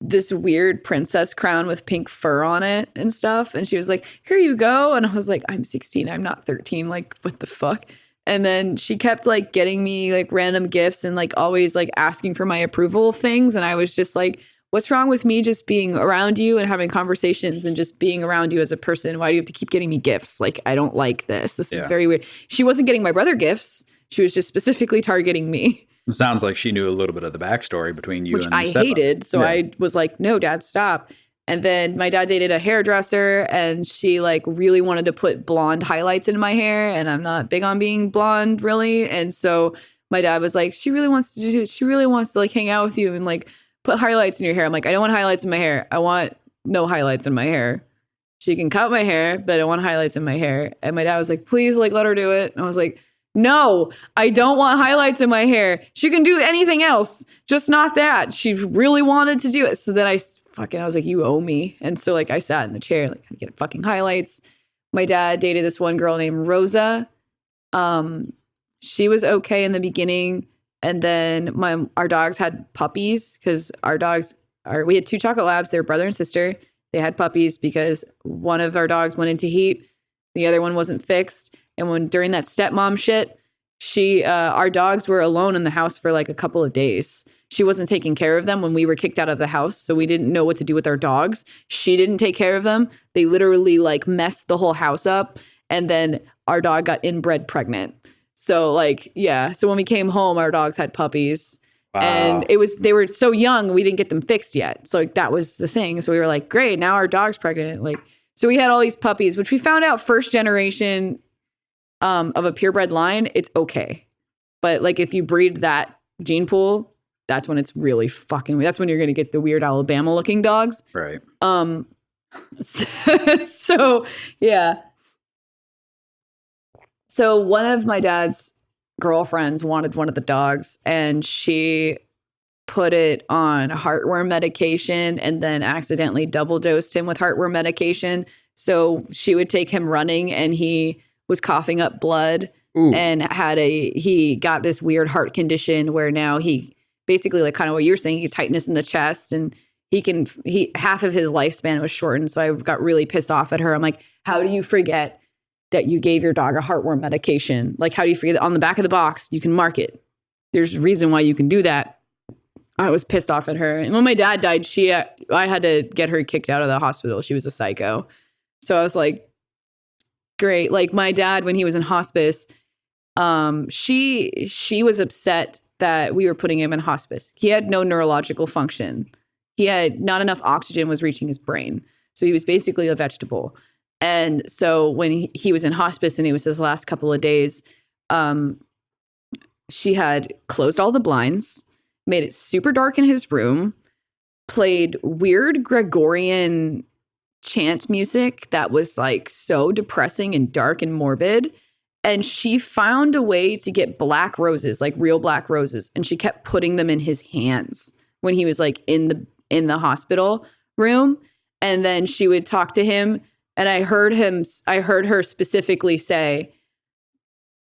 B: this weird princess crown with pink fur on it and stuff. And she was like, here you go. And I was like, I'm 16. I'm not 13. Like, what the fuck? And then she kept like getting me like random gifts and like always like asking for my approval of things. And I was just like, what's wrong with me just being around you and having conversations and just being around you as a person? Why do you have to keep getting me gifts? Like, I don't like this. This is very weird. She wasn't getting my brother gifts. She was just specifically targeting me.
A: It sounds like she knew a little bit of the backstory between you
B: and I hated. So I was like, no, Dad, stop. And then my dad dated a hairdresser, and she like really wanted to put blonde highlights in my hair. And I'm not big on being blonde really. And so my dad was like, she really wants to like hang out with you and like put highlights in your hair. I'm like, I don't want highlights in my hair. I want no highlights in my hair. She can cut my hair, but I don't want highlights in my hair. And my dad was like, please, like, let her do it. And I was like, no, I don't want highlights in my hair. She can do anything else, just not that. She really wanted to do it. So then I was like, you owe me. And so like I sat in the chair, like I get fucking highlights. My dad dated this one girl named Rosa. She was okay in the beginning. And then our dogs had puppies because we had 2 chocolate labs. They were brother and sister. They had puppies because one of our dogs went into heat. The other one wasn't fixed. And during that stepmom shit, our dogs were alone in the house for like a couple of days. She wasn't taking care of them when we were kicked out of the house. So we didn't know what to do with our dogs. She didn't take care of them. They literally like messed the whole house up. And then our dog got inbred pregnant. So like, yeah. So when we came home, our dogs had puppies. Wow. And they were so young, we didn't get them fixed yet. So like, that was the thing. So we were like, great, now our dog's pregnant. Like, so we had all these puppies, which we found out first generation of a purebred line, it's okay. But like if you breed that gene pool, that's when it's really fucking, that's when you're going to get the weird Alabama looking dogs.
A: Right.
B: So yeah. So one of my dad's girlfriends wanted one of the dogs, and she put it on heartworm medication and then accidentally double dosed him with heartworm medication. So she would take him running, and he was coughing up blood. Ooh. And he got this weird heart condition where now he basically, like kind of what you're saying, he tightness in the chest, and half of his lifespan was shortened. So I got really pissed off at her. I'm like, how do you forget that you gave your dog a heartworm medication? Like, how do you forget that on the back of the box, you can mark it? There's a reason why you can do that. I was pissed off at her. And when my dad died, I had to get her kicked out of the hospital. She was a psycho. So I was like, great. Like my dad, when he was in hospice, she was upset that we were putting him in hospice. He had no neurological function. He had not enough oxygen was reaching his brain. So he was basically a vegetable. And so when he was in hospice and it was his last couple of days, she had closed all the blinds, made it super dark in his room, played weird Gregorian chant music that was like so depressing and dark and morbid. And she found a way to get black roses, like real black roses. And she kept putting them in his hands when he was like in the hospital room. And then she would talk to him. And I heard her specifically say,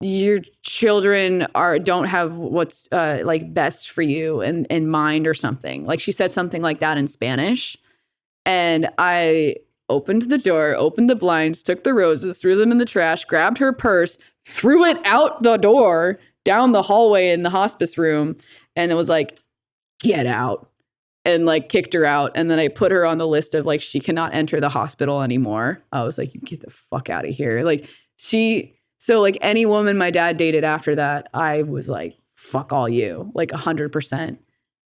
B: your children don't have what's like best for you in mind or something. Like she said something like that in Spanish. And I opened the door, opened the blinds, took the roses, threw them in the trash, grabbed her purse, threw it out the door down the hallway in the hospice room. And it was like, get out. And like kicked her out. And then I put her on the list of like, she cannot enter the hospital anymore. I was like, you get the fuck out of here. Like so like any woman my dad dated after that, I was like, fuck all you, like 100%,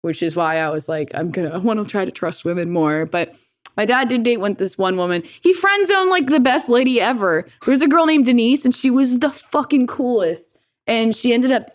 B: which is why I was like, I want to try to trust women more. But my dad did date this one woman. He friend zoned like the best lady ever. There was a girl named Denise, and she was the fucking coolest. And she ended up,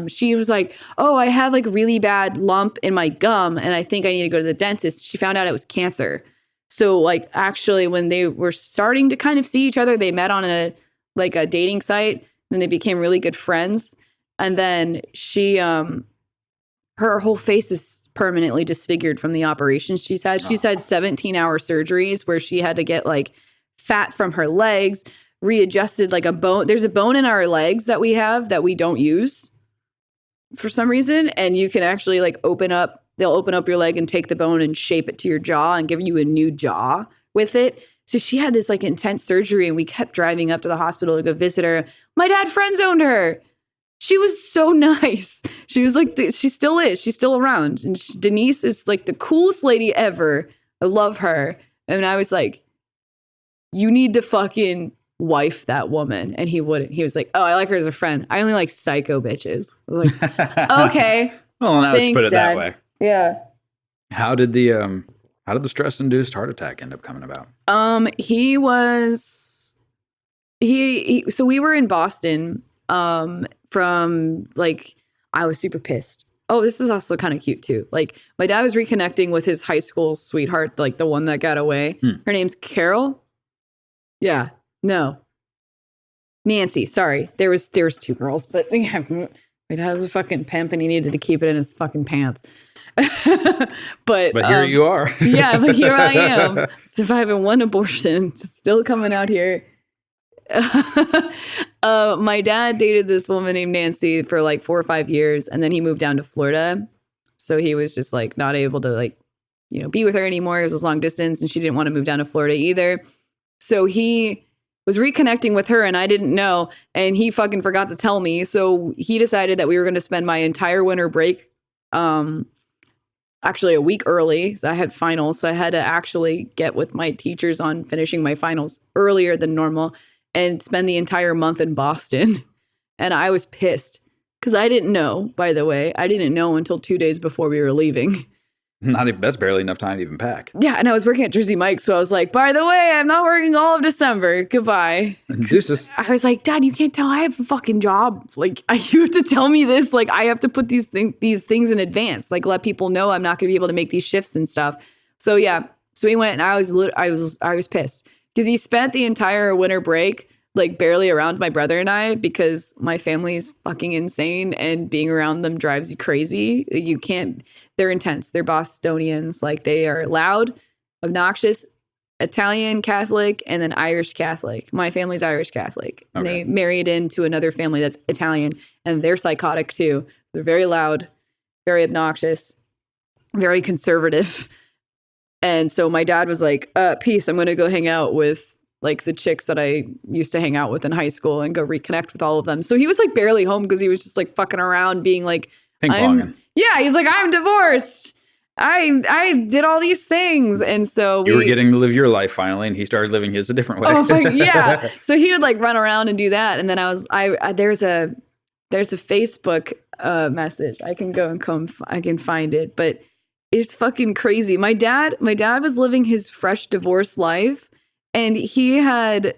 B: she was like, oh, I had like a really bad lump in my gum and I think I need to go to the dentist. She found out it was cancer. So like actually when they were starting to kind of see each other, they met on a dating site and they became really good friends. And then she, her whole face is permanently disfigured from the operations she's had. She's had 17-hour surgeries where she had to get like fat from her legs, readjusted like a bone. There's a bone in our legs that we have that we don't use for some reason. And you can actually like they'll open up your leg and take the bone and shape it to your jaw and give you a new jaw with it. So she had this like intense surgery and we kept driving up to the hospital to go visit her. My dad friend zoned her. She was so nice. She was like, she still is. She's still around. And Denise is like the coolest lady ever. I love her. And I was like, you need to fucking wife that woman. And he wouldn't. He was like, oh, I like her as a friend. I only like psycho bitches. I was like, okay.
A: Well, now let's put it that way.
B: Yeah.
A: How did the stress-induced heart attack end up coming about?
B: So we were in Boston from like, I was super pissed. Oh, this is also kind of cute too. Like my dad was reconnecting with his high school sweetheart, like the one that got away. Her name's Carol. Yeah. No. Nancy. Sorry. There was two girls, but my dad was a fucking pimp and he needed to keep it in his fucking pants. but
A: here you are.
B: Yeah, but here I am surviving one abortion, still coming out here. My dad dated this woman named Nancy for like 4 or 5 years, and then he moved down to Florida. So he was just like not able to like, be with her anymore. It was long distance, and she didn't want to move down to Florida either. So he was reconnecting with her, and I didn't know, and he fucking forgot to tell me. So he decided that we were going to spend my entire winter break, actually a week early. So I had finals, so I had to actually get with my teachers on finishing my finals earlier than normal. And spend the entire month in Boston. And I was pissed because I didn't know, by the way. I didn't know until 2 days before we were leaving.
A: That's barely enough time to even pack.
B: Yeah, and I was working at Jersey Mike's, so I was like, by the way, I'm not working all of December. Goodbye. I was like, Dad, you can't tell I have a fucking job. Like, you have to tell me this. Like, I have to put these things in advance. Like, let people know I'm not going to be able to make these shifts and stuff. So yeah, so we went, and I was pissed. Because he spent the entire winter break like barely around my brother and I because my family is fucking insane and being around them drives you crazy. You can't, they're intense. They're Bostonians. Like they are loud, obnoxious, Italian Catholic, and then Irish Catholic. My family's Irish Catholic. Okay. And they married into another family that's Italian and they're psychotic too. They're very loud, very obnoxious, very conservative. And so my dad was like, peace, I'm going to go hang out with like the chicks that I used to hang out with in high school and go reconnect with all of them. So he was like barely home because he was just like fucking around being like,
A: ping-ponging.
B: Yeah, he's like, I'm divorced. I did all these things. And so
A: you were getting to live your life finally, and he started living his a different way.
B: Oh, yeah. So he would like run around and do that. And then there's a Facebook message. I can go and I can find it, but it's fucking crazy. My dad was living his fresh divorce life, and he had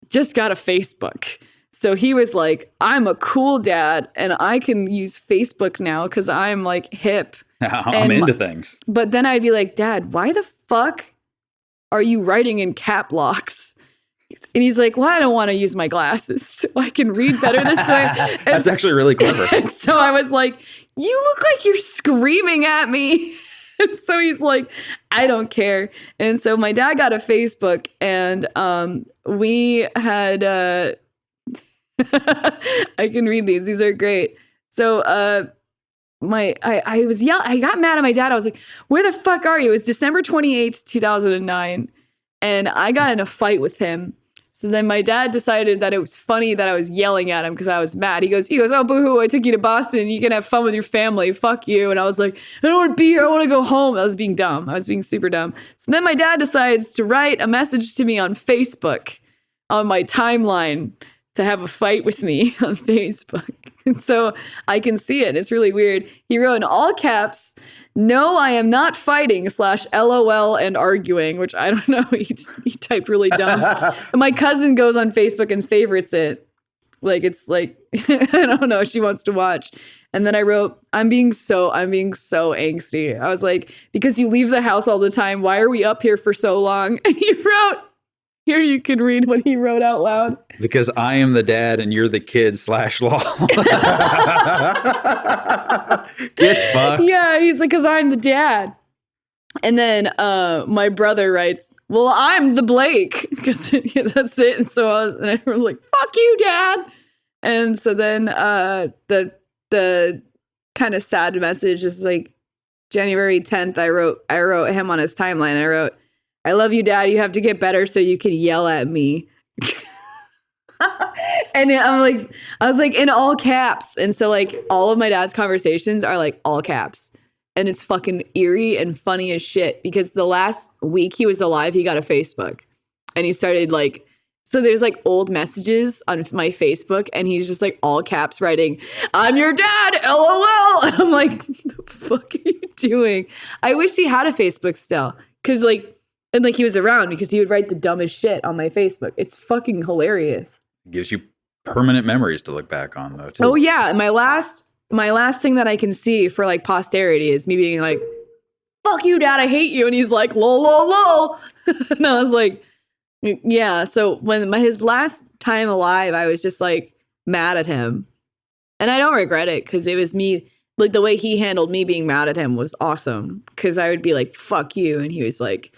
B: just got a Facebook. So he was like, I'm a cool dad and I can use Facebook now because I'm like hip.
A: I'm into things.
B: But then I'd be like, Dad, why the fuck are you writing in cap locks? And he's like, well, I don't want to use my glasses so I can read better this way.
A: That's actually really clever.
B: And so I was like, you look like you're screaming at me. And so he's like, I don't care. And so my dad got a Facebook, and we had, I can read these. These are great. So I got mad at my dad. I was like, where the fuck are you? It was December 28th, 2009. And I got in a fight with him. So then my dad decided that it was funny that I was yelling at him because I was mad. He goes, oh, boo-hoo, I took you to Boston. You can have fun with your family. Fuck you. And I was like, I don't want to be here. I want to go home. I was being dumb. I was being super dumb. So then my dad decides to write a message to me on Facebook on my timeline to have a fight with me on Facebook. And so I can see it. It's really weird. He wrote in all caps, no, I am not fighting /LOL and arguing, which I don't know. He typed really dumb. And my cousin goes on Facebook and favorites it. Like, it's like, I don't know, she wants to watch. And then I wrote, I'm being so angsty. I was like, because you leave the house all the time. Why are we up here for so long? And he wrote, here you can read what he wrote out loud.
A: Because I am the dad and you're the kid / lol. Get fucked.
B: Yeah, he's like, because I'm the dad. And then my brother writes, well, I'm the Blake, because that's it. And so I was like, fuck you, Dad. And so then the kind of sad message is like January 10th, I wrote him on his timeline. I wrote, I love you, Dad. You have to get better so you can yell at me. And I was like in all caps. And so like all of my dad's conversations are like all caps. And it's fucking eerie and funny as shit because the last week he was alive, he got a Facebook and he started like, so there's like old messages on my Facebook and he's just like all caps writing, I'm your dad, LOL. And I'm like, what the fuck are you doing? I wish he had a Facebook still. Cause like, and like he was around because he would write the dumbest shit on my Facebook. It's fucking hilarious.
A: It gives you permanent memories to look back on though too.
B: Oh yeah. And my last thing that I can see for like posterity is me being like, fuck you, Dad, I hate you. And he's like, lol, lol, lol. And I was like, yeah. So when his last time alive, I was just like mad at him. And I don't regret it because it was me, like the way he handled me being mad at him was awesome. Because I would be like, fuck you. And he was like,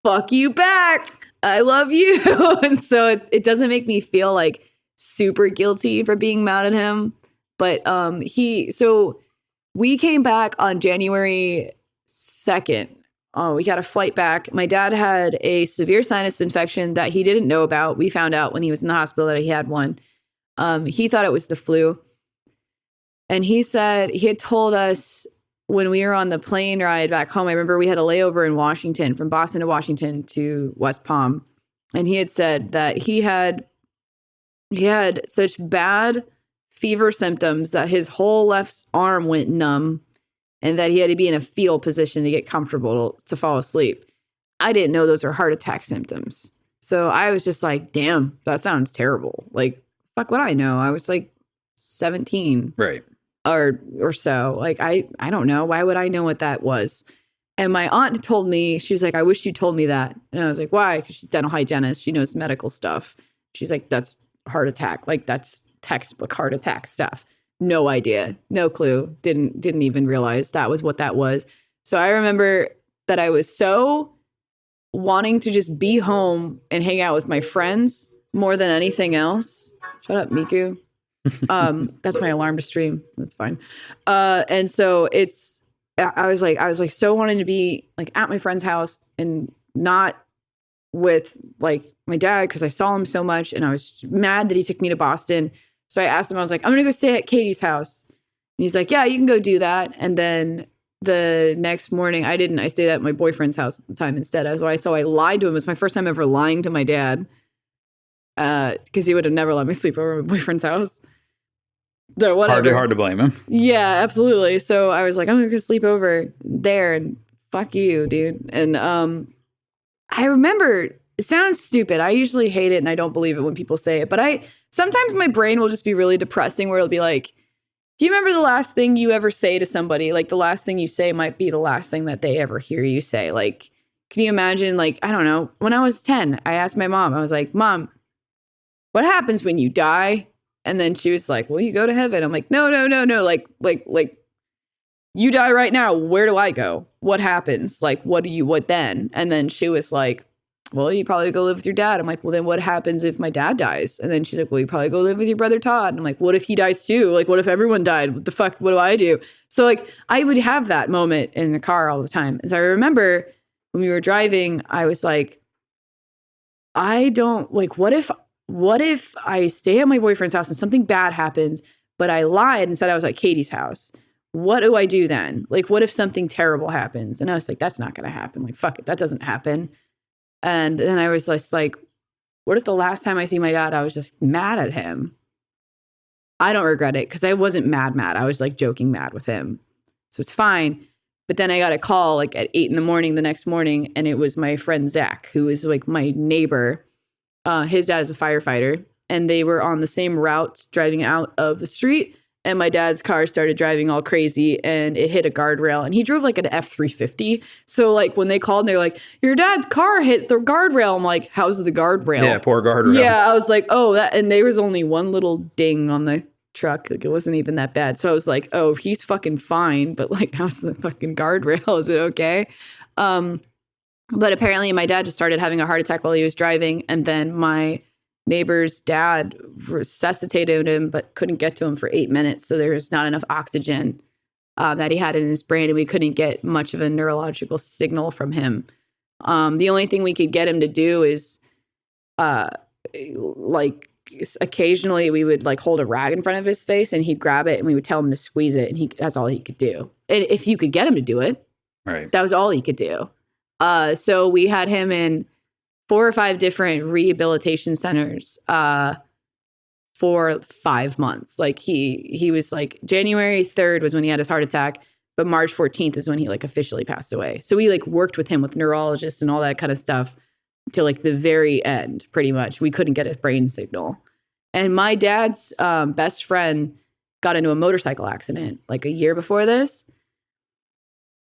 B: fuck you back. I love you. And so it doesn't make me feel like super guilty for being mad at him. But so we came back on January 2nd. Oh, we got a flight back. My dad had a severe sinus infection that he didn't know about. We found out when he was in the hospital that he had one. He thought it was the flu. And he said, he had told us when we were on the plane ride back home, I remember we had a layover in Washington, from Boston to Washington to West Palm. And he had said that he had such bad fever symptoms that his whole left arm went numb and that he had to be in a fetal position to get comfortable to fall asleep. I didn't know those are heart attack symptoms. So I was just like, damn, that sounds terrible. Like, fuck what I know. I was like 17.
A: Right.
B: Or so. Like, I don't know. Why would I know what that was? And my aunt told me, she was like, I wish you told me that. And I was like, why? Because she's a dental hygienist. She knows medical stuff. She's like, that's heart attack. Like, that's textbook heart attack stuff. No idea. No clue. Didn't even realize that was what that was. So I remember that I was so wanting to just be home and hang out with my friends more than anything else. Shut up, Miku. That's my alarm to stream. That's fine. And so I was like so wanting to be like at my friend's house and not with like my dad because I saw him so much and I was mad that he took me to Boston. So I asked him, I was like, I'm going to go stay at Katie's house. And he's like, yeah, you can go do that. And then the next morning, I didn't. I stayed at my boyfriend's house at the time instead. So I lied to him. It was my first time ever lying to my dad because he would have never let me sleep over at my boyfriend's house. So whatever.
A: Hard to blame him.
B: Yeah, absolutely. So I was like, I'm going to go sleep over there and fuck you, dude. And I remember, it sounds stupid. I usually hate it and I don't believe it when people say it. But sometimes my brain will just be really depressing where it'll be like, do you remember the last thing you ever say to somebody? Like the last thing you say might be the last thing that they ever hear you say. Like, can you imagine, like, I don't know, when I was 10, I asked my mom, I was like, Mom, what happens when you die? And then she was like, well, you go to heaven. I'm like, no. Like you die right now. Where do I go? What happens? Like, what then? And then she was like, well, you probably go live with your dad. I'm like, well, then what happens if my dad dies? And then she's like, well, you probably go live with your brother Todd. And I'm like, what if he dies too? Like, what if everyone died? What the fuck? What do I do? So like, I would have that moment in the car all the time. And so I remember when we were driving, I was like, I don't like, what if I stay at my boyfriend's house and something bad happens, but I lied and said I was at Katie's house? What do I do then? Like, what if something terrible happens? And I was like, that's not going to happen. Like, fuck it. That doesn't happen. And then I was just like, what if the last time I see my dad, I was just mad at him? I don't regret it because I wasn't mad. I was like joking mad with him. So it's fine. But then I got a call like at 8 a.m. the next morning. And it was my friend Zach, who is like my neighbor. His dad is a firefighter. and they were on the same route driving out of the street. And my dad's car started driving all crazy and it hit a guardrail, and he drove like an F-350. So like when they called, they're like, your dad's car hit the guardrail. I'm like, how's the guardrail?
A: Yeah, poor guardrail.
B: Yeah, I was like, oh, that, and there was only one little ding on the truck. Like it wasn't even that bad. So I was like, oh, he's fucking fine, but like, how's the fucking guardrail? Is it okay? But apparently my dad just started having a heart attack while he was driving, and then my neighbor's dad resuscitated him but couldn't get to him for 8 minutes. So there was not enough oxygen that he had in his brain, and we couldn't get much of a neurological signal from him. The only thing we could get him to do is like occasionally we would like hold a rag in front of his face and he'd grab it and we would tell him to squeeze it, and that's all he could do. And if you could get him to do it,
A: right, that
B: was all he could do. So we had him in 4 or 5 different rehabilitation centers for 5 months. Like he was like January 3rd was when he had his heart attack, but March 14th is when he like officially passed away. So we like worked with him with neurologists and all that kind of stuff till like the very end, pretty much. We couldn't get his brain signal. And my dad's best friend got into a motorcycle accident like a year before this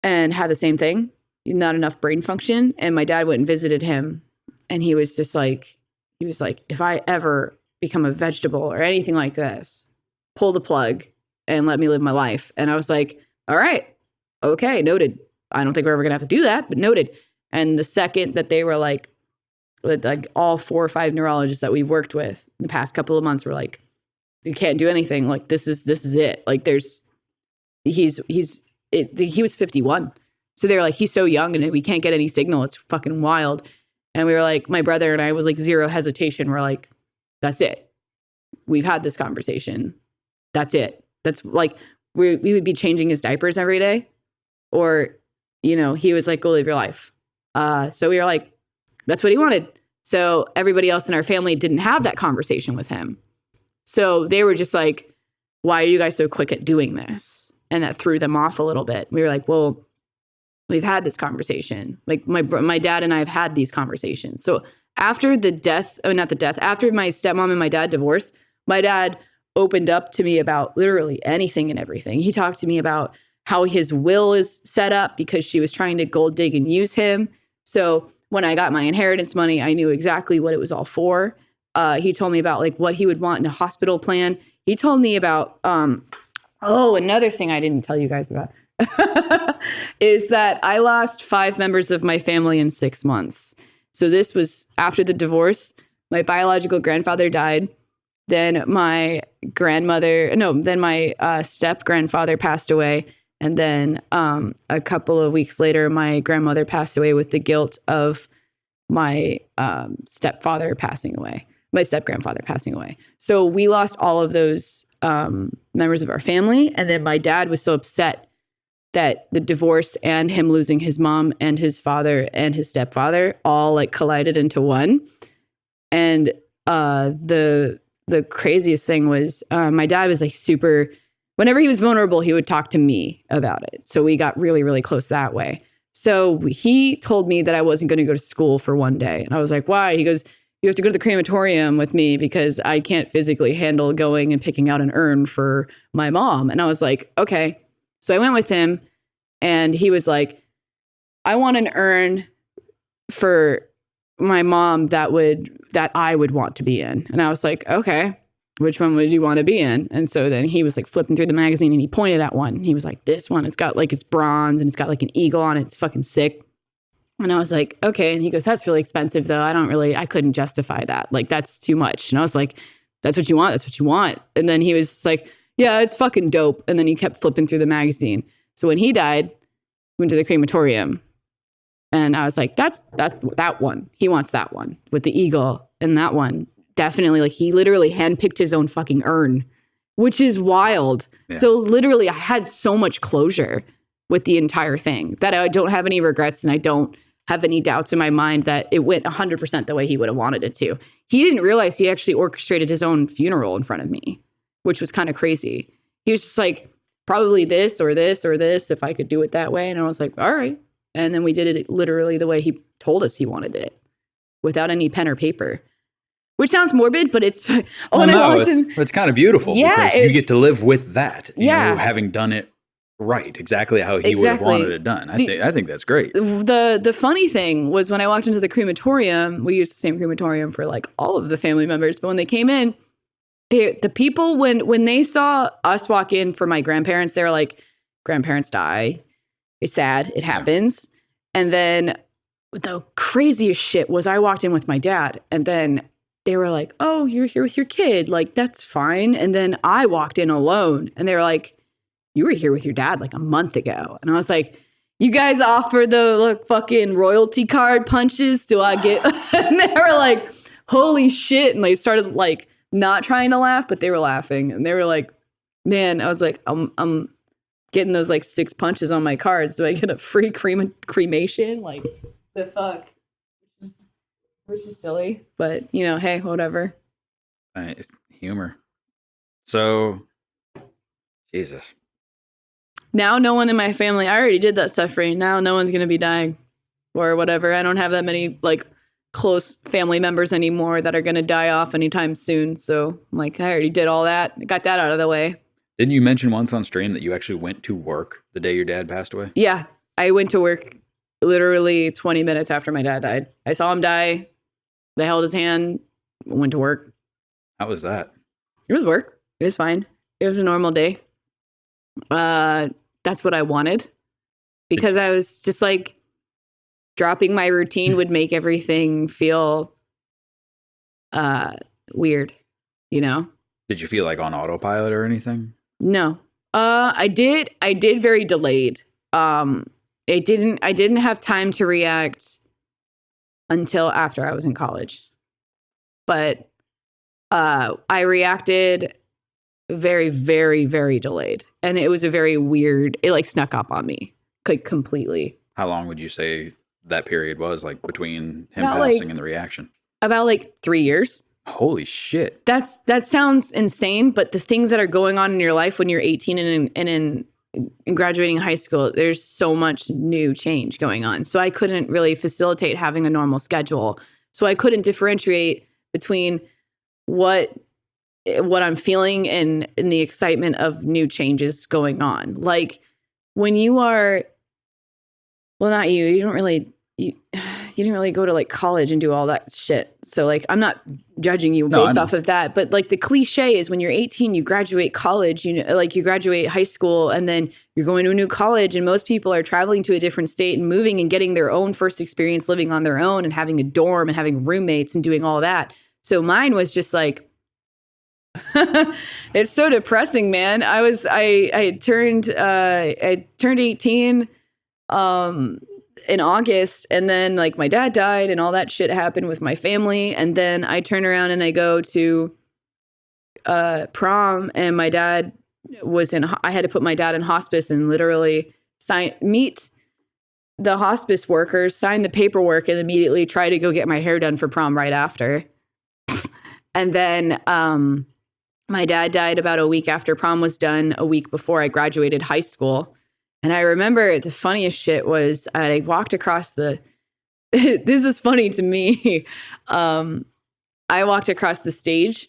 B: and had the same thing, not enough brain function. And my dad went and visited him. And he was just like, if I ever become a vegetable or anything like this, pull the plug and let me live my life. And I was like, all right, okay, noted. I don't think we're ever gonna have to do that, but noted. And the second that they were like all 4 or 5 neurologists that we worked with in the past couple of months were like, you can't do anything. Like this is it. Like he was 51. So they were like, he's so young and we can't get any signal. It's fucking wild. And we were like, my brother and I with like zero hesitation, we're like, that's it. We've had this conversation. That's it. That's like, we would be changing his diapers every day. Or, he was like, go live your life. So we were like, that's what he wanted. So everybody else in our family didn't have that conversation with him. So they were just like, why are you guys so quick at doing this? And that threw them off a little bit. We were like, well, we've had this conversation. Like my dad and I have had these conversations. So after after my stepmom and my dad divorced, my dad opened up to me about literally anything and everything. He talked to me about how his will is set up because she was trying to gold dig and use him. So when I got my inheritance money, I knew exactly what it was all for. He told me about like what he would want in a hospital plan. He told me about, another thing I didn't tell you guys about. is that I lost 5 members of my family in 6 months. So this was after the divorce. My biological grandfather died. Then my step grandfather passed away. And then a couple of weeks later, my grandmother passed away with the guilt of my stepfather passing away, my step grandfather passing away. So we lost all of those members of our family. And then my dad was so upset that the divorce and him losing his mom and his father and his stepfather all like collided into one. And the craziest thing was my dad was like super, whenever he was vulnerable, he would talk to me about it. So we got really, really close that way. So he told me that I wasn't going to go to school for one day. And I was like, why? He goes, you have to go to the crematorium with me because I can't physically handle going and picking out an urn for my mom. And I was like, okay. So I went with him and he was like, I want an urn for my mom that I would want to be in. And I was like, okay, which one would you want to be in? And so then he was like flipping through the magazine and he pointed at one. He was like, this one, it's got like, it's bronze and it's got like an eagle on it. It's fucking sick. And I was like, okay. And he goes, that's really expensive though. I couldn't justify that. Like, that's too much. And I was like, that's what you want. That's what you want. And then he was just like, yeah, it's fucking dope. And then he kept flipping through the magazine. So when he died, went to the crematorium. And I was like, that's that one. He wants that one with the eagle. And that one, definitely, like he literally handpicked his own fucking urn, which is wild. Yeah. So literally I had so much closure with the entire thing that I don't have any regrets and I don't have any doubts in my mind that it went 100% the way he would have wanted it to. He didn't realize he actually orchestrated his own funeral in front of me, which was kind of crazy. He was just like, probably this or this or this, if I could do it that way. And I was like, all right. And then we did it literally the way he told us he wanted it without any pen or paper. which sounds morbid, but it's
A: it's kind of beautiful.
B: Yeah,
A: because you get to live with that. You
B: Yeah.
A: know, having done it right, exactly how he would have wanted it done. I think that's great.
B: The funny thing was when I walked into the crematorium, we used the same crematorium for like all of the family members, but when they came in, the people when they saw us walk in for my grandparents, they were like, grandparents die. It's sad. It happens. Yeah. And then the craziest shit was I walked in with my dad, and then they were like, oh, you're here with your kid. Like, that's fine. And then I walked in alone, and they were like, you were here with your dad like a month ago. And I was like, you guys offer the fucking royalty card punches? Do I get? And they were like, holy shit. And they started like not trying to laugh, but they were laughing. And they were like, man, I was like, I'm getting those like 6 punches on my cards. Do I get a free cremation? Like, the fuck? Which is silly. But, you know, hey, whatever.
A: It's humor. So, Jesus.
B: Now no one in my family, I already did that suffering. Now no one's going to be dying or whatever. I don't have that many like close family members anymore that are going to die off anytime soon. So I'm like, I already did all that. I got that out of the way.
A: Didn't you mention once on stream that you actually went to work the day your dad passed away?
B: Yeah. I went to work literally 20 minutes after my dad died. I saw him die. I held his hand, went to work.
A: How was that?
B: It was work. It was fine. It was a normal day. That's what I wanted, because I was just like, dropping my routine would make everything feel weird, you know?
A: Did you feel like on autopilot or anything?
B: No. I did very delayed. I didn't have time to react until after I was in college. But I reacted very, very, very delayed. And it was a very weird, it like snuck up on me like completely.
A: How long would you say that period was, like between him
B: about
A: passing
B: like,
A: and the reaction?
B: About like 3 years.
A: Holy shit.
B: That sounds insane, but the things that are going on in your life when you're 18 and in graduating high school, there's so much new change going on. So I couldn't really facilitate having a normal schedule. So I couldn't differentiate between what I'm feeling and the excitement of new changes going on. Like when you are, well, not you, you didn't really go to like college and do all that shit. So like, I'm not judging you based off of that, but like the cliche is when you're 18, you graduate college, you know, like you graduate high school and then you're going to a new college, and most people are traveling to a different state and moving and getting their own first experience living on their own and having a dorm and having roommates and doing all that. So mine was just like, it's so depressing, man. I turned 18 in August, and then like my dad died and all that shit happened with my family, and then I turn around and I go to prom, and my dad I had to put my dad in hospice and literally meet the hospice workers, sign the paperwork, and immediately try to go get my hair done for prom right after. And then my dad died about a week after prom was done, a week before I graduated high school. And I remember the funniest shit was I walked across this is funny to me. I walked across the stage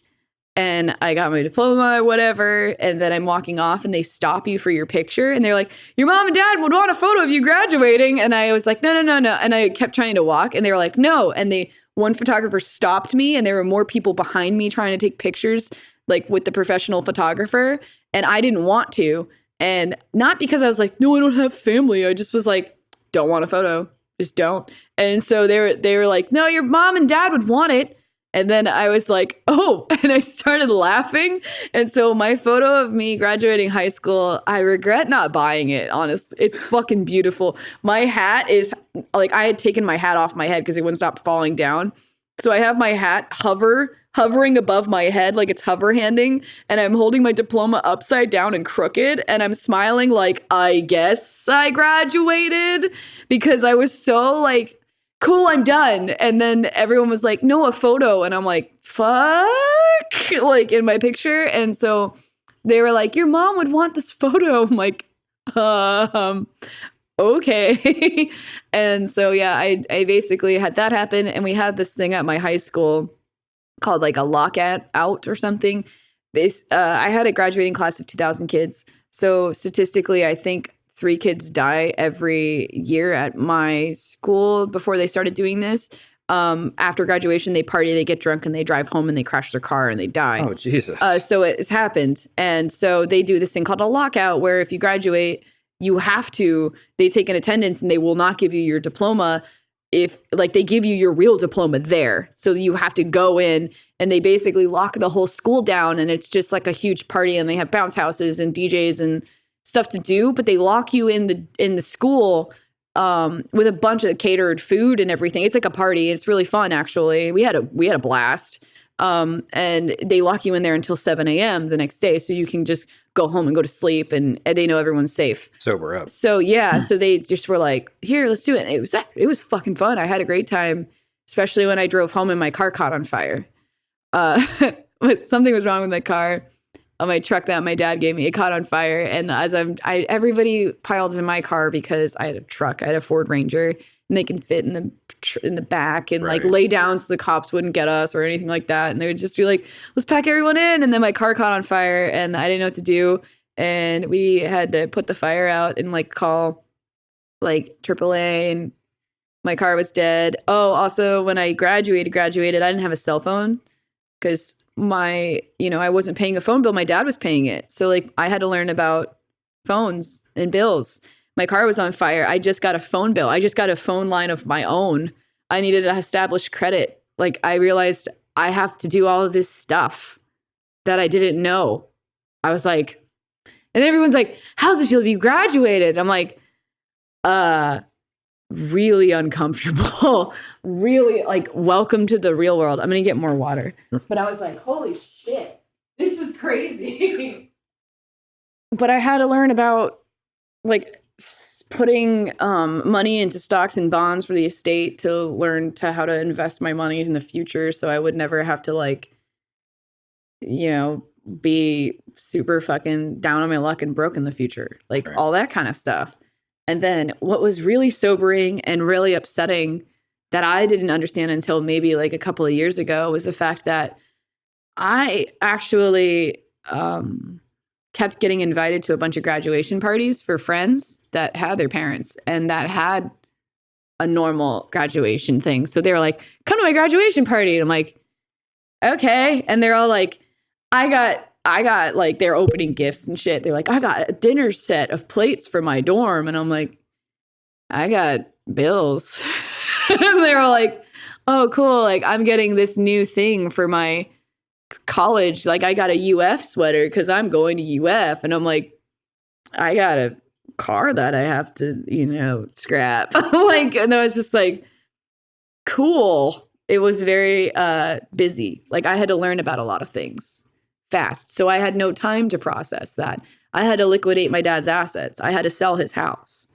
B: and I got my diploma, whatever. And then I'm walking off and they stop you for your picture. And they're like, your mom and dad would want a photo of you graduating. And I was like, no. And I kept trying to walk and they were like, no. And one photographer stopped me, and there were more people behind me trying to take pictures like with the professional photographer. And I didn't want to. And not because I was like, no, I don't have family. I just was like, don't want a photo. Just don't. And so they were like, no, your mom and dad would want it. And then I was like, oh, and I started laughing. And so my photo of me graduating high school, I regret not buying it, honestly. It's fucking beautiful. My hat is like, I had taken my hat off my head because it wouldn't stop falling down. So I have my hat hovering above my head like it's hover handing, and I'm holding my diploma upside down and crooked, and I'm smiling like, I guess I graduated, because I was so like, cool, I'm done. And then everyone was like, no, a photo. And I'm like, fuck, like in my picture. And so they were like, your mom would want this photo. I'm like, okay. And so, yeah, I basically had that happen. And we had this thing at my high school called like a lockout out or something. I had a graduating class of 2,000 kids. So statistically, I think 3 kids die every year at my school before they started doing this. After graduation, they party, they get drunk, and they drive home and they crash their car and they die.
A: Oh, Jesus.
B: So it's happened. And so they do this thing called a lockout where if you graduate, they take an attendance and they will not give you your diploma if like they give you your real diploma there. So you have to go in and they basically lock the whole school down and it's just like a huge party and they have bounce houses and DJs and stuff to do, but they lock you in the school with a bunch of catered food and everything. It's like a party. It's really fun, actually. We had a blast. And they lock you in there until 7 a.m. the next day, so you can just go home and go to sleep, and they know everyone's safe.
A: Sober up.
B: So yeah, so they just were like, "Here, let's do it." And it was fucking fun. I had a great time, especially when I drove home and my car caught on fire. But something was wrong with my car. My truck that my dad gave me, it caught on fire, and as everybody piled in my car because I had a truck. I had a Ford Ranger, and they can fit in the back and like lay down so the cops wouldn't get us or anything like that. And they would just be like, "Let's pack everyone in." And then my car caught on fire, and I didn't know what to do, and we had to put the fire out and like call like AAA, and my car was dead. Oh, also when I graduated, I didn't have a cell phone because I wasn't paying a phone bill. My dad was paying it. So like I had to learn about phones and bills. My car was on fire. I just got a phone bill. I just got a phone line of my own. I needed to establish credit. Like I realized I have to do all of this stuff that I didn't know. I was like, and everyone's like, "How's it feel to be graduated?" I'm like, really uncomfortable. Really like, welcome to the real world. I'm going to get more water. But I was like, holy shit, this is crazy. But I had to learn about like putting money into stocks and bonds for the estate to learn how to invest my money in the future. So I would never have to like, be super fucking down on my luck and broke in the future. Like all that kind of stuff. And then what was really sobering and really upsetting that I didn't understand until maybe like a couple of years ago was the fact that I actually kept getting invited to a bunch of graduation parties for friends that had their parents and that had a normal graduation thing. So they were like, "Come to my graduation party." And I'm like, "Okay." And they're all like, I got like they're opening gifts and shit. They're like, "I got a dinner set of plates for my dorm." And I'm like, "I got bills." And they were like, "Oh, cool. Like I'm getting this new thing for my college. Like I got a UF sweater because I'm going to UF." And I'm like, "I got a car that I have to, scrap." Like, and I was just like, cool. It was very busy. Like I had to learn about a lot of things fast. So I had no time to process that. I had to liquidate my dad's assets. I had to sell his house.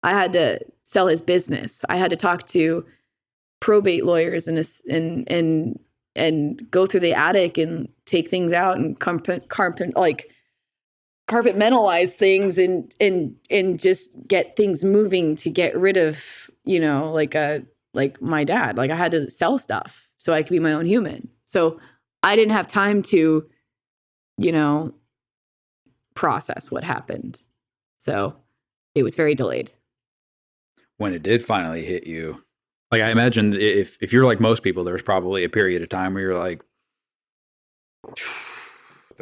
B: I had to sell his business. I had to talk to probate lawyers and go through the attic and take things out and compartmentalize things and just get things moving to get rid of, like my dad. Like I had to sell stuff so I could be my own human. So I didn't have time to process what happened. So it was very delayed.
A: When it did finally hit you, like I imagine if you're like most people, there was probably a period of time where you're like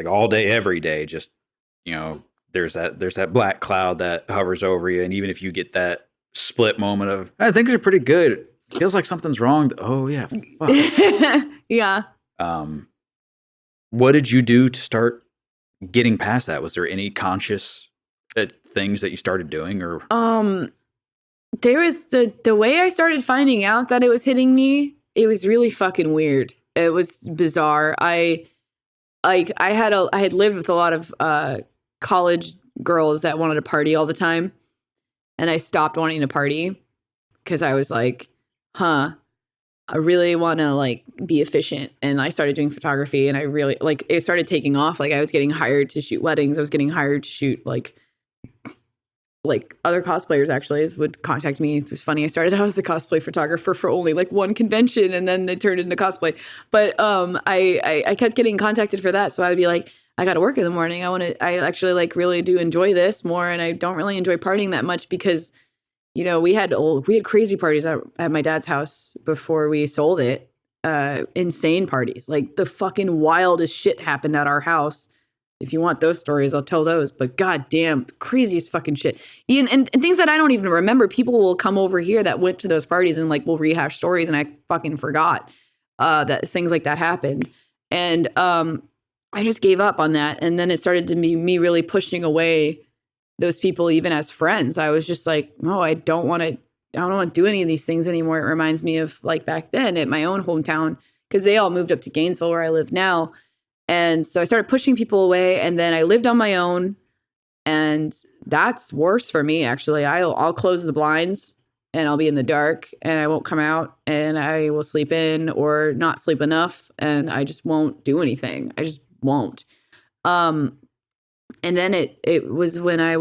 A: all day, every day, just, there's that black cloud that hovers over you. And even if you get that split moment of, I think they're pretty good. Feels like something's wrong. Oh yeah. Fuck.
B: Yeah.
A: What did you do to start getting past that? Was there any conscious things that you started doing or?
B: There was the way I started finding out that it was hitting me. It was really fucking weird. It was bizarre. I had lived with a lot of college girls that wanted to party all the time, and I stopped wanting to party because I was like, I really want to like be efficient. And I started doing photography, and I really it started taking off. Like I was getting hired to shoot weddings. I was getting hired to shoot like like other cosplayers actually would contact me. It was funny. I started out as a cosplay photographer for only like one convention, and then it turned into cosplay. But I kept getting contacted for that. So I would be like, I got to work in the morning. I actually like really do enjoy this more. And I don't really enjoy partying that much because, you know, we had crazy parties at my dad's house before we sold it. Insane parties. Like the fucking wildest shit happened at our house. If you want those stories, I'll tell those. But goddamn, craziest fucking shit. And things that I don't even remember. People will come over here that went to those parties and like will rehash stories, and I fucking forgot that things like that happened. And I just gave up on that. And then it started to be me really pushing away those people, even as friends. I was just like, no, I don't want to do any of these things anymore. It reminds me of like back then at my own hometown, because they all moved up to Gainesville where I live now. And so I started pushing people away, and then I lived on my own, and that's worse for me. Actually, I'll close the blinds and I'll be in the dark and I won't come out, and I will sleep in or not sleep enough, and I just won't do anything. I just won't. And then it was when I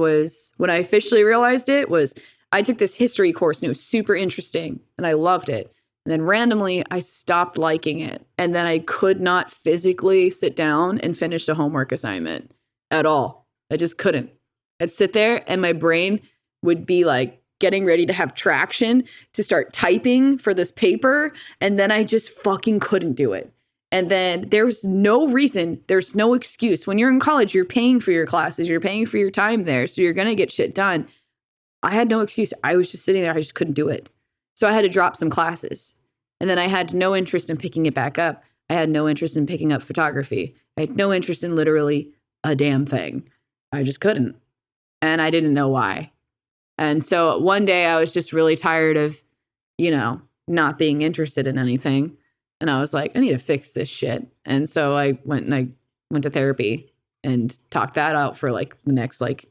B: officially realized it was I took this history course and it was super interesting and I loved it. And then randomly, I stopped liking it. And then I could not physically sit down and finish a homework assignment at all. I just couldn't. I'd sit there and my brain would be like getting ready to have traction to start typing for this paper. And then I just fucking couldn't do it. And then there's no reason, there's no excuse. When you're in college, you're paying for your classes, you're paying for your time there. So you're going to get shit done. I had no excuse. I was just sitting there. I just couldn't do it. So I had to drop some classes. And then I had no interest in picking it back up. I had no interest in picking up photography. I had no interest in literally a damn thing. I just couldn't. And I didn't know why. And so one day I was just really tired of, you know, not being interested in anything. And I was like, I need to fix this shit. And so I went to therapy and talked that out for like the next like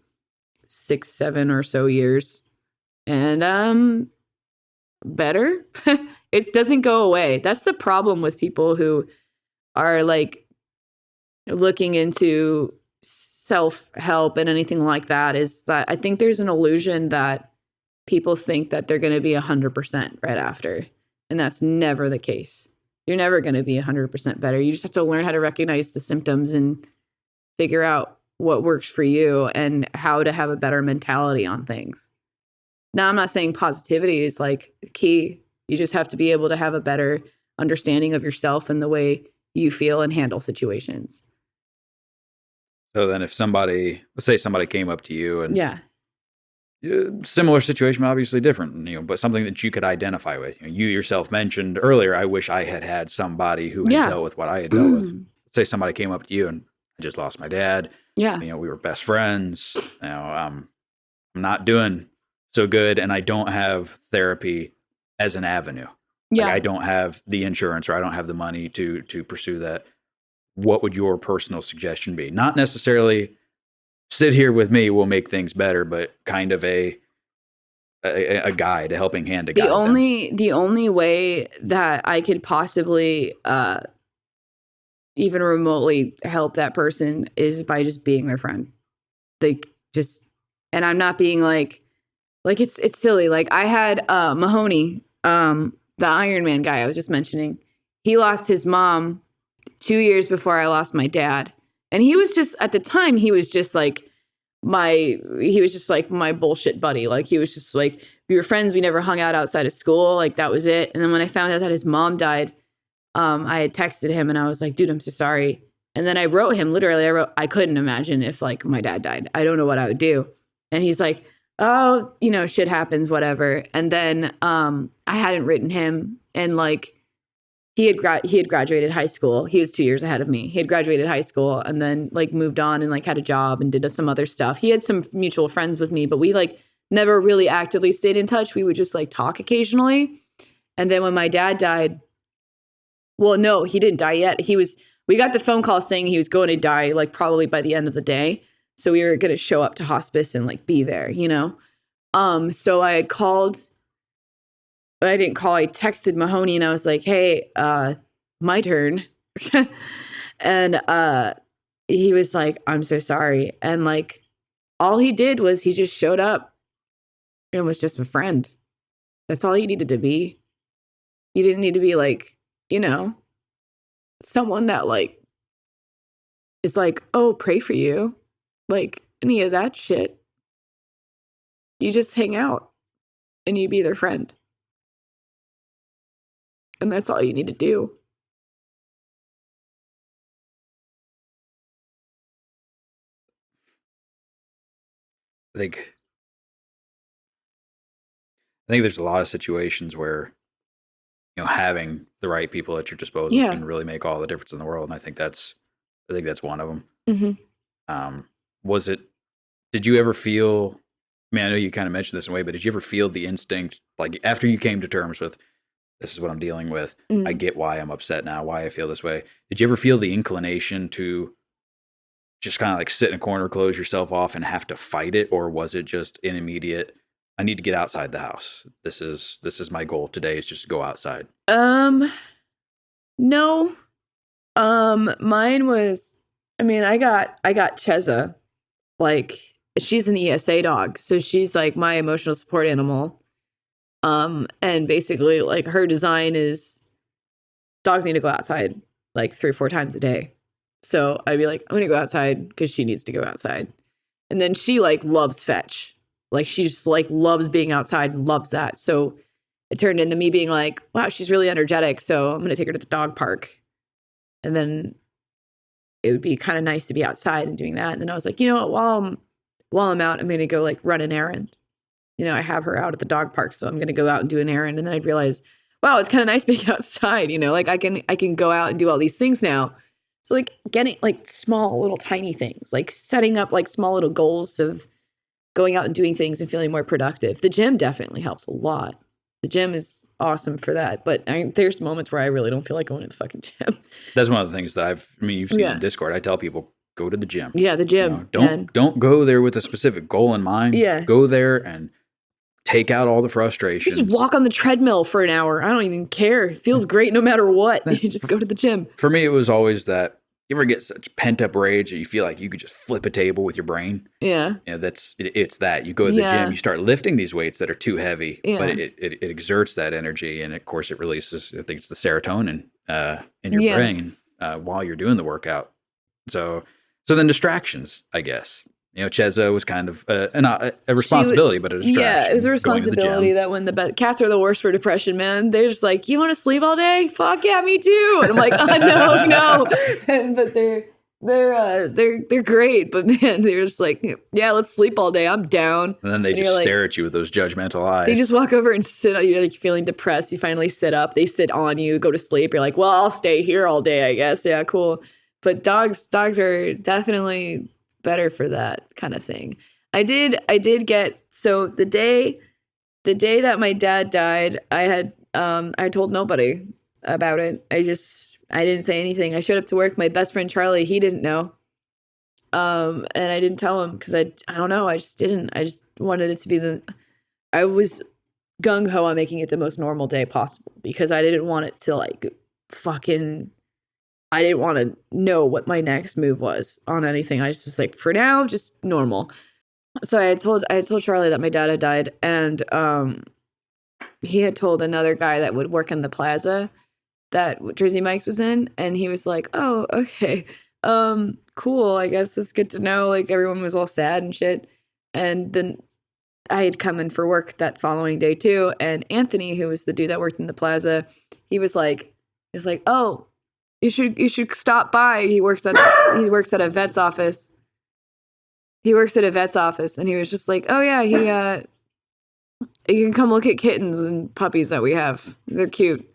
B: 6, 7 or so years. And better. It doesn't go away. That's the problem with people who are like looking into self-help and anything like that, is that I think there's an illusion that people think that they're going to be 100% right after. And that's never the case. You're never going to be 100% better. You just have to learn how to recognize the symptoms and figure out what works for you and how to have a better mentality on things. Now, I'm not saying positivity is like key. You just have to be able to have a better understanding of yourself and the way you feel and handle situations.
A: So then if let's say somebody came up to you and
B: yeah,
A: similar situation, obviously different, you know, but something that you could identify with. You know, you yourself mentioned earlier, I wish I had somebody who had dealt with what I had dealt with. Let's say somebody came up to you and I just lost my dad.
B: Yeah.
A: You know, we were best friends. You know, I'm not doing so good, and I don't have therapy as an avenue.
B: Yeah.
A: Like I don't have the insurance, or I don't have the money to pursue that. What would your personal suggestion be? Not necessarily sit here with me, we'll make things better, but kind of a guide, a helping hand to guide them.
B: The only way that I could possibly even remotely help that person is by just being their friend. Like just, and I'm not being like it's silly. Like I had Mahoney, the Iron Man guy I was just mentioning. He lost his mom 2 years before I lost my dad. And he was just, at the time, he was just like my bullshit buddy. Like he was just like, we were friends. We never hung out outside of school. Like that was it. And then when I found out that his mom died, I had texted him and I was like, dude, I'm so sorry. And then I wrote him, literally, I couldn't imagine if like my dad died. I don't know what I would do. And he's like, oh, you know, shit happens, whatever. And then I hadn't written him, and like he had graduated high school. He was 2 years ahead of me. He had graduated high school and then like moved on and like had a job and did some other stuff. He had some mutual friends with me, but we like never really actively stayed in touch. We would just like talk occasionally. And then when my dad died, well, no, he didn't die yet. We got the phone call saying he was going to die like probably by the end of the day. So we were going to show up to hospice and like be there, you know? So I had called, but I didn't call. I texted Mahoney and I was like, hey, my turn. And he was like, I'm so sorry. And like, all he did was he just showed up It was just a friend. That's all you needed to be. You didn't need to be like, you know, someone that like is like, oh, pray for you. Like any of that shit. You just hang out and you be their friend. And that's all you need to do.
A: I think there's a lot of situations where, having the right people at your disposal can really make all the difference in the world. And I think that's one of them. Mm-hmm. Did you ever feel, I mean, I know you kind of mentioned this in a way, but did you ever feel the instinct, like after you came to terms with, this is what I'm dealing with, I get why I'm upset now, why I feel this way. Did you ever feel the inclination to just kind of like sit in a corner, close yourself off and have to fight it? Or was it just an immediate, I need to get outside the house. This is my goal today, is just to go outside?
B: No. Mine was, I mean, I got Cheza. Like, she's an ESA dog, so she's like my emotional support animal. And basically like her design is dogs need to go outside like 3 or 4 times a day. So I'd be like, I'm gonna go outside because she needs to go outside. And then she like loves fetch. Like she just like loves being outside and loves that. So it turned into me being like, wow, she's really energetic. So I'm going to take her to the dog park. And then it would be kind of nice to be outside and doing that. And then I was like, you know what, while I'm out, I'm going to go like run an errand. I have her out at the dog park. So I'm going to go out and do an errand. And then I'd realize, wow, it's kind of nice being outside. Like I can go out and do all these things now. So like getting like small little tiny things, like setting up like small little goals of going out and doing things and feeling more productive. The gym definitely helps a lot. The gym is awesome for that. But there's moments where I really don't feel like going to the fucking gym.
A: That's one of the things that you've seen in Discord. I tell people, go to the gym.
B: Yeah, the gym.
A: Don't go there with a specific goal in mind.
B: Yeah.
A: Go there and take out all the frustrations.
B: Just walk on the treadmill for an hour. I don't even care. It feels great no matter what. You just go to the gym.
A: For me, it was always that, you ever get such pent up rage that you feel like you could just flip a table with your brain?
B: Yeah.
A: It's that. You go to the gym, you start lifting these weights that are too heavy, but it exerts that energy. And of course it releases, I think it's the serotonin in your brain while you're doing the workout. So then distractions, I guess. Cheza was kind of not a responsibility, but a distraction.
B: Yeah, it was a responsibility that when cats are the worst for depression, man. They're just like, you want to sleep all day? Fuck yeah, me too. And I'm like, oh no. But they're great. But man, they're just like, yeah, let's sleep all day. I'm down.
A: And then they just stare at you with those judgmental eyes.
B: They just walk over and sit on you, like feeling depressed. You finally sit up. They sit on you, go to sleep. You're like, well, I'll stay here all day, I guess. Yeah, cool. But dogs are definitely better for that kind of thing. I did get, so the day that my dad died, I told nobody about it. I didn't say anything. I showed up to work. My best friend Charlie, he didn't know. And I didn't tell him because I don't know. I just didn't. I just wanted it to be I was gung-ho on making it the most normal day possible because I didn't want it to like I didn't want to know what my next move was on anything. I just was like, for now, just normal. So I had told Charlie that my dad had died, and he had told another guy that would work in the plaza that Jersey Mike's was in, and he was like, oh, okay, cool. I guess it's good to know. Like everyone was all sad and shit. And then I had come in for work that following day too, and Anthony, who was the dude that worked in the plaza, he was like, oh, you should stop by. He works at a vet's office. And he was just like, oh yeah, you can come look at kittens and puppies that we have. They're cute.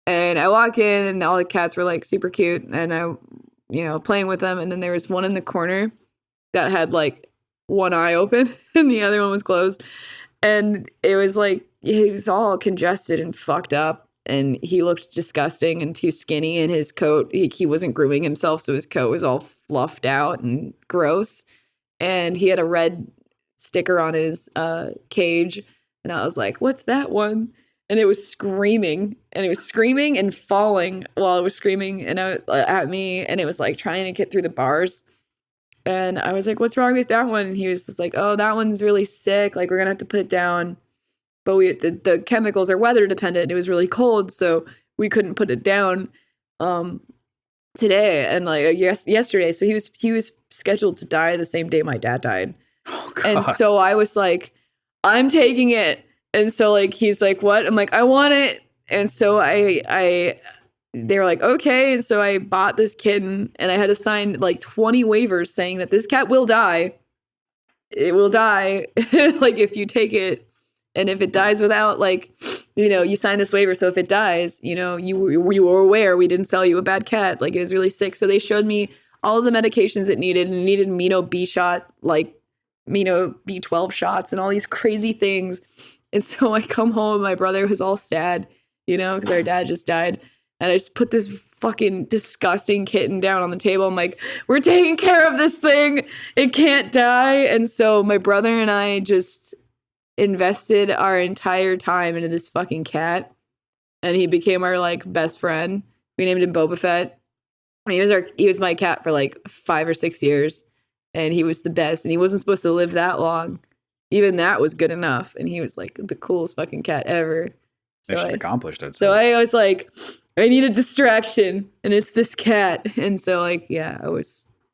B: And I walk in and all the cats were like super cute, and I, playing with them. And then there was one in the corner that had like one eye open and the other one was closed. And it was like, he was all congested and fucked up. And he looked disgusting and too skinny, and his coat, he wasn't grooming himself, so his coat was all fluffed out and gross. And he had a red sticker on his cage, and I was like, what's that one? And it was screaming, and falling while it was screaming at me, and it was like trying to get through the bars. And I was like, what's wrong with that one? And he was just like, oh, that one's really sick, like we're gonna have to put it down. but the chemicals are weather dependent. It was really cold, so we couldn't put it down today and like yesterday. So he was scheduled to die the same day my dad died.
A: Oh, God.
B: And so I was like, I'm taking it. And so like he's like, what? I'm like, I want it. And so they were like, okay. And so I bought this kitten and I had to sign like 20 waivers saying that this cat will die. It will die. Like if you take it, and if it dies without like, you know, you sign this waiver. So if it dies, you know, you were aware we didn't sell you a bad cat. Like it was really sick. So they showed me all of the medications it needed, and it needed amino B shot, like amino B12 shots and all these crazy things. And so I come home, my brother was all sad, you know, because our dad just died. And I just put this fucking disgusting kitten down on the table. I'm like, we're taking care of this thing. It can't die. And so my brother and I just invested our entire time into this fucking cat. And he became our like best friend. We named him Boba Fett. And he was my cat for like 5 or 6 years. And he was the best. And he wasn't supposed to live that long. Even that was good enough. And he was like the coolest fucking cat ever. So
A: Mission accomplished it.
B: So I was like, I need a distraction, and it's this cat. And so like, yeah,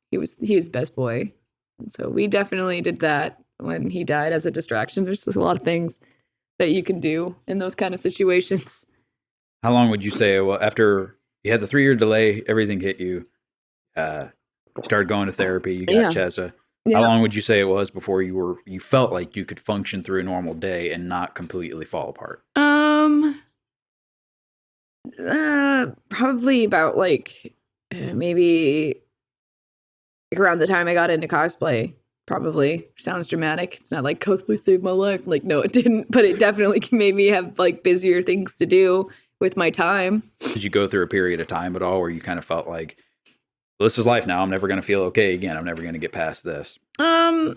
B: he was best boy. And so we definitely did that when he died as a distraction. There's just a lot of things that you can do in those kind of situations.
A: How long would you say, well, after you had the 3-year delay, everything hit you, started going to therapy, you got Chesa. How long would you say it was before you felt like you could function through a normal day and not completely fall apart?
B: Probably about like maybe around the time I got into cosplay. Probably. Sounds dramatic. It's not like cosplay saved my life. Like, no, it didn't. But it definitely made me have like busier things to do with my time.
A: Did you go through a period of time at all where you kind of felt like, well, this is life now. I'm never going to feel okay again. I'm never going to get past this.
B: No.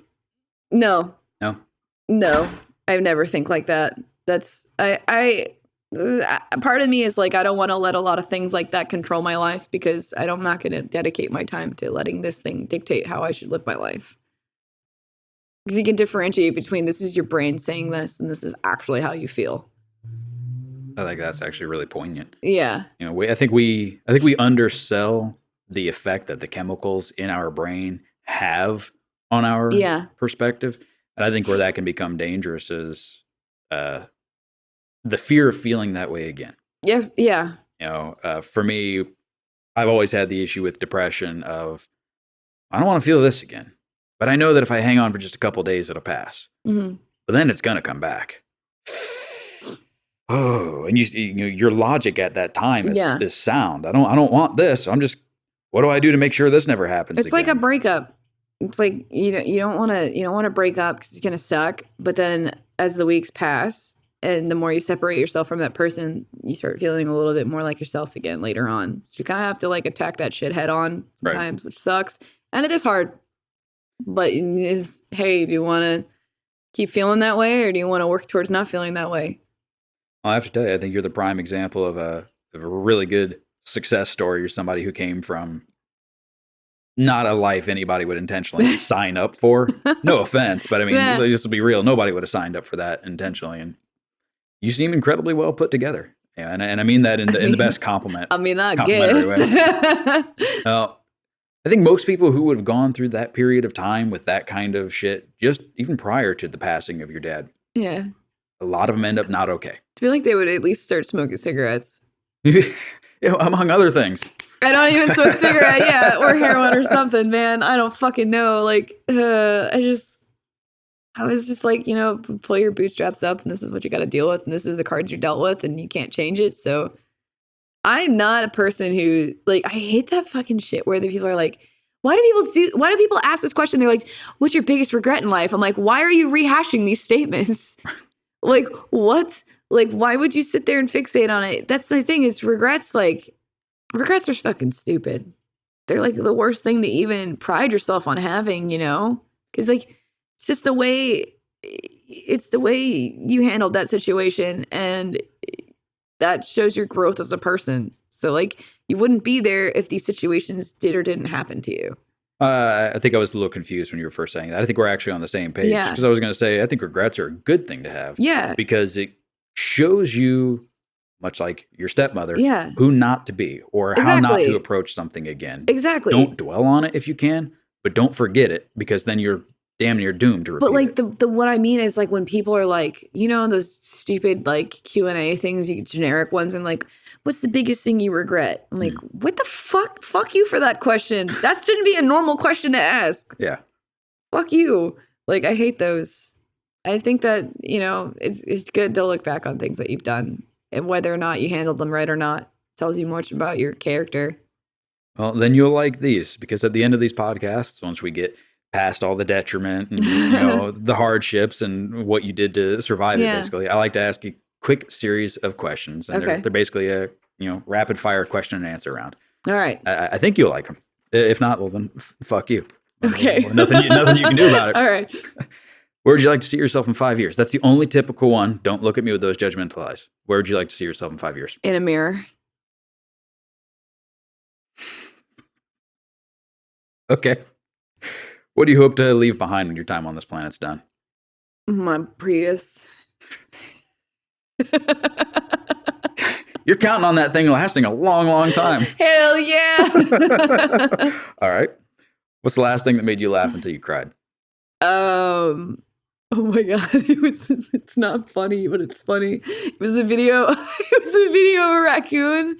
B: I've never think like that. That's part of me is like, I don't want to let a lot of things like that control my life, because I'm not going to dedicate my time to letting this thing dictate how I should live my life. Because you can differentiate between this is your brain saying this and this is actually how you feel.
A: I think that's actually really poignant.
B: Yeah.
A: You know, I think we undersell the effect that the chemicals in our brain have on our perspective. And I think where that can become dangerous is the fear of feeling that way again.
B: Yes. Yeah.
A: You know, for me, I've always had the issue with depression of, I don't want to feel this again, but I know that if I hang on for just a couple of days, it'll pass. Mm-hmm. But then it's going to come back. Oh, and you know, your logic at that time is sound. I don't want this. So I'm just, what do I do to make sure this never happens?
B: It's
A: again?
B: like a breakup. It's like you don't want to break up because it's gonna suck. But then as the weeks pass and the more you separate yourself from that person, you start feeling a little bit more like yourself again later on. So you kind of have to like attack that shit head on sometimes, which sucks, and it is hard. But it is, hey, do you want to keep feeling that way, or do you want to work towards not feeling that way?
A: I have to tell you, I think you're the prime example of a really good success story. You're somebody who came from not a life anybody would intentionally sign up for. No offense, but I mean, just to be real, nobody would have signed up for that intentionally. And you seem incredibly well put together. Yeah, and I mean that in the best compliment.
B: I mean, I guess.
A: I think most people who would have gone through that period of time with that kind of shit, just even prior to the passing of your dad,
B: a
A: lot of them end up not okay.
B: I feel like they would at least start smoking cigarettes.
A: Among other things.
B: I don't even smoke cigarette, or heroin or something, man. I don't fucking know. Like, I was just like, you know, pull your bootstraps up, and this is what you got to deal with, and this is the cards you're dealt with, and you can't change it. So I'm not a person who, like, I hate that fucking shit where the people are like, why do people ask this question? They're like, what's your biggest regret in life? I'm like, why are you rehashing these statements? Like, what? Like, why would you sit there and fixate on it? That's the thing is regrets are fucking stupid. They're like the worst thing to even pride yourself on having, you know? Because like, it's just the way you handled that situation, and that shows your growth as a person. So like, you wouldn't be there if these situations did or didn't happen to you.
A: I think I was a little confused when you were first saying that. I think we're actually on the same page.
B: Yeah.
A: Because I was going to say, I think regrets are a good thing to have.
B: Yeah.
A: Because it shows you, much like your stepmother,
B: Yeah.
A: who not to be or how not
B: Exactly.
A: to approach something again.
B: Exactly.
A: Don't dwell on it if you can, but don't forget it, because then you're damn near doomed to repeat
B: But like
A: it.
B: the what I mean is like when people are like, you know, those stupid like Q&A things, generic ones, and like, what's the biggest thing you regret? I'm like, what the fuck? Fuck you for that question. That shouldn't be a normal question to ask.
A: Yeah.
B: Fuck you. Like, I hate those. I think that, you know, it's good to look back on things that you've done, and whether or not you handled them right or not tells you much about your character.
A: Well, then you'll like these, because at the end of these podcasts, once we get past all the detriment and the hardships and what you did to survive it, basically, I like to ask you quick series of questions, and they're basically a rapid fire question and answer round.
B: All right.
A: I think you'll like them. If not, well then fuck you.
B: Okay.
A: Nothing you can do about it.
B: All right.
A: Where would you like to see yourself in 5 years? That's the only typical one. Don't look at me with those judgmental eyes. Where would you like to see yourself in 5 years?
B: In a mirror.
A: Okay. What do you hope to leave behind when your time on this planet's done?
B: My Prius.
A: You're counting on that thing lasting a long, long time.
B: Hell yeah.
A: All right. What's the last thing that made you laugh until you cried?
B: Oh my God. It's not funny, but it's funny. It was a video. It was a video of a raccoon,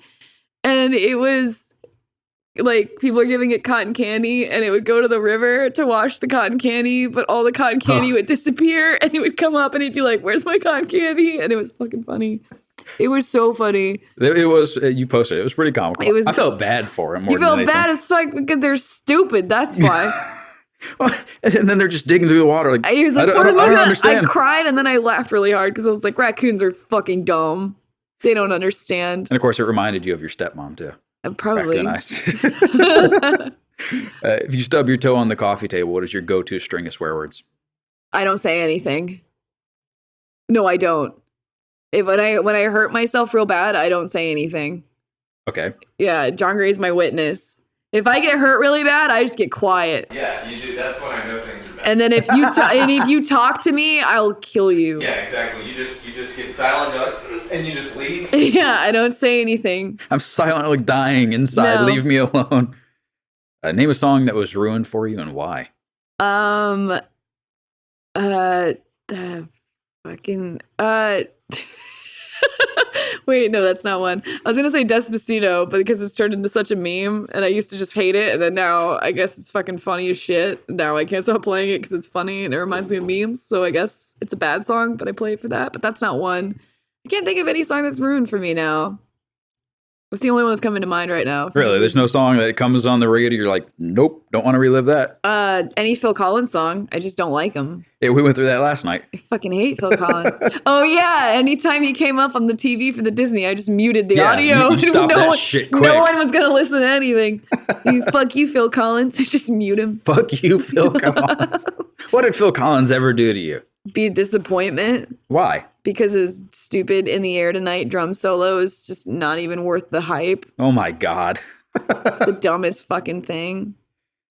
B: and it was like people are giving it cotton candy, and it would go to the river to wash the cotton candy, but all the cotton candy would disappear, and it would come up, and he'd be like, "Where's my cotton candy?" And it was fucking funny. It was so funny.
A: It was, you posted it. It was pretty comical. I felt bad for him.
B: You felt bad as fuck because they're stupid. That's why.
A: And then they're just digging through the water. Like,
B: he was like,
A: I don't understand.
B: I cried, and then I laughed really hard because I was like, raccoons are fucking dumb. They don't understand.
A: And of course, it reminded you of your stepmom too.
B: Probably.
A: If you stub your toe on the coffee table, what is your go-to string of swear words?
B: I don't say anything. No, I don't. When I hurt myself real bad, I don't say anything.
A: Okay.
B: Yeah, John Gray's my witness. If I get hurt really bad, I just get quiet.
C: Yeah, you do. That's when I know things are bad.
B: And then if you talk to me, I'll kill you.
C: Yeah, exactly. You just get silent, and you just leave.
B: Yeah, I don't say anything.
A: I'm silently dying inside.
B: No.
A: Leave me alone. Name a song that was ruined for you and why.
B: The fucking wait, no, that's not one. I was gonna say Despacito, but because it's turned into such a meme, and I used to just hate it, and then now I guess it's fucking funny as shit. Now I can't stop playing it because it's funny and it reminds me of memes. So I guess it's a bad song, but I play it for that. But that's not one. I can't think of any song that's ruined for me now. What's the only one that's coming to mind right now?
A: Really? There's no song that comes on the radio, you're like, nope, don't want to relive that.
B: Any Phil Collins song. I just don't like him.
A: Yeah, we went through that last night.
B: I fucking hate Phil Collins. Oh yeah, anytime he came up on the TV for the Disney, I just muted the audio.
A: You stopped that shit quick.
B: No one was gonna listen to anything. Fuck you, Phil Collins. Just mute him.
A: Fuck you, Phil Collins. What did Phil Collins ever do to you?
B: Be a disappointment.
A: Why?
B: Because his stupid In the Air Tonight drum solo is just not even worth the hype.
A: Oh my God.
B: It's the dumbest fucking thing.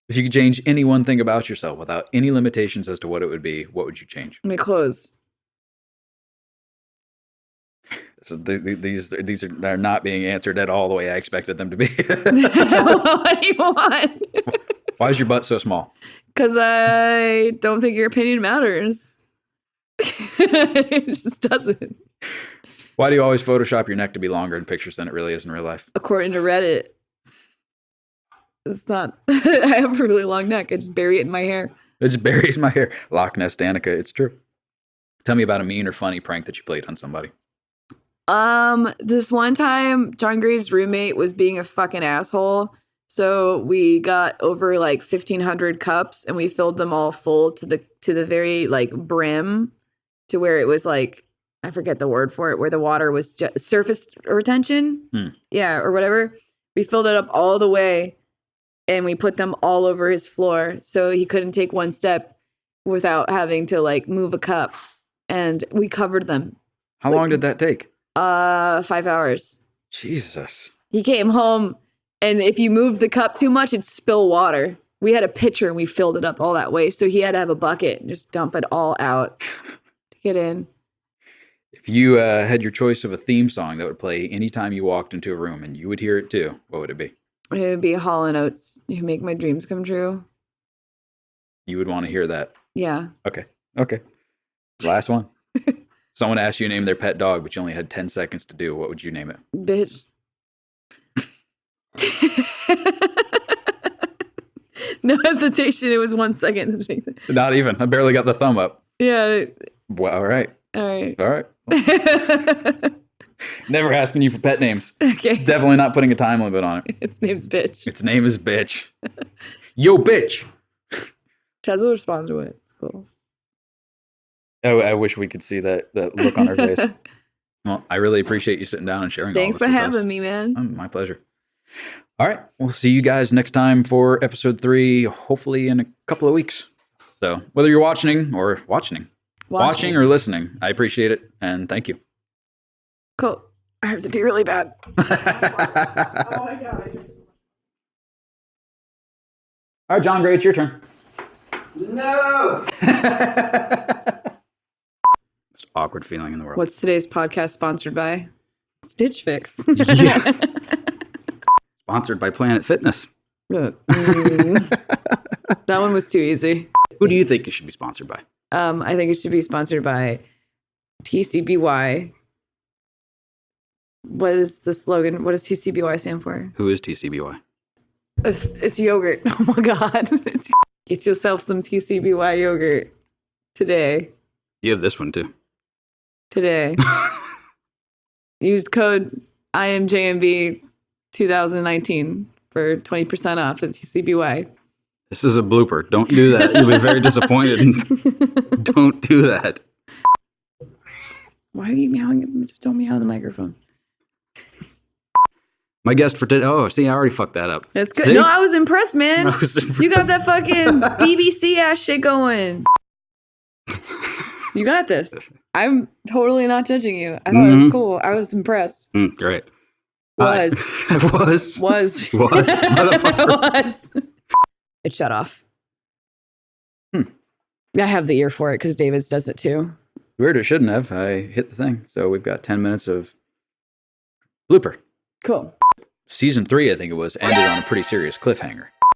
A: If you could change any one thing about yourself without any limitations as to what it would be, what would you change?
B: My clothes.
A: So these are not being answered at all the way I expected them to be.
B: What do you want?
A: Why is your butt so small?
B: Because I don't think your opinion matters. It just doesn't.
A: Why do you always Photoshop your neck to be longer in pictures than it really is in real life?
B: According to Reddit. It's not. I have a really long neck. I just bury it in my hair.
A: It just buries my hair. Loch Ness Danica, it's true. Tell me about a mean or funny prank that you played on somebody.
B: This one time, John Gray's roommate was being a fucking asshole. So we got over like 1,500 cups, and we filled them all full to the very like brim, to where it was like, I forget the word for it, where the water was surface retention. Yeah, or whatever. We filled it up all the way, and we put them all over his floor, so he couldn't take one step without having to like move a cup. And we covered them.
A: How long did that take?
B: 5 hours.
A: Jesus.
B: He came home, and if you moved the cup too much, it'd spill water. We had a pitcher and we filled it up all that way. So he had to have a bucket and just dump it all out to get in.
A: If you had your choice of a theme song that would play anytime you walked into a room and you would hear it too, what would it be?
B: It would be Hall & Oates. You make my dreams come true.
A: You would want to hear that.
B: Yeah.
A: Okay. Last one. Someone asked you to name their pet dog, but you only had 10 seconds to do. What would you name it?
B: Bitch. No hesitation. It was 1 second.
A: Not even. I barely got the thumb up.
B: Yeah.
A: Well, all right.
B: All
A: right. Never asking you for pet names.
B: Okay.
A: Definitely not putting a time limit on it.
B: Its name's Bitch.
A: Its name is Bitch. Yo, bitch.
B: Chaz will respond to it. It's cool.
A: Oh, I wish we could see that look on her face. Well, I really appreciate you sitting down and sharing
B: Thanks
A: all
B: for
A: this with
B: having
A: us.
B: me, man.
A: My pleasure. All right. We'll see you guys next time for episode 3, hopefully in a couple of weeks. So whether you're watching or listening, I appreciate it. And thank you.
B: Cool. I have to be really bad.
A: Oh my God. I drink so much. All right, John Gray, it's your turn.
C: No!
A: Most awkward feeling in the world.
B: What's today's podcast sponsored by? Stitch Fix.
A: Yeah. Sponsored by Planet Fitness.
B: That one was too easy.
A: Who do you think it should be sponsored by?
B: I think it should be sponsored by TCBY. What is the slogan? What does TCBY stand for?
A: Who is TCBY?
B: It's yogurt. Oh my God. Get yourself some TCBY yogurt today.
A: You have this one too.
B: Today. Use code IMJMB 2019 for 20% off at TCBY.
A: This is a blooper. Don't do that. You'll be very disappointed. Don't do that.
B: Why are you meowing? Just don't meow in the microphone.
A: My guest for today. Oh, see, I already fucked that up.
B: That's good.
A: See?
B: No, I was impressed, man.
A: I was impressed.
B: You got that fucking BBC ass shit going. You got this. I'm totally not judging you. I thought it was cool. I was impressed.
A: Great.
B: Was.
A: Motherfucker.
B: It shut off. I have the ear for it because David's does it too.
A: Weird, it shouldn't have. I hit the thing. So we've got 10 minutes of blooper.
B: Cool.
A: Season 3, I think it was, ended on a pretty serious cliffhanger.